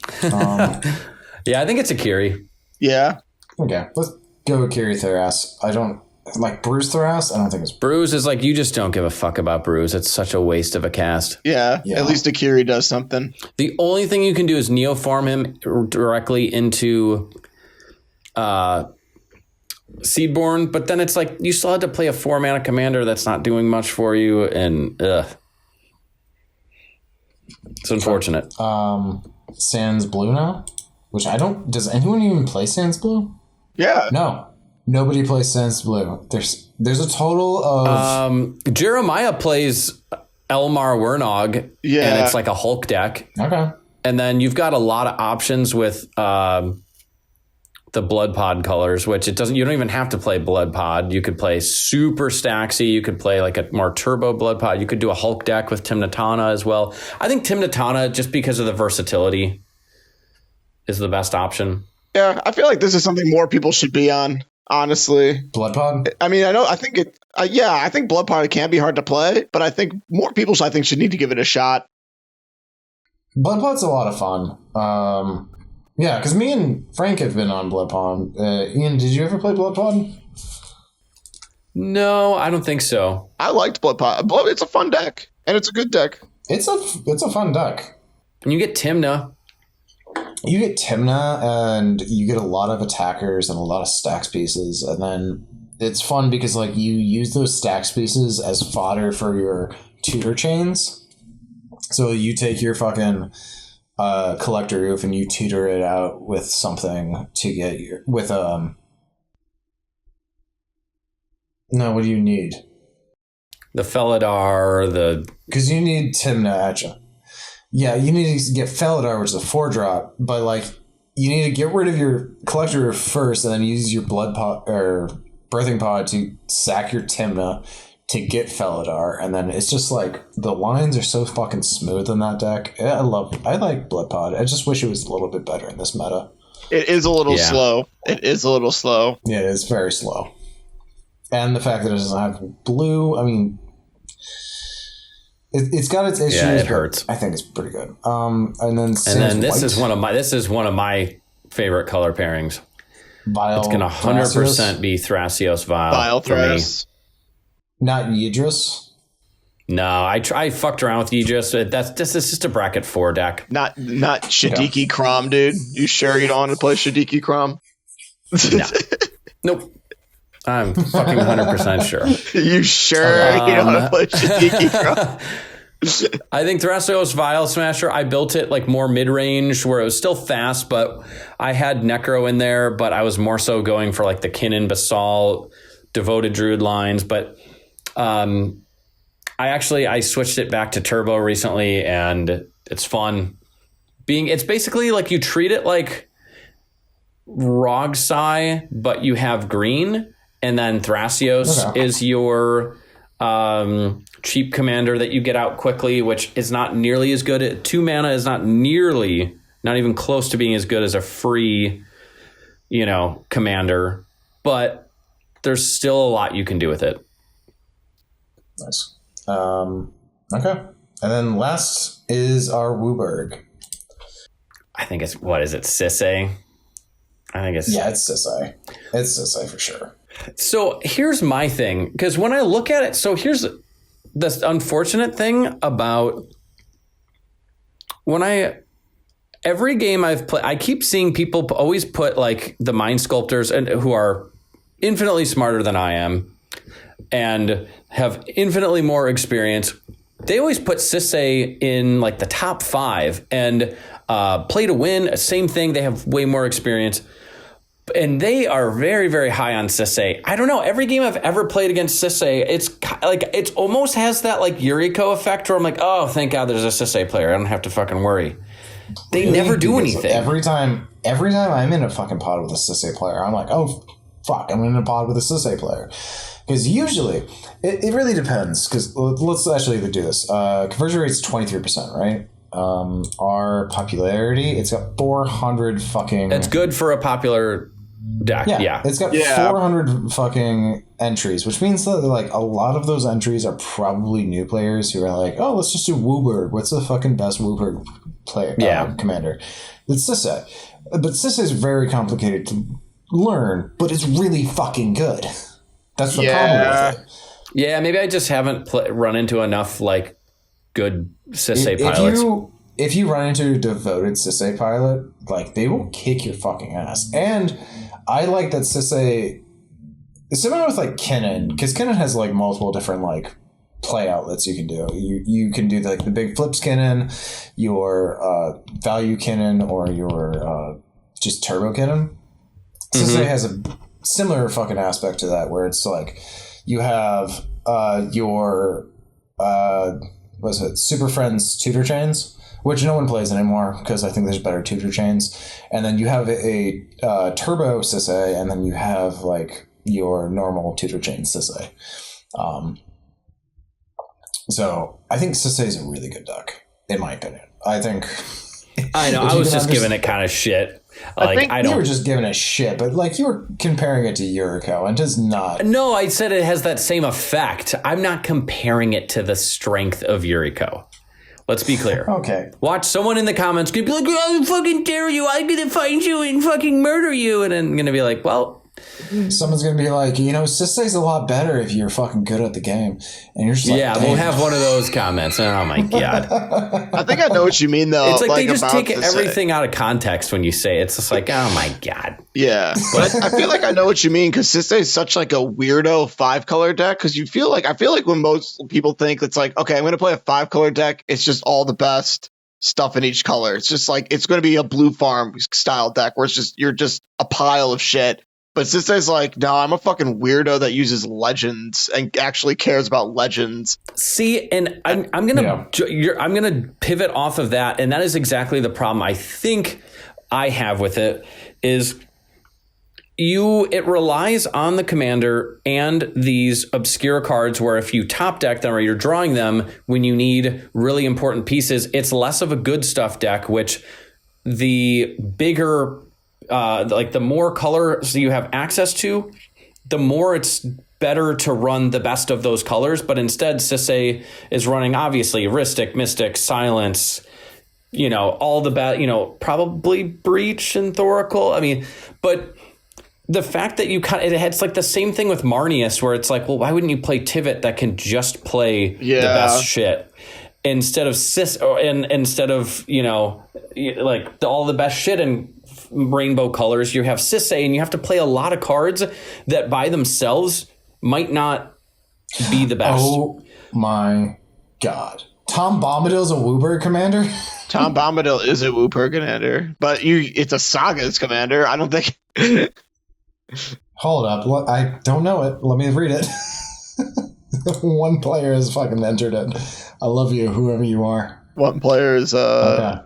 Yeah, I think it's Akiri. Yeah. Okay, let's go with Kiri Theras. I don't like Bruce Theras. I don't think it's Bruce is like, you just don't give a fuck about Bruce. It's such a waste of a cast. Yeah. At least Akiri does something. The only thing you can do is neoform him directly into Seedborn, but then it's like you still had to play a 4-mana commander that's not doing much for you, and it's unfortunate. Sans Blue now, which I don't. Does anyone even play Sans Blue? Yeah. No, nobody plays Sans Blue. There's a total of Jeremiah plays Elmar Wernog, and it's like a Hulk deck. Okay, and then you've got a lot of options with the Blood Pod colors, which you don't even have to play Blood Pod. You could play Super Staxy. You could play like a more turbo Blood Pod. You could do a Hulk deck with Timnatana as well. I think Timnatana, just because of the versatility, is the best option. Yeah, I feel like this is something more people should be on, honestly. Blood Pod? I mean, I think I think Blood Pod can be hard to play, but I think more people should need to give it a shot. Blood Pod's a lot of fun. Yeah, because me and Frank have been on Blood Pod. Ian, did you ever play Blood Pod? No, I don't think so. I liked Blood Pod. It's a fun deck, and it's a good deck. It's a fun deck. And you get Timna. You get Timna, and you get a lot of attackers and a lot of stacks pieces, and then it's fun because like you use those stacks pieces as fodder for your tutor chains. So you take your fucking collector roof and you tutor it out with something to get your what do you need? The Felidar, because you need Timna at you. Yeah, you need to get Felidar, which is a 4-drop, but like you need to get rid of your collector roof first, and then use your blood pod or birthing pod to sack your Timna to get Felidar, and then it's just like the lines are so fucking smooth in that deck. I like Blood Pod. I just wish it was a little bit better in this meta. It is a little slow. It is a little slow. Yeah, it's very slow. And the fact that it doesn't have blue, I mean, it's got its issues. Yeah, it hurts. I think it's pretty good. And then this is one of my favorite color pairings. Vile it's going to 100% be Thrasios Vile for me. Not Yidris? No, I fucked around with Yidris. This is just a bracket 4 deck. Not Shadiki Crom, dude. You sure you don't want to play Shadiki Crom? No. Nope. I'm fucking 100% sure. You sure you don't want to play Shadiki Crom? I think Thrasios Vile Smasher, I built it like more mid-range where it was still fast, but I had Necro in there, but I was more so going for like the Kinnan Basalt, Devoted Druid lines, but I switched it back to Turbo recently, and it's fun. It's basically like you treat it like Rogsai, but you have green, and then Thrasios is your cheap commander that you get out quickly, which is not nearly as good. 2 mana is not even close to being as good as a free, commander, but there's still a lot you can do with it. Nice. Okay. And then last is our WUBRG. I think it's, Sisay? I think it's... Yeah, it's Sisay. It's Sisay for sure. So here's my thing, because when I look at it, so here's the unfortunate thing about every game I've played, I keep seeing people always put like the Mind Sculptors and who are infinitely smarter than I am and have infinitely more experience. They always put Sisay in like the top 5 and Play to Win, same thing. They have way more experience. And they are very, very high on Sisay. I don't know. Every game I've ever played against Sisay, it's like it almost has that like Yuriko effect where I'm like, oh, thank God there's a Sisay player. I don't have to fucking worry. They really never do anything. Every time I'm in a fucking pod with a Sisay player, I'm like, oh, fuck, I'm in a pod with a Sisay player. Because usually, it really depends. Because let's actually do this. Conversion rate is 23%, right? our popularity. It's got 400 fucking... It's good for a popular deck. Yeah. It's got 400 fucking entries, which means that like a lot of those entries are probably new players who are like, oh, let's just do WUBRG. What's the fucking best WUBRG player commander? It's Sisay. But Sisay is very complicated to learn, but it's really fucking good. That's the problem with it. Yeah, maybe I just haven't run into enough like good Sisay pilots. If you run into a devoted Sisay pilot, like they will kick your fucking ass. And I like that Sisay is similar with like Kinnan, because Kinnan has like multiple different like play outlets you can do. You can do like the big flips Kinnan, your value Kinnan, or your just turbo Kinnan. Sisay has a similar fucking aspect to that, where it's like you have your what's it, Super Friends tutor chains, which no one plays anymore because I think there's better tutor chains. And then you have a turbo Sisay, and then you have like your normal tutor chain Sisay. So I think Sisay is a really good deck, in my opinion. I think. I know. I was just giving it kind of shit. Like you were just giving it shit, but like you were comparing it to Yuriko, and does not. No, I said it has that same effect. I'm not comparing it to the strength of Yuriko. Let's be clear. Okay. Watch someone in the comments could be like, "I fucking dare you! I'm gonna find you and fucking murder you," and I'm gonna be like, "Well." Someone's gonna be like, Sisay's a lot better if you're fucking good at the game, and you're just like, yeah, we'll have one of those comments. Oh my god! I think I know what you mean, though. It's like they just take everything out of context when you say it. It's just like, oh my god. Yeah, but I feel like I know what you mean, because Sisay is such like a weirdo 5-color deck. Because I feel like when most people think it's like, okay, I'm gonna play a 5-color deck, it's just all the best stuff in each color. It's just like it's gonna be a blue farm style deck where it's just you're just a pile of shit. But Sisay's like, no, I'm a fucking weirdo that uses legends and actually cares about legends. See, and I'm gonna pivot off of that, and that is exactly the problem I think I have with it. Is it relies on the commander and these obscure cards where if you top deck them or you're drawing them when you need really important pieces, it's less of a good stuff deck. Which the bigger like the more colors you have access to, the more it's better to run the best of those colors. But instead, Sisay is running obviously Rhystic, Mystic, Silence, all the bad, probably Breach and Thoracle. I mean, but the fact that it's like the same thing with Marneus, where it's like, well, why wouldn't you play Tivit that can just play the best shit instead of instead of like all the best shit and rainbow colors? You have Sisay, and you have to play a lot of cards that by themselves might not be the best. Oh my god. Tom Bombadil's a WUBRG commander? Tom Bombadil is a WUBRG commander, but it's a Saga's commander. I don't think... Hold up. I don't know it. Let me read it. One player has fucking entered it. I love you, whoever you are. One player is... Okay.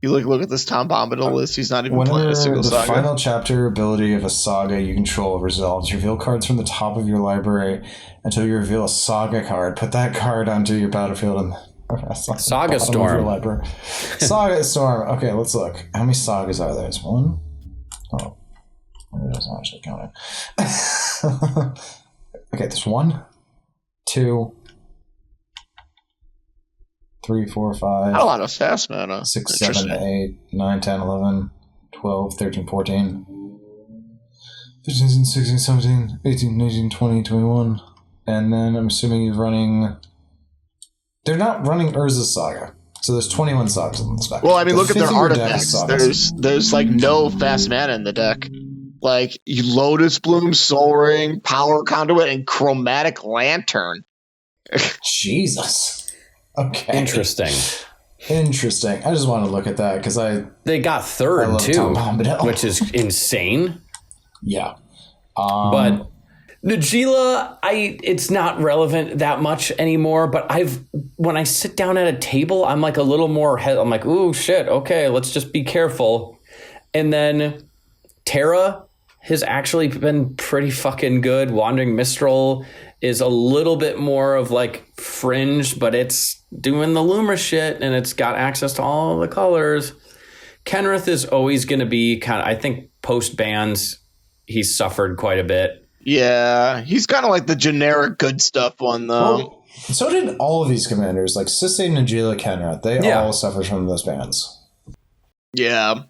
You look at this Tom Bombadil list. He's not even playing a single the Saga. Final chapter ability of a Saga you control resolves. Reveal cards from the top of your library until you reveal a Saga card. Put that card onto your battlefield and Saga Storm. Saga Storm. Okay, let's look. How many Sagas are there? There's one. Oh, it doesn't actually count it. Okay, there's 1, 2, 3, 4, 5. Not a lot of fast mana. 6, 7, 8, 9, 10, 11, 12, 13, 14, 15, 16, 17, 18, 19, 20, 21. And then I'm assuming you're running... They're not running Urza's Saga. So there's 21 Sagas in this deck. Well, I mean, look at their artifacts. There's like no fast mana in the deck. Like Lotus Bloom, Soul Ring, Power Conduit, and Chromatic Lantern. Jesus. Okay. Interesting. I just want to look at that because they got third too, which is insane. Yeah. But Najila, it's not relevant that much anymore, but when I sit down at a table, I'm like a little more I'm like, ooh, shit. Okay, let's just be careful. And then Terra has actually been pretty fucking good. Wandering Mistral is a little bit more of like fringe, but it's doing the Luma shit and it's got access to all the colors. Kenrith is always going to be kind of, I think post bans, he's suffered quite a bit. Yeah, he's kind of like the generic good stuff one, though. Well, so did all of these commanders, like Sisay, Najila, Kenrith. They all suffered from those bans. Yeah.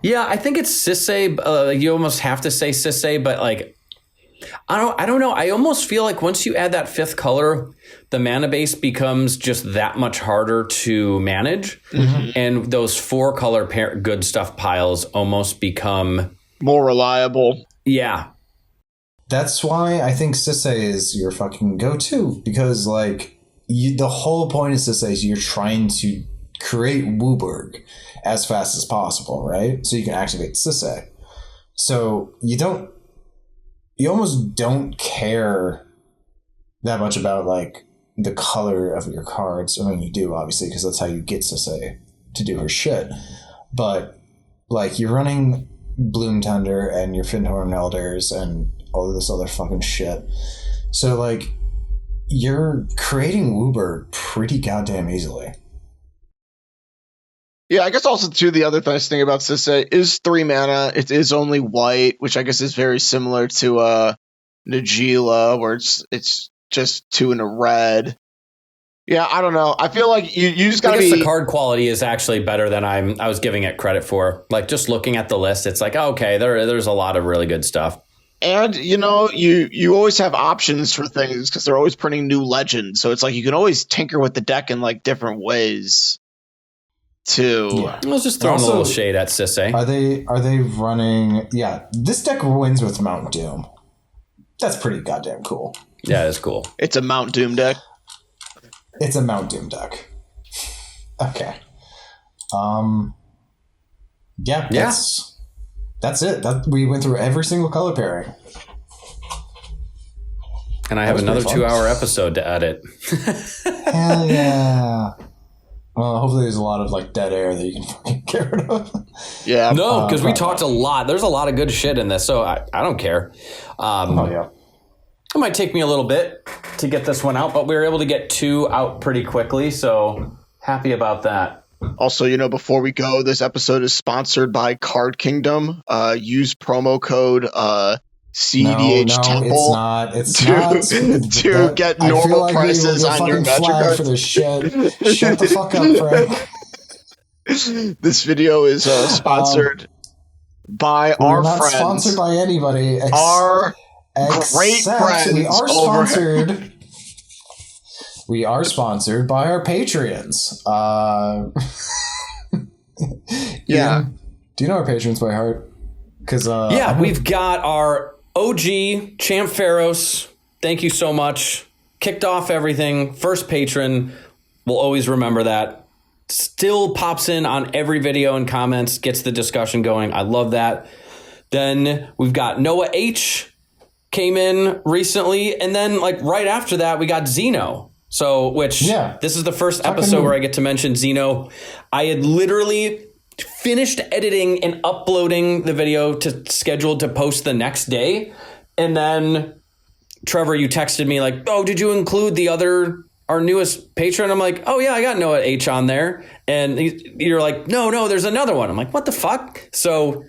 Yeah, I think it's Sisay. You almost have to say Sisay, but like, I don't know. I almost feel like once you add that 5th color, the mana base becomes just that much harder to manage. Mm-hmm. And those 4 color good stuff piles almost become more reliable. Yeah. That's why I think Sisay is your fucking go-to, because like the whole point of Sisay is you're trying to create WUBRG as fast as possible, right? So you can activate Sisay. So you almost don't care that much about like the color of your cards. I mean, you do obviously, because that's how you get Sisay to do her shit. But like you're running Bloom Thunder and your Fyndhorn Elders and all of this other fucking shit. So like you're creating WUBRG pretty goddamn easily. Yeah, I guess also too the other nice thing about Sisay is 3 mana. It is only white, which I guess is very similar to Najila, where it's just 2 and a red. Yeah, I don't know. I feel like you just gotta be. The card quality is actually better than I was giving it credit for. Like just looking at the list, it's like, okay, there's a lot of really good stuff. And you always have options for things because they're always printing new legends, so it's like you can always tinker with the deck in like different ways. Too. Yeah. I was just throwing a little shade at Sisay. Are they running? Yeah, this deck wins with Mount Doom. That's pretty goddamn cool. Yeah, it's cool. It's a Mount Doom deck. It's a Mount Doom deck. Okay. Yeah. That's it. We went through every single color pairing. And I have another 2-hour episode to edit. Hell yeah. Well, hopefully there's a lot of like dead air that you can fucking get rid of. Yeah. No, because we talked a lot. There's a lot of good shit in this, so I don't care. Yeah. It might take me a little bit to get this one out, but we were able to get 2 out pretty quickly, so happy about that. Also, before we go, this episode is sponsored by Card Kingdom. Use promo code cEDH Temple. It's not. To get normal prices on your Magic cards. For this shit. Shut the fuck up, Frank. This video is sponsored by our friends. Not sponsored by anybody. Our great friends. We are sponsored. We are sponsored by our Patreons. Yeah. Ian, do you know our patrons by heart? Because we've got our OG Champ Pharos. Thank you so much. Kicked off everything. First patron. We'll always remember that. Still pops in on every video and comments. Gets the discussion going. I love that. Then we've got Noah H. Came in recently. And then like right after that, we got Zeno. So, this is the first episode where I get to mention Zeno. I had literally finished editing and uploading the video scheduled to post the next day. And then Trevor, you texted me like, oh, did you include our newest patron? I'm like, oh yeah, I got Noah H on there. And you're like, no, there's another one. I'm like, what the fuck? So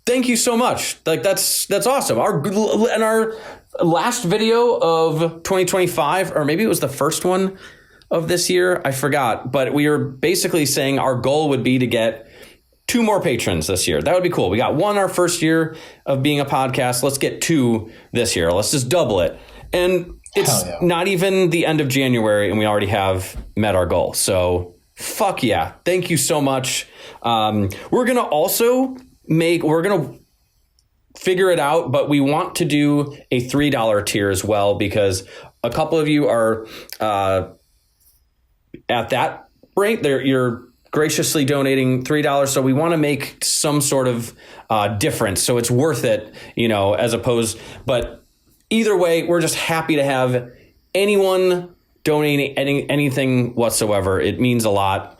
thank you so much. Like that's awesome. Our last video of 2025, or maybe it was the first one of this year, I forgot. But we were basically saying our goal would be to get 2 more patrons this year. That would be cool. We got 1 our first year of being a podcast. Let's get 2 this year. Let's just double it. And it's not even the end of January and we already have met our goal. So fuck yeah. Thank you so much. We're going to figure it out, but we want to do a $3 tier as well, because a couple of you are at that rate. You're graciously donating $3, so we want to make some sort of difference, so it's worth it, as opposed. But either way, we're just happy to have anyone donating anything whatsoever. It means a lot.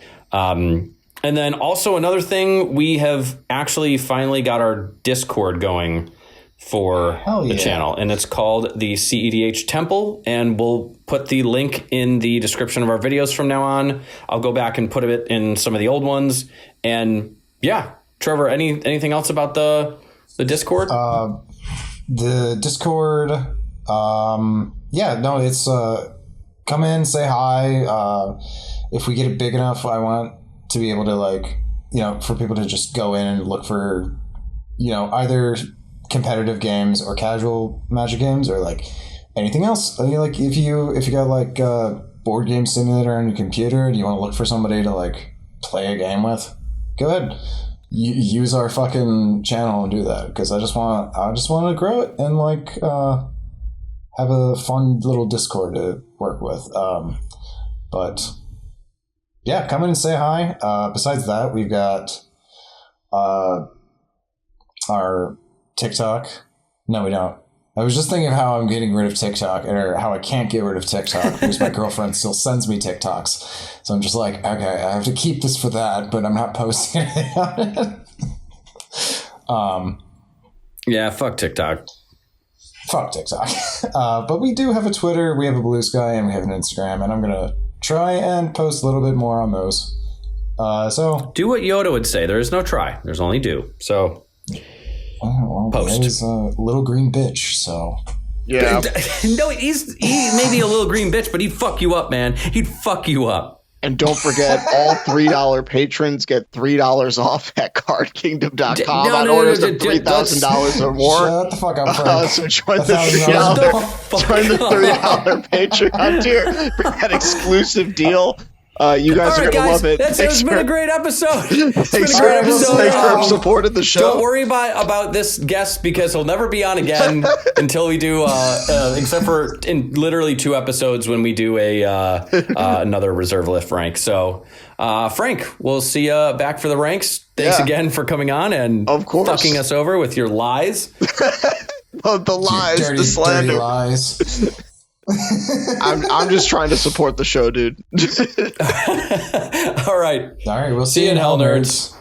And then also another thing, we have actually finally got our Discord going. for the channel, and it's called the cEDH Temple, and we'll put the link in the description of our videos from now on. I'll go back and put it in some of the old ones. And yeah, Trevor, anything else about the Discord? The Discord, it's come in, say hi. If we get it big enough, I want to be able to for people to just go in and look for, either competitive games or casual Magic games or anything else. If you got board game simulator on your computer and you want to look for somebody to play a game with, go ahead. Use our fucking channel and do that, because I just want to grow it and have a fun little Discord to work with. But yeah, come in and say hi. Besides that, we've got our TikTok. No, we don't. I was just thinking of how I'm getting rid of TikTok, or how I can't get rid of TikTok because my girlfriend still sends me TikToks. So I'm just okay, I have to keep this for that, but I'm not posting anything on it. Yeah, fuck TikTok. Fuck TikTok. But we do have a Twitter, we have a Blue Sky, and we have an Instagram, and I'm going to try and post a little bit more on those. So do what Yoda would say. There is no try. There's only do. So... post. He's a little green bitch, so yeah. No, he may be a little green bitch, but he'd fuck you up, man. He'd fuck you up. And don't forget, all $3 patrons get $3 off at cardkingdom.com on orders of $3,000 or more. Shut the fuck up, Frank. So join the $3 Patreon tier for that exclusive deal. You guys are going to love it. It's been a great episode. Thanks for supporting the show. Don't worry about this guest, because he'll never be on again until we do, except for in literally 2 episodes when we do another reserve lift rank. So, Frank, we'll see you back for the ranks. Thanks again for coming on and of course fucking us over with your lies. The lies, dirty, the slander. Dirty lies. I'm just trying to support the show, dude. All right. We'll see you in hell, nerds.